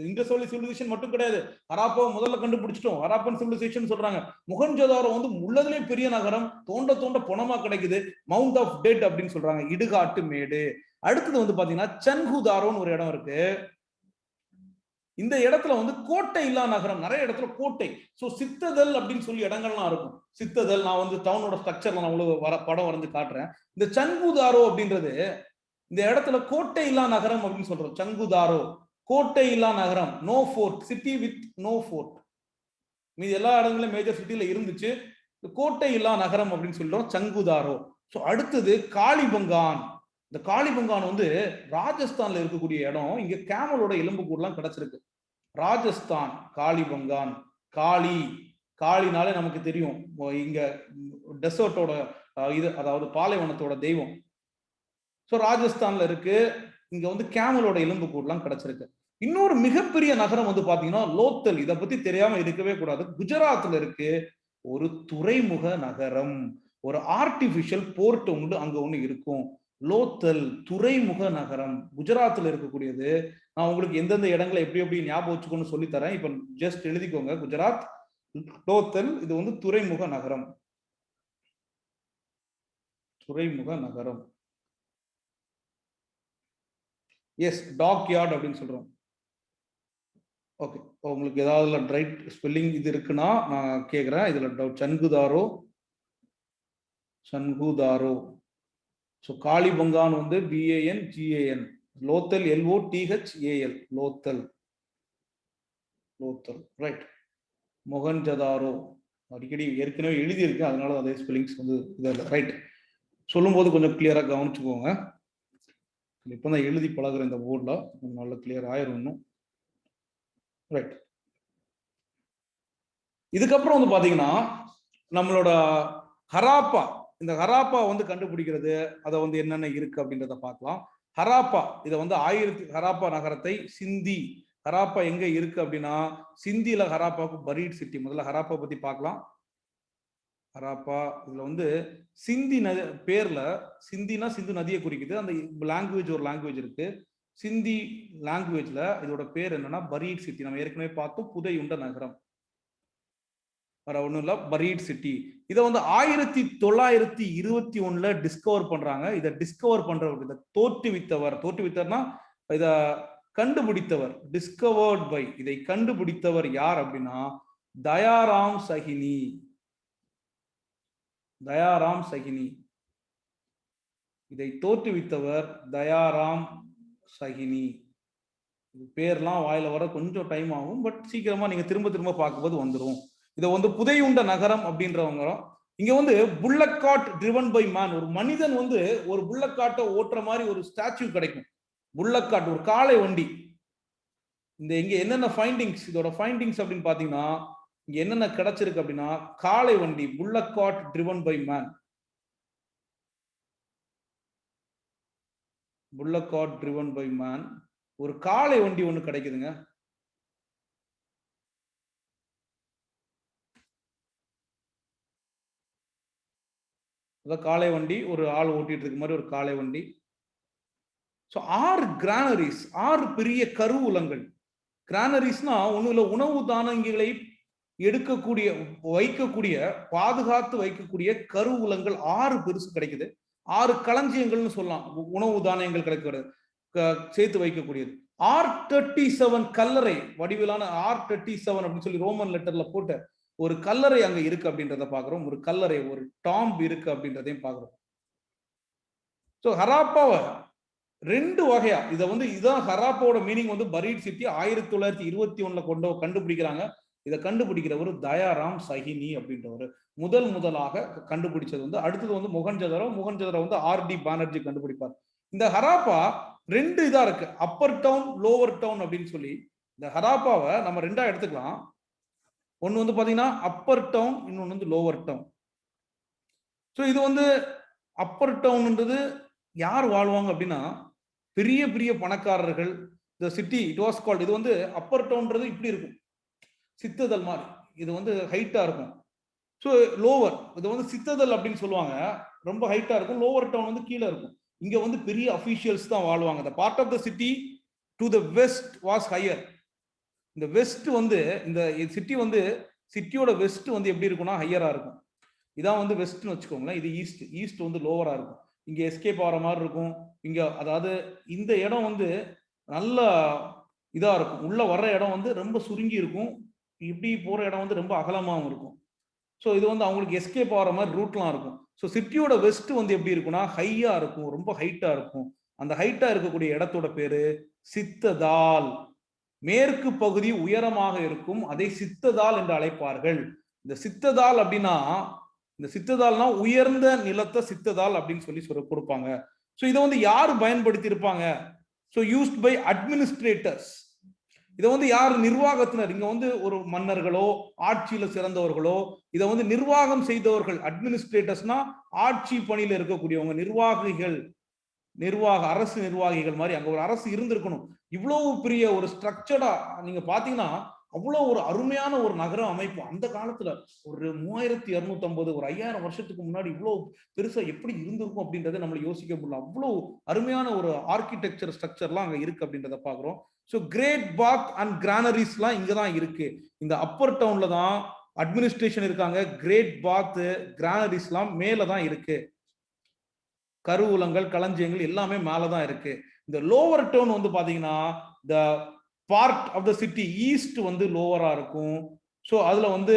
இண்டஸ் வேலி சிவிலைசேஷன் மட்டும் கிடையாது, ஹராப்பா முதல்ல கண்டுபிடிச்சிட்டோம், ஹராப்பன் சிவிலைசேஷன் சொல்றாங்க. மொஹஞ்சதாரோ வந்து உள்ளதுலே பெரிய நகரம், தோண்ட தோண்ட பணமா கிடைக்குது, மவுண்ட் ஆஃப் டெட் அப்படின்னு சொல்றாங்க, இடுகாட்டு மேடு. அடுத்தது வந்து பாத்தீங்கன்னா சன்ஹுதாரோன்னு ஒரு இடம் இருக்கு. இந்த இடத்துல வந்து கோட்டை இல்லா நகரம், நிறைய இடத்துல கோட்டை. சோ சித்ததல் அப்படின்னு சொல்லி இடங்கள்லாம் இருக்கும். சித்ததல், நான் வந்து டவுனோட ஸ்ட்ரக்சர்ல நான் உங்களுக்கு படம் வரைஞ்சு காட்டுறேன். இந்த சன்ஹுதாரோ அப்படின்றது இந்த இடத்துல கோட்டை இல்லா நகரம் அப்படின்னு சொல்றோம். சன்ஹுதாரோ கோட்டை இல்லா நகரம், no fort, city with no fort. மீது எல்லா இடங்களும் மேஜர் சிட்டில இருந்துச்சு, கோட்டை இல்லா நகரம் அப்படின்னு சொல்றோம் சன்ஹுதாரோ. சோ அடுத்தது காளிபங்கான். இந்த காளிபங்கான் வந்து ராஜஸ்தான்ல இருக்கக்கூடிய இடம். இங்க கேமலோட எலும்பு கூடலாம் கிடைச்சிருக்கு. ராஜஸ்தான் காளிபங்கான். காளினாலே நமக்கு தெரியும், இங்க டெசர்ட்டோட இது, அதாவது பாலைவனத்தோட தெய்வம். சோ ராஜஸ்தான்ல இருக்கு. இங்க வந்து கேமலோட எலும்பு கூடலாம் கிடைச்சிருக்கு. இன்னொரு மிகப்பெரிய நகரம் வந்து பாத்தீங்கன்னா லோத்தல். இதை பத்தி தெரியாம இருக்கவே கூடாது. குஜராத்ல இருக்கு. ஒரு துறைமுக நகரம், ஒரு ஆர்டிபிஷியல் போர்ட் உண்டு அங்க ஒண்ணு இருக்கும். லோத்தல் துறைமுக நகரம் குஜராத்ல இருக்கக்கூடியது. நான் உங்களுக்கு எந்தெந்த இடங்களை எப்படி எப்படி ஞாபகம் வச்சுக்கணும்னு சொல்லி தரேன். இப்ப ஜஸ்ட் எழுதிக்கோங்க. குஜராத் லோத்தல், இது வந்து துறைமுக நகரம். துறைமுக நகரம். எஸ், டாக் யார்ட் அப்படின்னு சொல்றோம். ஓகே, உங்களுக்கு ஏதாவது ரைட் ஸ்பெல்லிங் இது இருக்குன்னா நான் கேட்குறேன். இதுல சன்குதாரோ, சன்குதாரோ. ஸோ காளிபங்கான் வந்து BANGAN, Lothal LOTHAL, Lothal, Lothal, right. Mohenjo-daro அடிக்கடி ஏற்கனவே எழுதியிருக்கேன், அதனால அதே ஸ்பெல்லிங்ஸ் வந்து இதில் ரைட். சொல்லும்போது கொஞ்சம் கிளியராக கவனிச்சுக்கோங்க. இப்போ தான் எழுதி பழகுற இந்த போர்டில் கொஞ்சம் நல்லா கிளியர் ஆயிரும் இன்னும். ரைட். இதுக்கப்புறம் வந்து பார்த்தீங்கன்னா நம்மளோட ஹராப்பா, இந்த ஹராப்பா வந்து கண்டுபிடிக்கிறது, அதை வந்து என்னென்ன இருக்கு அப்படின்றத பார்க்கலாம். ஹராப்பா இதை வந்து ஹராப்பா நகரத்தை சிந்தி, ஹராப்பா எங்க இருக்கு அப்படின்னா சிந்தியில ஹராப்பாவுக்கு பரீட் சிட்டி. முதல்ல ஹராப்பா பத்தி பார்க்கலாம். ஹராப்பா இதுல வந்து சிந்தி பேர்ல, சிந்தினா சிந்து நதியை குறிக்குது. அந்த லாங்குவேஜ் ஒரு லாங்குவேஜ் இருக்கு. சிந்தி லாங்குவேஜ்ல இதோட பேர் என்னன்னா பரீட் சிட்டி. நம்ம ஏற்கனவே பார்த்தோம், புதையுண்ட நகரம். வேற ஒண்ணும் இல்ல, பரீட் சிட்டி. இதை வந்து 1921 டிஸ்கவர் பண்றாங்க. இதை டிஸ்கவர் பண்றவர், இதை தோற்றுவித்தவர்னா இத கண்டுபிடித்தவர், டிஸ்கவர்ட் பை, இதை கண்டுபிடித்தவர் யார் அப்படின்னா தயாராம் சஹினி. தயாராம் சஹினி, இதை தோற்றுவித்தவர் தயாராம் சஹினி. பேர்லாம் வாயில வர கொஞ்சம் டைம் ஆகும், பட் சீக்கிரமா நீங்க திரும்ப திரும்ப பார்க்கும்போது வந்துடும். இதை வந்து புதையுண்ட நகரம் அப்படின்றவங்க. இங்க வந்து bullock cart driven by man, ஒரு மனிதன் வந்து ஒரு புல்லக் கார்ட்டை ஓட்டுற மாதிரி ஒரு ஸ்டாச்சு கிடைக்கும். புல்லக் கார்ட், ஒரு காளை வண்டி. இந்த இங்க என்னென்ன ஃபைண்டிங்ஸ், இதோட ஃபைண்டிங்ஸ் அப்படின்னு பாத்தீங்கன்னா இங்க என்னென்ன கிடைச்சிருக்கு அப்படின்னா காளை வண்டி, bullock cart driven by man, bullock cart driven by man, ஒரு காளை வண்டி ஒண்ணு கிடைக்குதுங்க. காளை வண்டி, ஒரு ஆள் ஓட்டிட்டு இருக்க மாதிரி ஒரு காளை வண்டி. ஸோ 6 கிரானரிஸ், 6 பெரிய கருவூலங்கள். கிரானரிஸ்னா ஒன்றும் இல்லை, உணவு தானியங்களை எடுக்கக்கூடிய, வைக்கக்கூடிய, பாதுகாத்து வைக்கக்கூடிய கருவூலங்கள் 6 பெருசு கிடைக்குது. 6 களஞ்சியங்கள்னு சொல்லலாம். உணவு தானியங்கள் கிடைக்கிறது சேர்த்து வைக்கக்கூடியது. R37 கல்லறை வடிவிலான R37 அப்படின்னு சொல்லி ரோமன் லெட்டர்ல போட்டு ஒரு கல்லறை அங்க இருக்கு அப்படின்றத பாக்குறோம். ஒரு கல்லறை, ஒரு டாம்ப் இருக்கு அப்படின்றதையும் பாக்குறோம். ஸோ ஹராப்பாவை 2 வகையா, இதை வந்து இதுதான் ஹராப்பாவோட மீனிங் வந்து பரீட் சிட்டி 1921 கண்டுபிடிக்கிறாங்க. இதை கண்டுபிடிக்கிறவர் தயாராம் சஹினி அப்படின்றவர் முதலாக கண்டுபிடிச்சது வந்து. அடுத்தது வந்து மொகஞ்சதாரோ வந்து RD பானர்ஜி கண்டுபிடிப்பார். இந்த ஹராப்பா 2 இதா இருக்கு, அப்பர் டவுன், லோவர் டவுன் அப்படின்னு சொல்லி. இந்த ஹராப்பாவை நம்ம 2ஆ எடுத்துக்கலாம். ஒன்னு வந்து பாத்தீங்கன்னா அப்பர் டவுன், இன்னொன்னு வந்து லோவர் டவுன். ஸோ இது வந்து அப்பர் டவுன்ன்றது யார் வாழ்வாங்க அப்படின்னா பெரிய பெரிய பணக்காரர்கள். இந்த சிட்டி இட் வாஸ் கால்ட், இது வந்து அப்பர் டவுன்ன்றது இப்படி இருக்கும், சித்ததல் மாதிரி. இது வந்து ஹைட்டா இருக்கும். ஸோ லோவர், இது வந்து சித்ததல் அப்படின்னு சொல்லுவாங்க, ரொம்ப ஹைட்டா இருக்கும். லோவர் டவுன் வந்து கீழே இருக்கும். இங்க வந்து பெரிய அபிஷியல்ஸ் தான் வாழ்வாங்க. The part of the city to the west was higher. இந்த வெஸ்ட் வந்து, இந்த சிட்டி வந்து சிட்டியோட வெஸ்ட் வந்து எப்படி இருக்கும்னா ஹையரா இருக்கும். இதான் வந்து வெஸ்ட்னு வச்சுக்கோங்களேன். இது ஈஸ்ட், ஈஸ்ட் வந்து லோவரா இருக்கும். இங்க எஸ்கேப் ஆகிற மாதிரி இருக்கும். இங்க அதாவது இந்த இடம் வந்து நல்ல இதா இருக்கும். உள்ள வர்ற இடம் வந்து ரொம்ப சுருங்கி இருக்கும். இப்படி போற இடம் வந்து ரொம்ப அகலமாகவும் இருக்கும். ஸோ இது வந்து அவங்களுக்கு எஸ்கேப் ஆகிற மாதிரி ரூட்லாம் இருக்கும். ஸோ சிட்டியோட வெஸ்ட் வந்து எப்படி இருக்கும்னா ஹையா இருக்கும், ரொம்ப ஹைட்டா இருக்கும். அந்த ஹைட்டா இருக்கக்கூடிய இடத்தோட பேரு சித்ததால். மேற்கு பகுதி உயரமாக இருக்கும், அதை சித்ததால் என்று அழைப்பார்கள். இந்த சித்ததால் அப்படின்னா, இந்த சித்ததால்னா உயர்ந்த நிலத்தை சித்ததால் அப்படின்னு சொல்லி கொடுப்பாங்க. ஸோ இதை வந்து யார் பயன்படுத்தி இருப்பாங்க? So used by administrators. இதை வந்து யார், நிர்வாகத்தினர். இங்க வந்து ஒரு மன்னர்களோ ஆட்சியில சிறந்தவர்களோ, இதை வந்து நிர்வாகம் செய்தவர்கள். அட்மினிஸ்ட்ரேட்டர்ஸ்னா ஆட்சி பணியில இருக்கக்கூடியவங்க, நிர்வாகிகள். அரசு நிர்வாகிகள் மாதிரி அங்க ஒரு அரசு இருந்திருக்கணும். இவ்வளவு பெரிய ஒரு ஸ்ட்ரக்சர்டா நீங்க பாத்தீங்கன்னா அவ்வளவு ஒரு அருமையான ஒரு நகர அமைப்பு அந்த காலத்துல ஒரு 3250 ஒரு 5000 வருஷத்துக்கு முன்னாடி இவ்வளவு பெருசா எப்படி இருந்திருக்கும் அப்படின்றத நம்மள யோசிக்க முடியல. அவ்வளவு அருமையான ஒரு ஆர்கிடெக்சர் ஸ்ட்ரக்சர்லாம் அங்க இருக்கு அப்படின்றத பாக்குறோம். ஸோ கிரேட் பாத் அண்ட் கிரானரிஸ்லாம் இங்கதான் இருக்கு. இந்த அப்பர் டவுன்ல தான் அட்மினிஸ்ட்ரேஷன் இருக்காங்க. கிரேட் பாத் கிரானரிஸ்லாம் மேலதான் இருக்கு. கருவூலங்கள் களஞ்சியங்கள் எல்லாமே மேலதான் இருக்கு. இந்த லோவர் டவுன் வந்து பாத்தீங்கன்னா the part of the city east வந்து லோவரா இருக்கும். ஸோ அதுல வந்து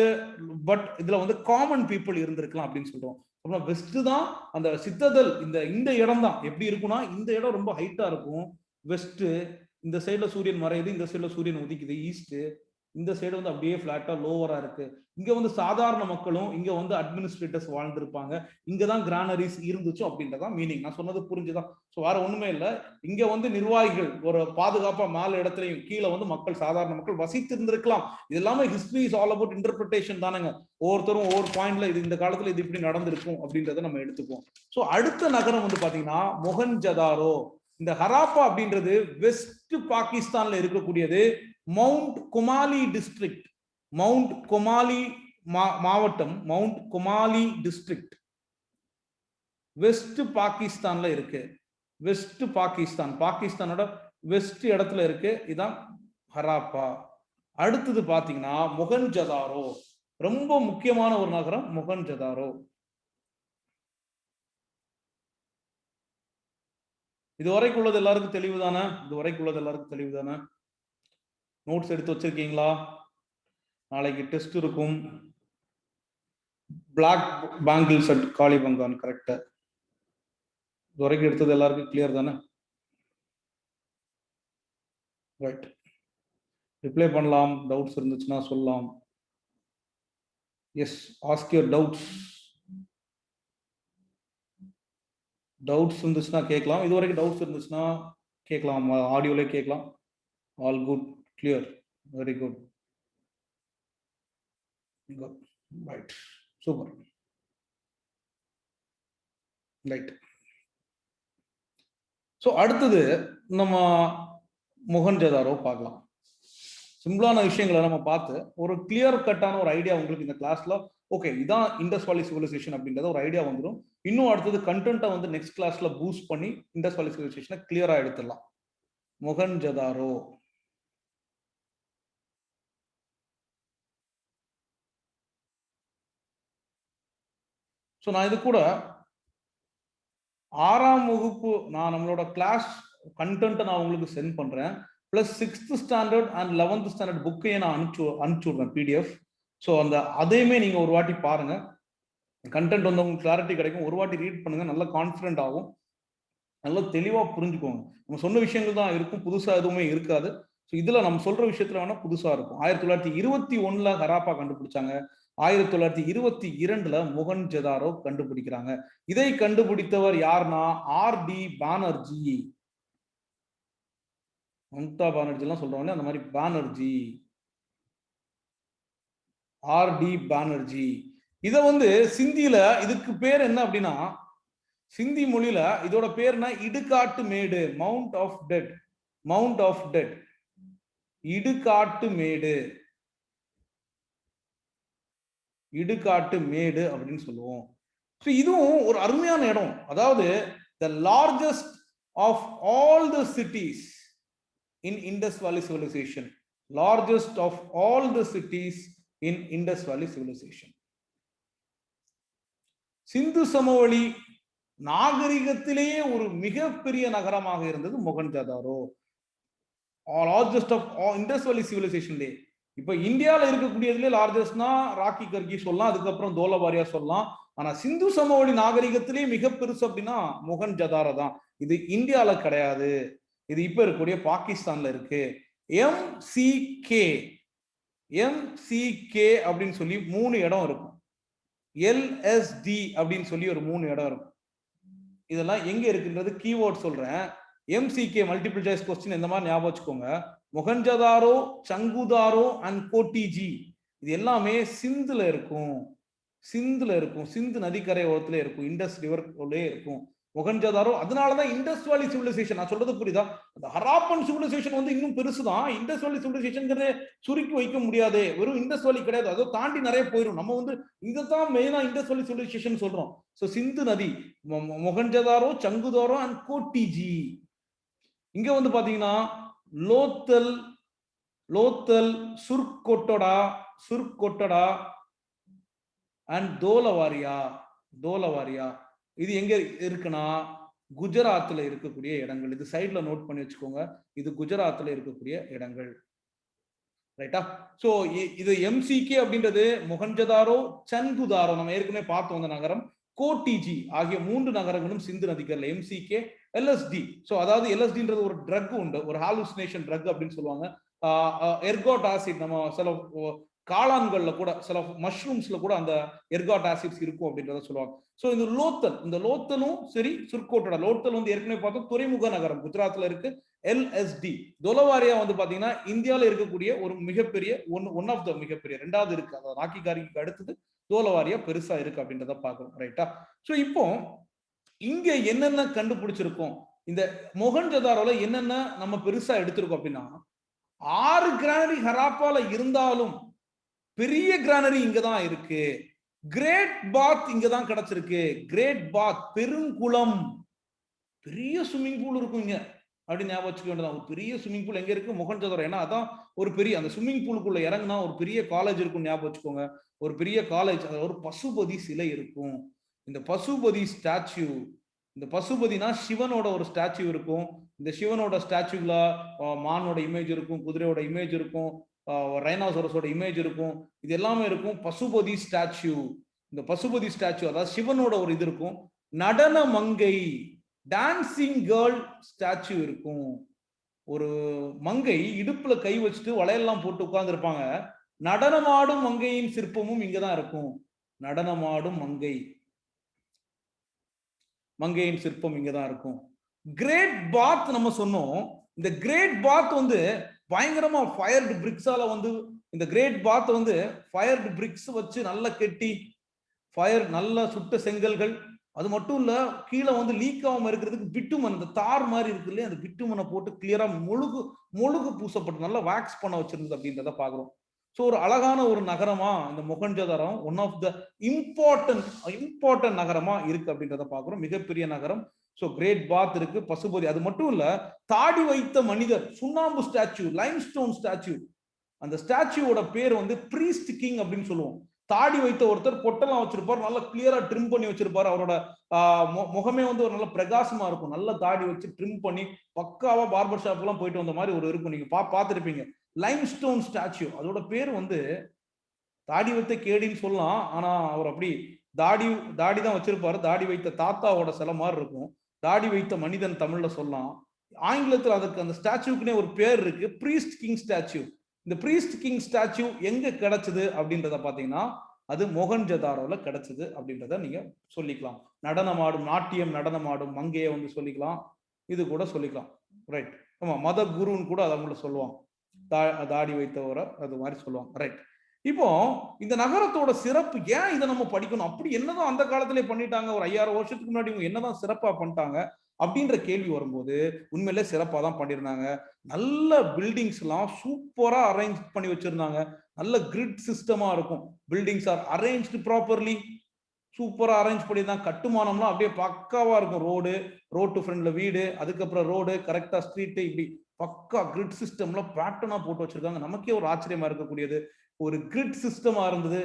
பட் இதுல வந்து காமன் பீப்புள் இருந்திருக்கலாம் அப்படின்னு சொல்றோம். அப்புறம் வெஸ்ட் தான் அந்த சித்ததல் இந்த இடம் தான் எப்படி இருக்கும்னா இந்த இடம் ரொம்ப ஹைட்டா இருக்கும். வெஸ்ட் இந்த சைடுல சூரியன் மறையுது, இந்த சைடுல சூரியன் உதிக்குது. ஈஸ்ட் இந்த சைடு வந்து அப்படியே பிளாட்டா லோவரா இருக்கு. இங்க வந்து சாதாரண மக்களும் இங்க வந்து அட்மினிஸ்ட்ரேட்டர்ஸ் வாழ்ந்திருப்பாங்க. இங்கதான் கிரானரிஸ் இருந்துச்சு அப்படின்றதான் மீனிங். நான் சொன்னது புரிஞ்சுதான். ஸோ வேற ஒண்ணுமே இல்லை. இங்க வந்து நிர்வாகிகள் ஒரு பாதுகாப்பா மேல இடத்துலையும் கீழே வந்து மக்கள் சாதாரண மக்கள் வசித்து இருந்திருக்கலாம். இது எல்லாமே history is all about interpretation தானேங்க. ஒவ்வொருத்தரும் ஒவ்வொரு பாயிண்ட்ல இது இந்த காலத்துல இது இப்படி நடந்திருக்கும் அப்படின்றத நம்ம எடுத்துக்குவோம். ஸோ அடுத்த நகரம் வந்து பாத்தீங்கன்னா மொஹஞ்சதாரோ. இந்த ஹராப்பா அப்படின்றது வெஸ்ட் பாகிஸ்தான்ல இருக்கக்கூடியது. மவுண்ட் கொமாலி டிஸ்ட்ரிக்ட், மவுண்ட் கொமாலி மாவட்டம், மவுண்ட் கொமாலி டிஸ்ட்ரிக்ட் வெஸ்ட் பாகிஸ்தான்ல இருக்கு. வெஸ்ட் பாகிஸ்தான், பாகிஸ்தானோட வெஸ்ட் இடத்துல இருக்கு. இதான் ஹராப்பா. அடுத்தது பாத்தீங்கன்னா மொஹஞ்சதாரோ. ரொம்ப முக்கியமான ஒரு நகரம் மொஹஞ்சதாரோ. இதுவரைக்கும் உள்ளது எல்லாருக்கும் தெளிவுதானே? இதுவரைக்கும் உள்ளது எல்லாருக்கும் தெளிவுதானே? நோட்ஸ் எடுத்து வச்சிருக்கீங்களா? நாளைக்கு டெஸ்ட் இருக்கும். பிளாக் பேங்கிள்ஸ் அட் காளிபங்கான் கரெக்டா? இதுவரைக்கும் எடுத்தது எல்லாருக்கும் கிளியர் தானே? ரைட், ரிப்ளை பண்ணலாம். டவுட்ஸ் இருந்துச்சுன்னா சொல்லலாம். Yes, ask your doubts. Doubts இருந்துச்சுன்னா கேட்கலாம். இதுவரைக்கும் டவுட்ஸ் இருந்துச்சுன்னா கேட்கலாம், ஆடியோல கேட்கலாம். All good, clear, very good, right, super, right. So அடுத்தது நம்ம மொஹஞ்சதாரோ பார்க்கலாம். சிம்பிளான விஷயங்களை நம்ம பார்த்து ஒரு கிளியர் கட்டான ஒரு ஐடியா உங்களுக்கு இந்த கிளாஸ்ல ஓகே இதான் இண்டஸ் வேலி சிவிலைசேஷன் அப்படின்றத ஒரு ஐடியா வந்துடும். இன்னும் அடுத்தது கண்டென்ட்டை வந்து நெக்ஸ்ட் கிளாஸ்ல பூஸ்ட் பண்ணி இண்டஸ் வேலி சிவிலைசேஷனை கிளியரா எடுத்துடலாம். மொஹஞ்சதாரோ. ஸோ நான் இது கூட 6ஆம் வகுப்பு நான் நம்மளோட கிளாஸ் கண்டென்ட்டை நான் உங்களுக்கு சென்ட் பண்றேன். Plus 6th standard and 11th standard புக்கையே நான் அனுப்பிச்சு விடுறேன் PDF. ஸோ அதையுமே நீங்க ஒரு வாட்டி பாருங்க. கண்டென்ட் வந்து உங்களுக்கு கிளாரிட்டி கிடைக்கும். ஒரு வாட்டி ரீட் பண்ணுங்க, நல்ல கான்ஃபிடென்ட் ஆகும், நல்லா தெளிவா புரிஞ்சுக்கோங்க. நம்ம சொன்ன விஷயங்கள் தான் இருக்கும், புதுசா எதுவுமே இருக்காது. ஸோ இதுல நம்ம சொல்ற விஷயத்துல வேணா புதுசா இருக்கும். 1921 ஹராப்பா கண்டுபிடிச்சாங்க. 1922 மொஹஞ்சதாரோ கண்டுபிடிக்கிறாங்க. இதை கண்டுபிடித்தவர் யாருன்னா RD பானர்ஜி. மம்தா பானர்ஜி எல்லாம் சொல்றவங்க அந்த மாதிரி பானர்ஜி, RD பானர்ஜி. இத வந்து சிந்தியில இதுக்கு பேர் என்ன அப்படின்னா, சிந்தி மொழியில இதோட பேர்னா இடுகாட்டு மேடு, mount of dead, mount of dead, இடுகாட்டு மேடு, இடுகாட்டு மேடு அப்படின்னு சொல்லுவோம். ஸோ இதுவும் ஒரு அருமையான இடம். அதாவது the largest of all the cities in Indus Valley civilization, largest of all the cities in Indus Valley civilization. சிந்து சமவெளி நாகரிகத்திலேயே ஒரு மிகப்பெரிய நகரமாக இருந்தது மொஹஞ்சதாரோ. லார்ஜஸ்ட் ஆஃப் இண்டஸ் வேலி சிவிலைசேஷன்லே. இப்ப இந்தியாவில் இருக்கக்கூடியதுல லார்ஜஸ்ட்னா ராக்கி கர்கி சொல்லலாம், அதுக்கப்புறம் தோலபாரியா சொல்லலாம். ஆனா சிந்து சமவெளி நாகரிகத்திலேயே மிக பெருசு அப்படின்னா மொஹஞ்சதாரோ தான். இது இந்தியால கிடையாது, இது இப்ப இருக்கக்கூடிய பாகிஸ்தான்ல இருக்கு. MCK அப்படின்னு சொல்லி 3 இடம் இருக்கும். LSD அப்படின்னு சொல்லி ஒரு 3 இடம் இருக்கும். இதெல்லாம் எங்க இருக்குன்றது கீவேர்ட் சொல்றேன். MCK மல்டிபிள் சாய்ஸ் கொஸ்டின் இந்த மாதிரி ஞாபகம் வச்சுக்கோங்க. மொஹஞ்சதாரோ, சங்குதாரோ அண்ட் கோட்டிஜி இது எல்லாமே சிந்துல இருக்கும். சிந்து நதிக்கரை ஓரத்துல இருக்கும், இண்டஸ் ரிவர் இருக்கும். மொஹஞ்சதாரோ. அதனாலதான் இண்டஸ் வேலி சிவிலைசேஷன், நான் சொல்றது புரியுதா? அந்த ஹராப்பன் சிவிலைசேஷன் வந்து இன்னும் பெருசுதான். இண்டஸ் வேலி சிவிலைசேஷன் சுருக்கி வைக்க முடியாது. வெறும் இண்டஸ் வேலி கிடையாது, அதை தாண்டி நிறைய போயிடும். நம்ம வந்து இங்கதான் மெயினா இண்டஸ் வேலி சிவிலைசேஷன் சொல்றோம். சோ சிந்து நதி, மொஹஞ்சதாரோ, சங்குதாரோ அண்ட் கோட்டிஜி. இங்க வந்து பாத்தீங்கன்னா லோத்தல், லோத்தல், சுர்கொட்டடா அண்ட் தோலவாரியா. தோலவாரியா இது எங்க இருக்குன்னா குஜராத்ல இருக்கக்கூடிய இடங்கள். இது சைட்ல நோட் பண்ணி வச்சுக்கோங்க. இது குஜராத்ல இருக்கக்கூடிய இடங்கள். ரைட்டா? சோ இது எம்சிகே அப்படின்றது மொஹஞ்சதாரோ, சங்குதாரோ, நம்ம ஏற்கனவே பார்த்தோம் அந்த நகரம், கோட்டிஜி ஆகிய 3 நகரங்களும் சிந்து நதிக்கரையில். MCQ, LSD. சோ அதாவது எல்எஸ்டின்றது ஒரு ட்ரக் உண்டு, ஒரு ஹாலுசினேஷன் ட்ரக் அப்படின்னு சொல்லுவாங்க. எர்காட் ஆசிட், நம்ம சில காளான்கள்ல கூட, சில மஷ்ரூம்ஸ்ல கூட அந்த எர்காட் ஆசிட்ஸ் இருக்கும் அப்படின்றத சொல்லுவாங்க. சோ இந்த லோத்தல், இந்த லோத்தலும் சரி, சுர்கோட்டடா. லோத்தல் வந்து ஏற்கனவே பார்த்தோம் துறைமுக நகரம், குஜராத்ல இருக்கு. எல்எஸ்டி. தொலவாரியா வந்து பாத்தீங்கன்னா இந்தியாவில் இருக்கக்கூடிய ஒரு மிகப்பெரிய ஒன் ஆஃப் த மிகப்பெரிய, ரெண்டாவது இருக்கு, அதாவது ராக்கி காரிக்கு அடுத்தது தோலவாரியா பெருசா இருக்கு அப்படின்றத பாக்குறோம். ரைட்டா? சோ இப்போ இங்க என்னென்ன கண்டுபிடிச்சிருக்கோம், இந்த மொஹஞ்சதாரோல என்னென்ன நம்ம பெருசா எடுத்திருக்கோம் அப்படின்னா, 6 கிரானரி ஹராப்பால இருந்தாலும் பெரிய கிரானரி இங்கதான் இருக்கு. கிரேட் பாத் இங்கதான் கிடைச்சிருக்கு. கிரேட் பாத், பெருங்குளம், பெரிய ஸ்விம்மிங் பூல் இருக்கும் இங்க அப்படின்னு ஞாபகம் வச்சுக்க வேண்டியதான். ஒரு பெரிய ஸ்விம்மிங் பூல் எங்க இருக்கு? மொஹஞ்சதாரோ. ஏன்னா அதான் ஒரு பெரிய, அந்த ஸ்விம்மிங் பூலுக்குள்ள இறங்குனா ஒரு பெரிய காலேஜ் இருக்கும் ஞாபகம் வச்சுக்கோங்க. ஒரு பெரிய காலேஜ், அது ஒரு பசுபதி சிலை இருக்கும். இந்த பசுபதி ஸ்டாச்சு, இந்த பசுபதினா சிவனோட ஒரு ஸ்டாச்சு இருக்கும். இந்த சிவனோட ஸ்டாச்சுல மானோட இமேஜ் இருக்கும், குதிரையோட இமேஜ் இருக்கும், ரைனாசோரஸோட இமேஜ் இருக்கும். இது எல்லாமே இருக்கும். பசுபதி ஸ்டாச்சு, இந்த பசுபதி ஸ்டாச்சு அதாவது சிவனோட ஒரு இது இருக்கும். நடன மங்கை, டான்சிங் கேர்ள் ஸ்டாச்சு இருக்கும். ஒரு மங்கை இடுப்புல கை வச்சுட்டு வளையெல்லாம் போட்டு உட்கார்ந்து இருப்பாங்க. நடனமாடும் மங்கையின் சிற்பமும் இங்கதான் இருக்கும். நடனமாடும் மங்கை, மங்கையின் சிற்பம் இங்கதான் இருக்கும். கிரேட் பாத் நம்ம சொன்னோம். இந்த கிரேட் பாத் வந்து பயங்கரமா ஃபயர்டு பிரிக்ஸால வந்து, இந்த கிரேட் பாத் வந்து ஃபயர்டு பிரிக்ஸ் வச்சு நல்லா கெட்டி, ஃபயர் நல்லா சுட்ட செங்கல்கள், அது மட்டும் இல்ல கீழே வந்து லீக் ஆகாம இருக்கிறதுக்கு பிட்டுமன், இந்த தார் மாதிரி இருக்கு இல்லையா, அந்த பிட்டுமனை போட்டு கிளியரா முழுகு பூசப்பட்டு நல்லா வேக்ஸ் பண்ண வச்சிருந்தது அப்படின்றத பாக்குறோம். ஸோ ஒரு அழகான ஒரு நகரமா இந்த Mohenjodaro one of the important நகரமா இருக்கு அப்படின்றத பாக்குறோம். மிகப்பெரிய நகரம். ஸோ கிரேட் பாத் இருக்கு, பசுபதி. அது மட்டும் இல்ல, தாடி வைத்த மனிதர், சுண்ணாம்பு ஸ்டாச்சு, லைம்ஸ்டோன் ஸ்டாச்சு. அந்த ஸ்டாச்சுவோட பேர் வந்து பிரீஸ்ட் கிங் அப்படின்னு சொல்லுவோம். தாடி வைத்த ஒருத்தர், பொட்டெல்லாம் வச்சிருப்பார், நல்லா கிளியரா ட்ரிம் பண்ணி வச்சிருப்பாரு. அவரோட முகமே வந்து ஒரு நல்ல பிரகாசமா இருக்கும். நல்ல தாடி வச்சு ட்ரிம் பண்ணி பக்காவா பார்பர் ஷாப் எல்லாம் போயிட்டு வந்த மாதிரி ஒரு இருக்கும். நீங்க பார்த்திருப்பீங்க. Limestone statue. அதோட பேர் வந்து தாடி வைத்த கேடின்னு சொல்லலாம். ஆனா அவர் அப்படி தாடி தான் வச்சிருப்பாரு. தாடி வைத்த தாத்தாவோட சில மாதிரி இருக்கும். தாடி வைத்த மனிதன் தமிழ்ல சொல்லலாம். ஆங்கிலத்தில் அதுக்கு அந்த ஸ்டாச்சுக்குனே ஒரு பேர் இருக்கு, பிரீஸ்ட் கிங் ஸ்டாச்சு. இந்த பிரீஸ்ட் கிங் ஸ்டாச்சு எங்க கிடைச்சது அப்படின்றத பாத்தீங்கன்னா அது மொஹஞ்சதாரோல கிடைச்சது அப்படின்றத நீங்க சொல்லிக்கலாம். நாட்டியம் நடனமாடும் மங்கையை வந்து சொல்லிக்கலாம், இது கூட சொல்லிக்கலாம். ரைட்? ஆமா, மத குருன்னு கூட அவங்கள சொல்லுவாங்க, தாடி வைத்தவரை அது மாதிரி சொல்லுவாங்க. ரைட்? இப்போ இந்த நகரத்தோட சிறப்பு ஏன் இதை நம்ம படிக்கணும்? அப்படி என்னதான் அந்த காலத்திலே பண்ணிட்டாங்க, ஒரு 5000 வருஷத்துக்கு முன்னாடி இவங்க என்னதான் சிறப்பா பண்ணிட்டாங்க அப்படின்ற கேள்வி வரும்போது உண்மையிலே சிறப்பா தான் பண்ணியிருந்தாங்க. நல்ல பில்டிங்ஸ் எல்லாம் சூப்பரா அரேஞ்ச் பண்ணி வச்சிருந்தாங்க. நல்ல கிரிட் சிஸ்டமா இருக்கும். பில்டிங்ஸ் ஆர் அரேஞ்ச்டு ப்ராப்பர்லி, சூப்பரா அரேஞ்ச் பண்ணியிருந்தாங்க. கட்டுமானம்லாம் அப்படியே பக்காவா இருக்கும். ரோட்டு ஃப்ரண்ட்ல வீடு, அதுக்கப்புறம் ரோடு, கரெக்டா ஸ்ட்ரீட், இப்படி பக்கா கிரிட் சிஸ்டம்ல பேட்டர்னா போட்டு வச்சிருக்காங்க. நமக்கே ஒரு ஆச்சரியமா இருக்கக்கூடியது. ஒரு கிரிட் சிஸ்டமா இருந்தது.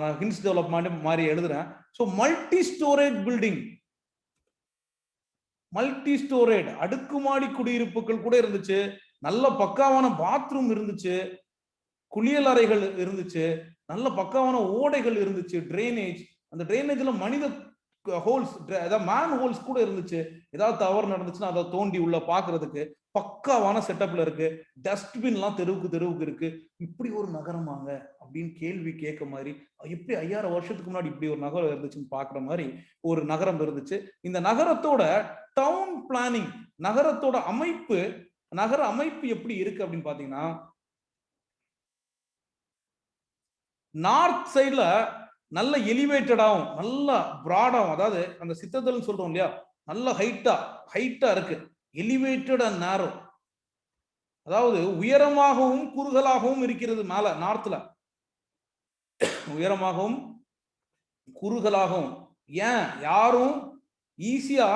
நான் ஹின்ஸ் டெவலப்மெண்ட் மாதிரி எழுதுறேன். So multi storage building, multi storage அடுக்குமாடி குடியிருப்புகள் கூட இருந்துச்சு. நல்ல பக்காவான பாத்ரூம் இருந்துச்சு, குளியல் அறைகள் இருந்துச்சு, நல்ல பக்காவான ஓடைகள் இருந்துச்சு, டிரைனேஜ். அந்த டிரைனேஜ்ல மனித ஹோல்ஸ், அதாவது மேன் ஹோல்ஸ் கூட இருந்துச்சு. ஏதாவது தவறு நடந்துச்சுன்னா அதை தோண்டி உள்ள பாக்குறதுக்கு பக்காவான செட்டப்ல இருக்கு. டஸ்ட்பின் எல்லாம் தெருவுக்கு இருக்கு. இப்படி ஒரு நகரமாங்க அப்படின்னு கேள்வி கேட்க மாதிரி, எப்படி 5000 வருஷத்துக்கு முன்னாடி இப்படி ஒரு நகரம் இருந்துச்சுன்னு பாக்குற மாதிரி ஒரு நகரம் இருந்துச்சு. இந்த நகரத்தோட டவுன் பிளானிங், நகரத்தோட அமைப்பு, நகர அமைப்பு எப்படி இருக்கு அப்படின்னு பாத்தீங்கன்னா, நார்த் சைட்ல நல்ல எலிவேட்டடாகவும் நல்ல பிராடாகவும், அதாவது அந்த சித்ததல் சொல்றோம் இல்லையா, நல்ல ஹைட்டா இருக்கு, எலிவேட்டட் அண்ட் நேரோ, அதாவது உயரமாகவும் குறுகலாகவும் இருக்கிறது. மேல நார்த்ல உயரமாகவும் குறுகலாகவும், ஏன் யாரும் ஈஸியா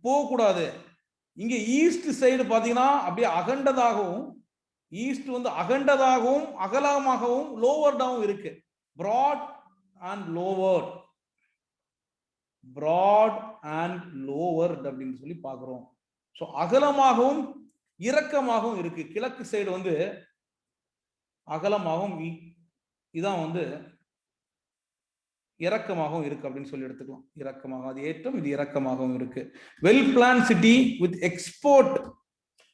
போக கூடாது. இங்க ஈஸ்ட் சைடு பாத்தீங்கன்னா அப்படியே அகண்டதாகவும், ஈஸ்ட் வந்து அகண்டதாகவும் அகலமாகவும் லோவர்டாகவும் இருக்கு. Broad and lower, broad and lower அப்படின்னு சொல்லி பாக்குறோம். ஸோ அகலமாகவும் இறக்கமாகவும் இருக்கு. கிழக்கு சைடு வந்து அகலமாகவும், இதான் வந்து இறக்கமாகவும் இருக்கு அப்படின்னு சொல்லி எடுத்துக்கலாம். இறக்கமாக, அது ஏற்றம், இது இறக்கமாகவும் இருக்கு. Well plan city with export.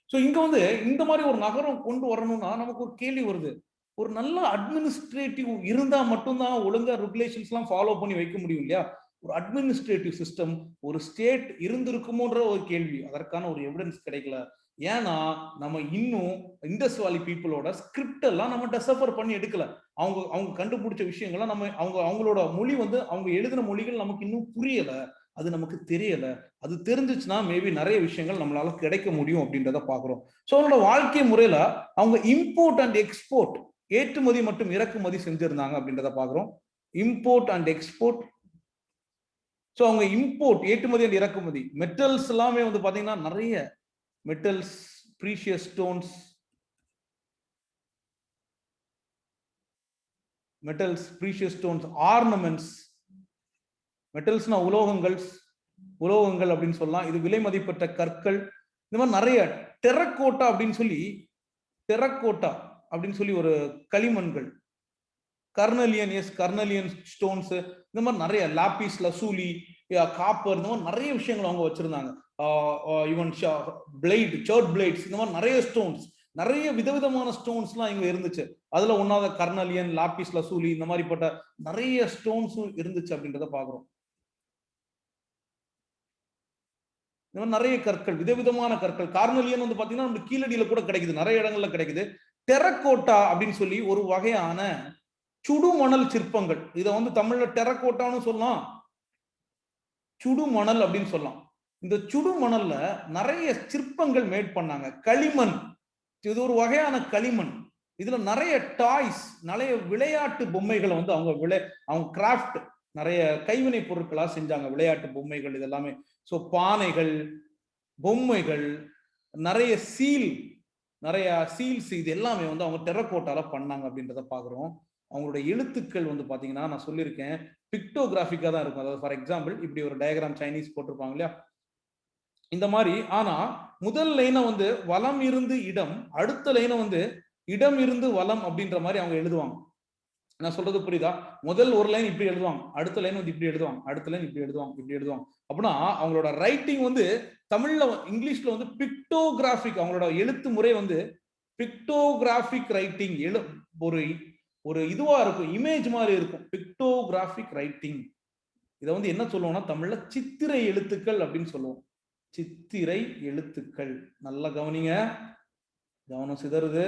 So இங்க வந்து இந்த மாதிரி ஒரு நகரம் கொண்டு வரணும்னா நமக்கு ஒரு கேள்வி வருது. ஒரு நல்ல அட்மினிஸ்ட்ரேட்டிவ் இருந்தா மட்டும்தான் ஒழுங்கா ரெகுலேஷன்ஸ் எல்லாம் ஃபாலோ பண்ணி வைக்க முடியும் இல்லையா? ஒரு அட்மினிஸ்ட்ரேட்டிவ் சிஸ்டம் ஒரு ஸ்டேட் இருந்திருக்குமோன்ற ஒரு கேள்வி, அதற்கான ஒரு எவிடன்ஸ் கிடைக்கல. ஏன்னா நம்ம இன்னும் இண்டஸ் வேலி பீப்புளோட ஸ்கிரிப்ட் எல்லாம் நம்ம டெசஃபர் பண்ணி எடுக்கல. அவங்க கண்டுபிடிச்ச விஷயங்கள்லாம் நம்ம அவங்களோட மொழி வந்து அவங்க எழுதின மொழிகள் நமக்கு இன்னும் புரியல, அது நமக்கு தெரியல. அது தெரிஞ்சிச்சுன்னா மேபி நிறைய விஷயங்கள் நம்மளால கிடைக்க முடியும் அப்படின்றத பாக்குறோம். ஸோ அவங்களோட வாழ்க்கை முறையில அவங்க இம்போர்ட் அண்ட் எக்ஸ்போர்ட், ஏற்றுமதி மற்றும் இறக்குமதி செஞ்சிருந்தாங்க அப்படின்றத பாக்குறோம். Import and export. ஸோ அவங்க இம்போர்ட், ஏற்றுமதி அண்ட் இறக்குமதி, மெட்டல்ஸ் எல்லாமே வந்து பாத்தீங்கன்னா நிறைய metals, precious stones, metals, precious stones, ornaments. மெட்டல்ஸ்னா உலோகங்கள் அப்படின்னு சொல்லலாம். இது விலை மதிப்பற்ற கற்கள், இந்த மாதிரி நிறைய. டெரக்கோட்டா அப்படின்னு சொல்லி ஒரு களிமண்கள், கர்னலியன் ஸ்டோன்ஸ், இந்த மாதிரி நிறைய லாபிஸ் லசூலி, காப்பர், இந்த மாதிரி நிறைய விஷயங்கள் அவங்க வச்சிருந்தாங்க. ஈவன் சர்ட் பிளேட்ஸ், இந்த மாதிரி நிறைய ஸ்டோன்ஸ், நிறைய விதவிதமான ஸ்டோன்ஸ் எல்லாம் இங்க இருந்துச்சு. அதுல ஒன்னாவது கர்னலியன், லாபிஸ் லசூலி, இந்த மாதிரிப்பட்ட நிறைய ஸ்டோன்ஸும் இருந்துச்சு அப்படின்றத பாக்குறோம். இந்த மாதிரி நிறைய கற்கள், விதவிதமான கற்கள். கார்னலியன் வந்து பாத்தீங்கன்னா நம்ம கீழடியில கூட கிடைக்குது, நிறைய இடங்கள்ல கிடைக்குது. டெரக்கோட்டா அப்படின்னு சொல்லி ஒரு வகையான சுடுமணல் சிற்பங்கள், இதை வந்து தமிழ்ல டெரக்கோட்டான்னு சொல்லலாம், சுடுமணல் அப்படின்னு சொல்லலாம். இந்த சுடுமணல்ல நிறைய சிற்பங்கள் மேட் பண்ணாங்க. களிமண், இது ஒரு வகையான களிமண். இதுல நிறைய டாய்ஸ், நிறைய விளையாட்டு பொம்மைகளை வந்து அவங்க கிராஃப்ட், நிறைய கைவினை பொருட்களா செஞ்சாங்க, விளையாட்டு பொம்மைகள் இதெல்லாமே. ஸோ பானைகள், பொம்மைகள், நிறைய சீல்ஸ், இது எல்லாமே வந்து அவங்க டெரக்கோட்டால பண்ணாங்க அப்படின்றத பாக்குறோம். அவங்களோட எழுத்துக்கள் வந்து பாத்தீங்கன்னா நான் சொல்லியிருக்கேன் பிக்டோகிராஃபிக்கா தான் இருக்கும். அதாவது ஃபார் எக்ஸாம்பிள் இப்படி ஒரு டயக்ராம் சைனீஸ் போட்டிருப்பாங்க இல்லையா, இந்த மாதிரி. ஆனா முதல் லைனை வந்து வலம் இருந்து இடம், அடுத்த லைனை வந்து இடம் இருந்து வலம் அப்படின்ற மாதிரி அவங்க எழுதுவாங்க. நான் சொல்றது புரியுதா? முதல் ஒரு லைன் இப்படி எழுதுவாங்க, அடுத்த லைன் வந்து இப்படி எழுதுவாங்க, அடுத்த லைன் இப்படி எழுதுவாங்க. அப்படின்னா அவங்களோட ரைட்டிங் வந்து தமிழ்ல, இங்கிலீஷ்ல வந்து பிக்டோகிராஃபிக், அவங்களோட எழுத்து முறை வந்து பிக்டோகிராஃபிக் ரைட்டிங். ஒரு இதுவா இருக்கும், இமேஜ் மாதிரி இருக்கும், பிக்டோகிராஃபிக் ரைட்டிங். இதை வந்து என்ன சொல்லுவோம்னா தமிழ்ல சித்திரை எழுத்துக்கள் அப்படின்னு சொல்லுவோம். சித்திரை எழுத்துக்கள், நல்லா கவனிங்க, கவனம் சிதறுது.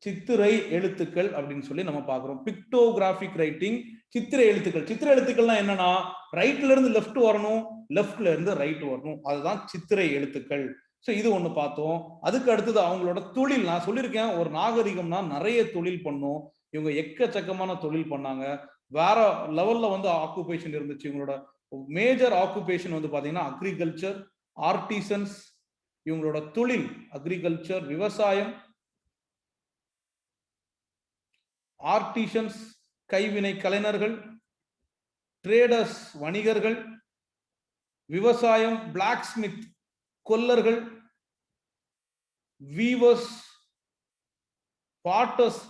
சித்திரை எழுத்துக்கள் அப்படின்னு சொல்லி நம்ம பாக்குறோம். பிக்டோகிராஃபிக் ரைட்டிங், சித்திரை எழுத்துக்கள்னா என்னன்னா ரைட்ல இருந்து லெஃப்ட் வரணும், லெஃப்ட்ல இருந்து ரைட் வரணும், அதுதான் சித்திரை எழுத்துக்கள். ஸோ இது ஒண்ணு பார்த்தோம். அதுக்கு அடுத்தது அவங்களோட தொழில். நான் சொல்லியிருக்கேன் ஒரு நாகரிகம்னா நிறைய தொழில் பண்ணும். இவங்க எக்கச்சக்கமான தொழில் பண்ணாங்க. வேற லெவல்ல வந்து ஆக்குபேஷன் இருந்துச்சு. இவங்களோட மேஜர் ஆக்குபேஷன் வந்து பாத்தீங்கன்னா அக்ரிகல்ச்சர், ஆர்டிசன்ஸ். இவங்களோட தொழில் அக்ரிகல்ச்சர், விவசாயம், ஆர்டிசன்ஸ் கைவினை கலைஞர்கள், ட்ரேடர்ஸ் வணிகர்கள், விவசாயம், பிளாக் ஸ்மித் கொல்லர்கள், வீவர்ஸ், பாட்டர்ஸ்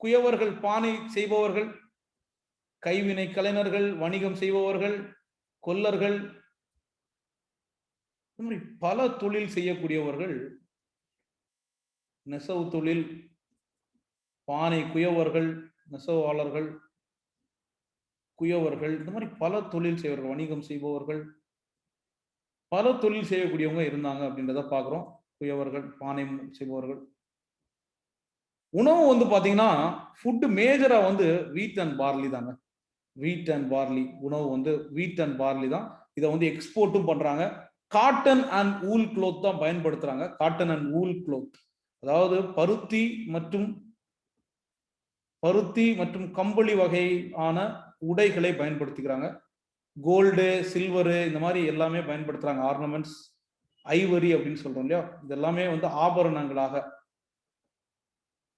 குயவர்கள், பானை செய்பவர்கள், கைவினை கலைஞர்கள், வணிகம் செய்பவர்கள், கொல்லர்கள், பல தொழில் செய்யக்கூடியவர்கள். நெசவு தொழில், பானை குயவர்கள், நெசவாளர்கள், குயவர்கள், இந்த மாதிரி பல தொழில் செய்வர்கள், வணிகம் செய்பவர்கள், பல தொழில் செய்யக்கூடியவங்க இருந்தாங்க அப்படின்றத பாக்குறோம். குயவர்கள், பானை செய்பவர்கள். உணவு வந்து பாத்தீங்கன்னா ஃபுட் மேஜரா வந்து வீட் அண்ட் பார்லி தாங்க. வீட் அண்ட் பார்லி உணவு வந்து வீட் அண்ட் பார்லி தான். இதை வந்து எக்ஸ்போர்ட்டும் பண்றாங்க. காட்டன் அண்ட் ஊல் க்ளோத் தான் பயன்படுத்துறாங்க. காட்டன் அண்ட் ஊல் க்ளோத், அதாவது பருத்தி மற்றும் கம்பளி வகையான உடைகளை பயன்படுத்திக்கிறாங்க. கோல்டு, சில்வரு இந்த மாதிரி எல்லாமே பயன்படுத்துறாங்க. ஆர்னமெண்ட்ஸ், ஐவரி அப்படின்னு சொல்றோம் இல்லையா, இதெல்லாமே வந்து ஆபரணங்களாக,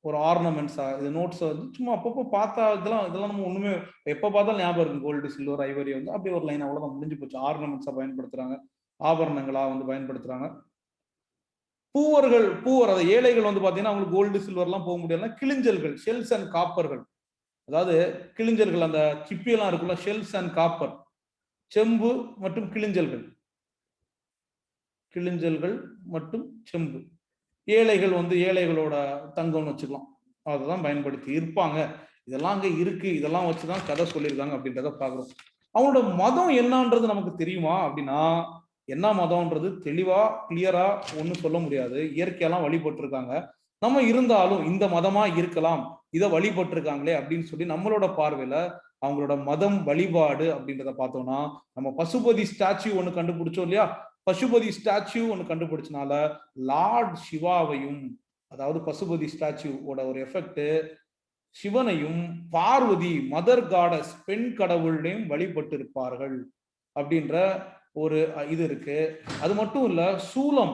ஒரு ஆர்னமெண்ட்ஸா. இது நோட்ஸ் வந்து சும்மா அப்பப்போ பார்த்தா இதெல்லாம் நம்ம ஒண்ணுமே எப்ப பார்த்தாலும் ஞாபகம் இருக்கும். கோல்டு, சில்வர், ஐவரி வந்து அப்படியே ஒரு லைன் அவ்வளவுதான், முடிஞ்சு போச்சு. ஆர்னமெண்ட்ஸா பயன்படுத்துறாங்க, ஆபரணங்களா வந்து பயன்படுத்துறாங்க. பூவர் அதை ஏழைகள் வந்து பாத்தீங்கன்னா அவங்களுக்கு கோல்டு சில்வர்லாம் போக முடியல. கிளிஞ்சல்கள், ஷெல்ஸ் அண்ட் காப்பர்கள், அதாவது கிளிஞ்சல்கள், அந்த சிப்பியெல்லாம் இருக்குல்ல, ஷெல்ஸ் அண்ட் காப்பர், செம்பு மற்றும் கிளிஞ்சல்கள் மற்றும் செம்பு. ஏழைகள் வந்து ஏழைகளோட தங்கம்னு வச்சுக்கலாம், அதெல்லாம் பயன்படுத்தி இருப்பாங்க. இதெல்லாம் அங்க இருக்கு, இதெல்லாம் வச்சுதான் கதை சொல்லியிருக்காங்க அப்படின்றத பாக்குறோம். அவனோட மதம் என்னன்றது நமக்கு தெரியுமா அப்படின்னா, என்ன மதம்ன்றது தெளிவா கிளியரா ஒன்றும் சொல்ல முடியாது. இயற்கையெல்லாம் வழிபட்டு இருக்காங்க. நம்ம இருந்தாலும் இந்த மதமா இருக்கலாம், இதை வழிபட்டு இருக்காங்களே அப்படின்னு சொல்லி நம்மளோட பார்வையில அவங்களோட மதம் வழிபாடு அப்படின்றத பார்த்தோம்னா, நம்ம பசுபதி ஸ்டாச்சு ஒன்று கண்டுபிடிச்சோம் இல்லையா, பசுபதி ஸ்டாச்சு ஒன்று கண்டுபிடிச்சனால லார்ட் சிவாவையும், அதாவது பசுபதி ஸ்டாச்சுவோட ஒரு எஃபெக்ட், சிவனையும் பார்வதி மதர் காடஸ் பெண் கடவுளையும் வழிபட்டு இருப்பார்கள் அப்படின்ற ஒரு இது இருக்கு. அது மட்டும் இல்ல, சூலம்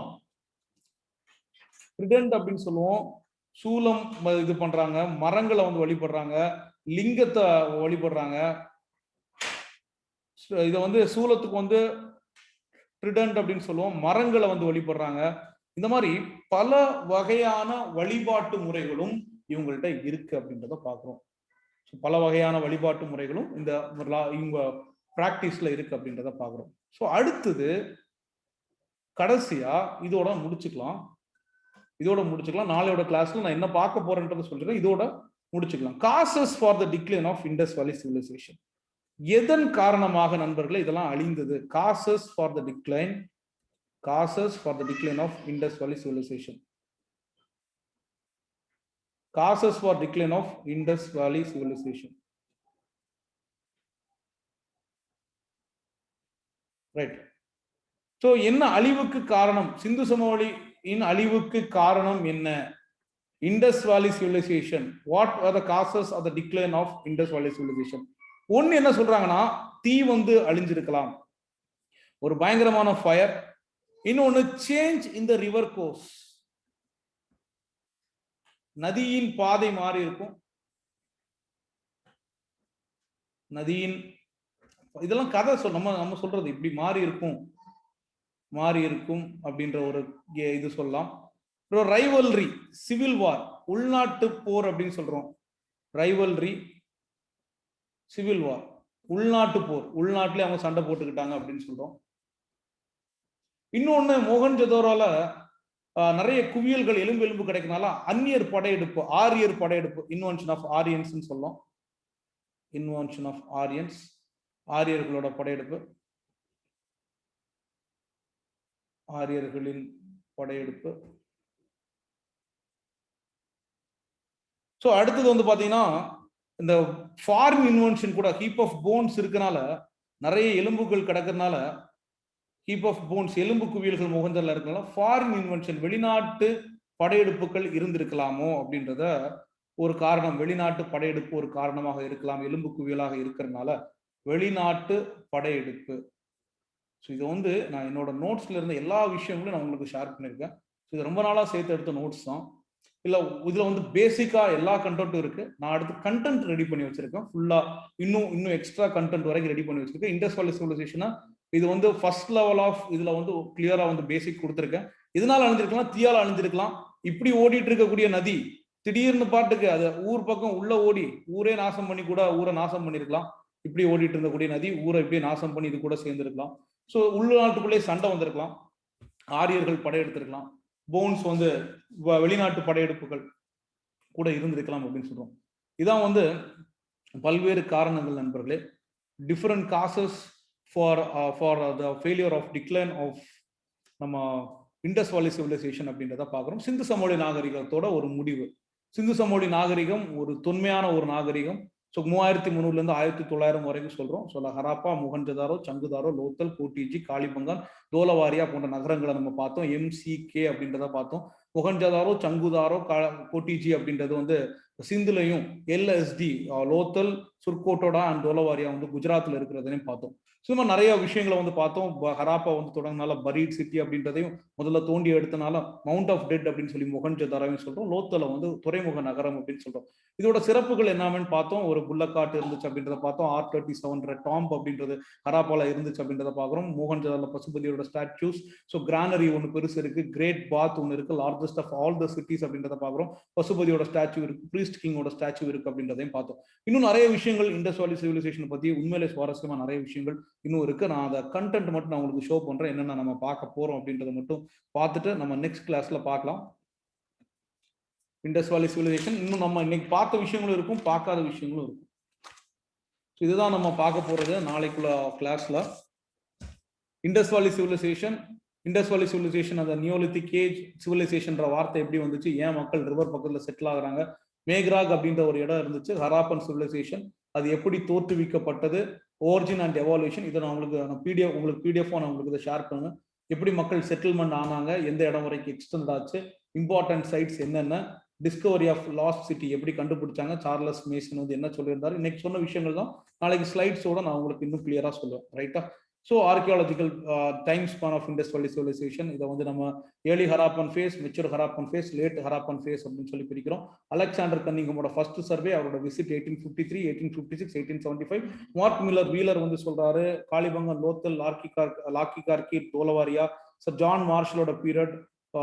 ட்ரிடென்ட் அப்படின்னு சொல்லுவோம், சூலம் இது பண்றாங்க, மரங்களை வந்து வழிபடுறாங்க, லிங்கத்தை வழிபடுறாங்க. இதை வந்து சூலத்துக்கு வந்து ட்ரிடென்ட் அப்படின்னு சொல்லுவோம், மரங்களை வந்து வழிபடுறாங்க. இந்த மாதிரி பல வகையான வழிபாட்டு முறைகளும் இவங்கள்ட்ட இருக்கு அப்படின்றத பாக்குறோம். பல வகையான வழிபாட்டு முறைகளும் இந்த இவங்க பிராக்டிஸ்ல இருக்கு அப்படின்றத பாக்குறோம். ஸோ அடுத்தது கடைசியா இதோட முடிச்சுக்கலாம். நாளையோட கிளாஸ்ல நான் என்ன பார்க்க போறேன்றதை சொல்றேன். இதோட முடிச்சுக்கலாம். Causes for the decline of Indus valley civilisation. எதன் காரணமாக நண்பர்களே இதெல்லாம் அழிந்தது? Causes for the decline of Indus valley civilisation. Causes for decline of Indus valley civilisation. Right. So என்ன அழிவுக்கு காரணம்? சிந்து சமவெளியின் அழிவுக்கு காரணம் என்ன? Indus valley civilization. What are the causes of the decline of Indus valley civilization? ஒன்னு என்ன சொல்றாங்கன்னா, தீ வந்து அழிஞ்சிருக்கலாம், ஒரு பயங்கரமான ஃபயர். இன்னொன்னு change in the river course, நதியின் பாதை மாறி இருக்கும். இதெல்லாம் கதை நம்ம சொல்றது, இப்படி மாறி இருக்கும் அப்படின்ற ஒரு இது சொல்லலாம். ரைவல்ரி, சிவில் வார், உள்நாட்டு போர் அப்படின்னு சொல்றோம். ரைவல்ரி, சிவில் வார், உள்நாட்டு போர், உள்நாட்டிலே அவங்க சண்டை போட்டுக்கிட்டாங்க அப்படின்னு சொல்றோம். இன்னொன்னு, மோகன்ஜதோரோல நிறைய குவியல்கள் எலும்பு கிடைக்கனால அந்நியர் படையெடுப்பு, ஆரியர் படையெடுப்பு, இன்வென்ஷன் ஆஃப் ஆரியன்ஸ் சொல்லலாம். இன்வென்ஷன் ஆஃப் ஆரியன்ஸ், ஆரியர்களோட படையெடுப்பு, ஆரியர்களின் படையெடுப்பு. ஸோ அடுத்தது வந்து பாத்தீங்கன்னா, இந்த ஃபாரின் இன்வென்ஷன் கூட, ஹீப் ஆஃப் போன்ஸ் இருக்கனால, நிறைய எலும்புகள் கிடக்கிறதுனால, ஹீப் ஆஃப் போன்ஸ் எலும்பு குவியல்கள் முகந்தல இருக்கனால ஃபாரின் இன்வென்ஷன், வெளிநாட்டு படையெடுப்புகள் இருந்திருக்கலாமோ அப்படின்றத ஒரு காரணம். வெளிநாட்டு படையெடுப்பு ஒரு காரணமாக இருக்கலாம், எலும்பு குவியலாக இருக்கிறதுனால வெளிநாட்டு படையெடுப்பு. ஸோ இது வந்து நான் என்னோட நோட்ஸ்ல இருந்த எல்லா விஷயங்களும் நான் உங்களுக்கு ஷேர் பண்ணியிருக்கேன். இது ரொம்ப நாளா சேர்த்து எடுத்த நோட்ஸ் தான். இல்ல இதுல வந்து பேசிக்கா எல்லா கண்டென்ட்டும் இருக்கு. நான் அடுத்து கண்டென்ட் ரெடி பண்ணி வச்சிருக்கேன் ஃபுல்லா, இன்னும் எக்ஸ்ட்ரா கண்டென்ட் வரைக்கும் ரெடி பண்ணி வச்சிருக்கேன். இண்டஸ் வேலி சிவிலைசேஷனா இது வந்து ஃபர்ஸ்ட் லெவல் ஆஃப், இதுல வந்து கிளியரா வந்து பேசிக் கொடுத்துருக்கேன். இதனால அழிஞ்சிருக்கலாம், தீயால அழிஞ்சிருக்கலாம். இப்படி ஓடிட்டு இருக்கக்கூடிய நதி திடீர்னு பாட்டுக்கு அது ஊர் பக்கம் உள்ள ஓடி ஊரே நாசம் பண்ணி கூட ஊரை நாசம் பண்ணிருக்கலாம். இப்படி ஓடிட்டு இருந்தக்கூடிய நதி ஊரை இப்படி நாசம் பண்ணி இது கூட சேர்ந்திருக்கலாம். ஸோ உள்நாட்டுக்குள்ளே சண்டை வந்திருக்கலாம், ஆரியர்கள் படையெடுத்திருக்கலாம், போன்ஸ் வந்து வெளிநாட்டு படையெடுப்புகள் கூட இருந்திருக்கலாம் அப்படின்னு சொல்றோம். இதான் வந்து பல்வேறு காரணங்கள் நண்பர்களே. Different causes for the failure of decline of நம்ம இண்டஸ் வேலி சிவிலைசேஷன் அப்படின்றத பார்க்குறோம். சிந்து சமவெளி நாகரிகத்தோட ஒரு முடிவு. சிந்து சமவெளி நாகரிகம் ஒரு தொன்மையான ஒரு நாகரிகம். ஸோ 3300 1900 வரைக்கும் சொல்றோம். ஹராப்பா, முகஞ்சதாரோ, சங்குதாரோ, லோத்தல், கோட்டிஜி, காளிபங்கன், தோலவாரியா போன்ற நகரங்களை நம்ம பார்த்தோம். MCK அப்படின்றத பார்த்தோம். முகஞ்சதாரோ, சங்குதாரோ, கோட்டிஜி அப்படின்றது வந்து சிந்துலையும், LSD லோத்தல், சுர்கோட்டோடா அண்ட் தோலவாரியா வந்து குஜராத்ல இருக்கிறதையும் பார்த்தோம். சும்மா நிறைய விஷயங்களை வந்து பார்த்தோம். ஹராப்பா வந்து தொடங்கினால பரீட் சிட்டி அப்படின்றதையும் முதல்ல தோண்டி எடுத்தனால மவுண்ட் ஆஃப் டெட் அப்படின்னு சொல்லி மொஹஞ்சதாரோவையும் சொல்றோம். லோத்தலை வந்து துறைமுக நகரம் அப்படின்னு சொல்றோம். இதோட சிறப்புகள் என்னன்னு பார்த்தோம். ஒரு புல்லக்காட்டு இருந்துச்சு அப்படின்றத பார்த்தோம். R37 டாம்ப் அப்படின்றது ஹராப்பால இருந்துச்சு அப்படின்றத பார்க்குறோம். மோகன்ஜதாரோல பசுபதியோட ஸ்டாச்சூஸ். ஸோ கிரானரி ஒன்று பெருசு இருக்கு. கிரேட் பாத் ஒன்று இருக்கு. Largest of all the cities அப்படின்றத பார்க்குறோம். பசுபதியோட ஸ்டாச்சு இருக்கு. பிரீஸ்ட் கிங்கோட ஸ்டாச்சு இருக்கு அப்படின்றதையும் பார்த்தோம். இன்னும் நிறைய விஷயங்கள் இண்டஸ் வேலி சிவிலைசேஷன் பத்தி உண்மையிலே சுவாரஸ்யமா நிறைய விஷயங்கள் இன்னும் இருக்கு. நான் அதை கண்டென்ட் மட்டும் நான் உங்களுக்கு ஷோ பண்றேன். என்னென்ன நம்ம பார்க்க போறோம் அப்படின்றத மட்டும் பார்த்துட்டு நம்ம நெக்ஸ்ட் கிளாஸ்ல பார்க்கலாம். இண்டஸ் வேலி சிவிலைசேஷன் இன்னும் நம்ம இன்னைக்கு பார்த்த விஷயங்களும் இருக்கும், பார்க்காத விஷயங்களும் இருக்கும். இதுதான் நம்ம பார்க்க போறது நாளைக்குள்ள கிளாஸ்ல. Indies valley civilisation, Indies valley civilisation அந்த நியோலித்திக் ஏஜ் சிவிலைசேஷன்ற வார்த்தை எப்படி வந்துச்சு, ஏன் மக்கள் ரிவர் பக்கத்துல செட்டில் ஆகுறாங்க, மேக்ராக் அப்படின்ற ஒரு இடம் இருந்துச்சு, ஹராப்பன் சிவிலைசேஷன் அது எப்படி தோற்றுவிக்கப்பட்டது, ஓரிஜின் அண்ட் எவால்யூஷன். இதை நான் உங்களுக்கு பிடிஎஃப் நான் உங்களுக்கு இதை ஷேர் பண்ணுங்க. எப்படி மக்கள் செட்டில்மெண்ட் ஆனாங்க, எந்த இடம் வரைக்கும் எக்ஸ்டெண்ட் ஆச்சு, இம்பார்ட்டன்ட் சைட்ஸ் என்னென்ன, டிஸ்கவரி ஆஃப் லாஸ்ட் சிட்டி எப்படி கண்டுபிடிச்சாங்க, சார்லஸ் மேசன் வந்து என்ன சொல்லியிருந்தாரு, இன்னைக்கு சொன்ன விஷயங்கள் தான் நாளைக்கு ஸ்லைட்ஸோட நான் உங்களுக்கு இன்னும் கிளியரா சொல்லுவேன். ரைட்டா? So archaeological time span of Indus valley civilisation இதை வந்து நம்ம early Harappan phase, mature Harappan phase, late Harappan phase அப்படின்னு சொல்லி பிரிக்கிறோம். அலெக்சாண்டர் கன்னிங்கமோட ஃபர்ஸ்ட் சர்வே, அவரோட விசிட் 1853, 1856, 1875. மார்க் மில்லர் வீலர் வந்து சொல்றாரு காளிபங்கன், லோத்தல், லாக்கி, தோலவாரியா. சார் ஜான் மார்ஷலோட பீரியட்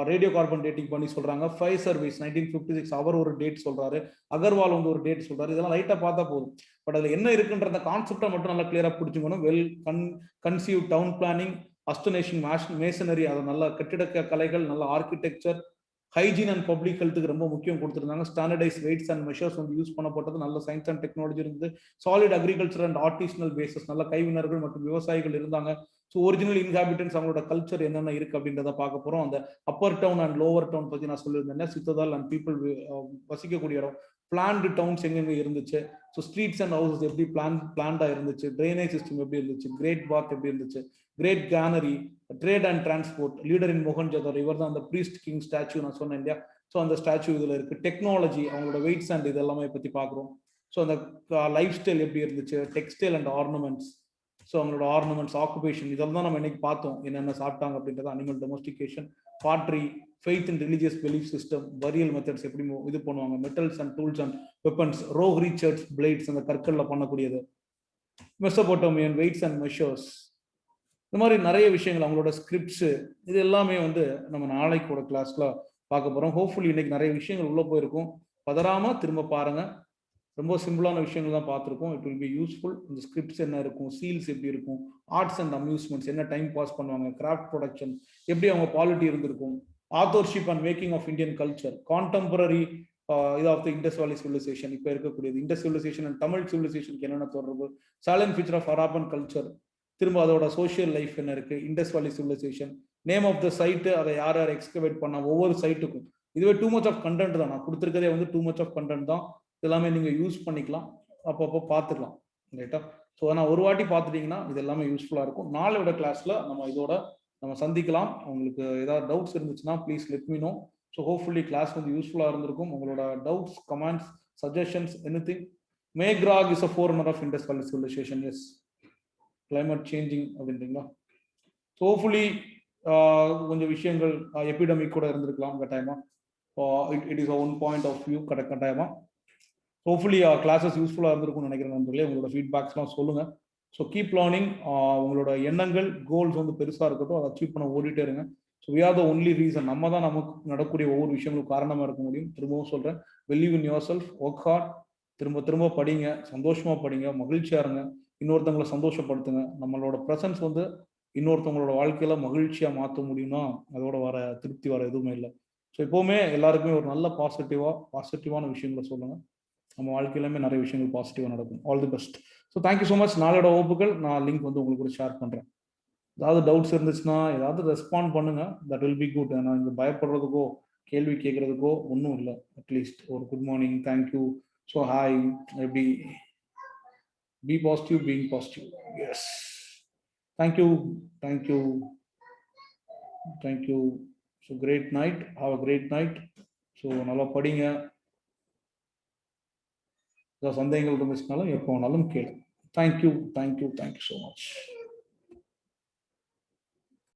ரேடியோ கார்பன் டேட்டிங் பண்ணி சொல்றாங்க. 5 சர்வீஸ் 1956 அவர் ஒரு டேட் சொல்றாரு, அகர்வால் வந்து ஒரு டேட் சொல்றாரு. இதெல்லாம் லைட்டா பார்த்தா போதும். பட் அதுல என்ன இருக்குன்ற கான்செப்டை மட்டும் நல்லா கிளியரா புரிஞ்சுக்கணும். Well conceived town planning, astonishing masonry, அது நல்ல கட்டிட கலைகள், நல்ல ஆர்கிடெக்சர், ஹைஜீன் அண்ட் பப்ளிக் ஹெல்த்துக்கு ரொம்ப முக்கியம் கொடுத்துருந்தாங்க. ஸ்டாண்டர்டைஸ் வெயிட்ஸ் அண்ட் மெஷர்ஸ் வந்து யூஸ் பண்ணப்பட்டது, நல்ல சயின்ஸ் அண்ட் டெக்னாலஜி இருந்தது. Solid agriculture and artisanal bases, நல்ல கைவினர்கள் மற்றும் விவசாயிகள் இருந்தாங்க. ஸோ ஒரிஜினல் இன்ஹாபிட்டன்ஸ் அவங்களோட கல்ச்சர் என்னென்ன இருக்கு அப்படின்றத பார்க்க போறோம். அந்த upper town and lower town பத்தி நான் சொல்லியிருந்தேன். சித்ததால் அண்ட் பீப்புள் வசிக்கக்கூடிய இடம், பிளான்டு டவுன்ஸ் எங்கெங்க இருந்துச்சு, ஸோ ஸ்ட்ரீட்ஸ் அண்ட் ஹவுசஸ் எப்படி பிளான்டா இருந்துச்சு, ட்ரைனேஜ் சிஸ்டம் எப்படி இருந்துச்சு, கிரேட் பாத் எப்படி இருந்துச்சு, great granary, trade and transport, leader in Mohenjodaro, இவர் தான் அந்த பிரீஸ்ட் கிங் ஸ்டாச்சு நான் சொன்னேன் இல்லையா. ஸோ அந்த ஸ்டாச்சு இதுல இருக்கு. டெக்னாலஜி, அவங்களோட வெயிட்ஸ் அண்ட் இது எல்லாமே பத்தி பார்க்குறோம். ஸோ அந்த லைஃப் ஸ்டைல் எப்படி இருந்துச்சு, டெக்ஸ்டைல் அண்ட் ஆர்னமெண்ட்ஸ், ஸோ அவங்களோட ஆர்னமெண்ட்ஸ், ஆக்குபேஷன், இதெல்லாம் தான் நம்ம இன்னைக்கு பார்த்தோம் என்னென்ன சாப்பிட்டாங்க அப்படின்றது. Animal domestication, pottery, faith and religious belief system, burial methods எப்படி இது பண்ணுவாங்க, metals and tools and weapons, rock ரீச்சர்ஸ் பிளேட்ஸ் அந்த கற்கள்ல பண்ணக்கூடியது, மெசபோட்டோமியன் வெயிட்ஸ் அண்ட் மெஷர்ஸ், இந்த மாதிரி நிறைய விஷயங்கள், அவங்களோட ஸ்கிரிப்ட்ஸ், இது எல்லாமே வந்து நம்ம நாளைக்கோட கிளாஸ்ல பார்க்க போறோம். ஹோப்ஃபுல்லி இன்னைக்கு நிறைய விஷயங்கள் உள்ள போயிருக்கும். பதறாம திரும்ப பாருங்க. ரொம்ப சிம்பிளான விஷயங்கள் தான் பார்த்துருக்கோம். It will be useful. இந்த ஸ்கிரிப்ட்ஸ் என்ன இருக்கும், சீல்ஸ் எப்படி இருக்கும், ஆர்ட்ஸ் அண்ட் அம்யூஸ்மெண்ட்ஸ் என்ன டைம் பாஸ் பண்ணுவாங்க, கிராஃப்ட் ப்ரொடக்ஷன் எப்படி அவங்க குவாலிட்டி இருந்திருக்கும், authorship and making of Indian culture, contemporary இது of the Indus valley civilisation, இப்போ இருக்கக்கூடியது இண்டஸ் சிவிலைசேஷன் அண்ட் தமிழ் சிவிலைசேஷனுக்கு என்னென்ன தொடர்பு, silent feature of Harappan culture, திரும்ப அதோட சோஷியல் லைஃப் என்ன இருக்கு, Indus valley civilisation, name of the site, அதை யார் யார் எக்ஸ்கவேட் பண்ண ஒவ்வொரு சைட்டுக்கும். இதுவே டூ மச் ஆஃப் கண்டென்ட் தான், நான் கொடுத்துருக்கதே வந்து டூ மச் ஆஃப் கண்டென்ட் தான். எல்லாமே நீங்க யூஸ் பண்ணிக்கலாம், அப்பப்போ பார்த்துக்கலாம். ரைட்டா? ஸோ நான் ஒரு வாட்டி பார்த்துட்டீங்கன்னா இது எல்லாமே யூஸ்ஃபுல்லா இருக்கும். நாளையோட கிளாஸ்ல நம்ம சந்திக்கலாம். உங்களுக்கு ஏதாவது டவுட்ஸ் இருந்துச்சுன்னா please let me know. So hopefully class வந்து யூஸ்ஃபுல்லா இருந்திருக்கும். உங்களோட doubts, comments, suggestions, anything. Mehrgarh is a forerunner of Indus valley civilisation. Yes, climate changing அப்படின்றீங்களா? ஸோ ஹோப்ஃபுல்லி கொஞ்சம் விஷயங்கள் எபிடமிக் கூட இருந்திருக்கலாம் கட்டாயமா. It is one point of view கட்டாயமா. ஹோப்ஃபுல்லி கிளாஸஸ் யூஸ்ஃபுல்லாக இருந்திருக்கும்னு நினைக்கிறேன் நண்பர்களே. உங்களோட ஃபீட்பேக்ஸ்லாம் சொல்லுங்கள். So keep learning. உங்களோட எண்ணங்கள், கோல்ஸ் வந்து பெருசாக இருக்கட்டும், அதை அச்சீவ் பண்ண ஓடிட்டே இருங்க. So we are the only reason. நம்ம தான் நமக்கு நடக்கக்கூடிய ஒவ்வொரு விஷயங்களும் காரணமாக இருக்க முடியும். திரும்பவும் சொல்கிறேன், believe in your self, work hard, திரும்ப படிங்க, சந்தோஷமாக படிங்க, மகிழ்ச்சியாக இருங்க, இன்னொருத்தவங்களை சந்தோஷப்படுத்துங்க. நம்மளோட ப்ரெசன்ஸ் வந்து இன்னொருத்தவங்களோட வாழ்க்கையில மகிழ்ச்சியாக மாற்ற முடியும்னா அதோட வர திருப்தி வர எதுவுமே இல்லை. ஸோ எப்போவுமே எல்லாருக்குமே ஒரு நல்ல பாசிட்டிவான விஷயங்களை சொல்லுங்கள். நம்ம வாழ்க்கையிலுமே நிறைய விஷயங்கள் பாசிட்டிவாக நடக்கும். All the best. So thank you so much. நாளோட வகுப்புகள் நான் லிங்க் வந்து உங்களுக்கு ஷேர் பண்ணுறேன். ஏதாவது டவுட்ஸ் இருந்துச்சுன்னா ஏதாவது ரெஸ்பாண்ட் பண்ணுங்க. That will be good. நான் இங்கே பயப்படுறதுக்கோ கேள்வி கேட்கறதுக்கோ ஒன்றும் இல்லை. அட்லீஸ்ட் ஒரு good morning, thank you, so hi, எப்படி be positive, being positive. Yes, thank you, thank you, thank you. So great night, have a great night. So நல்லா படிங்க. சந்தேகங்கள் இருந்துச்சுனாலும் எப்போ வேணாலும் கேளு. Thank you, thank you, thank you so much.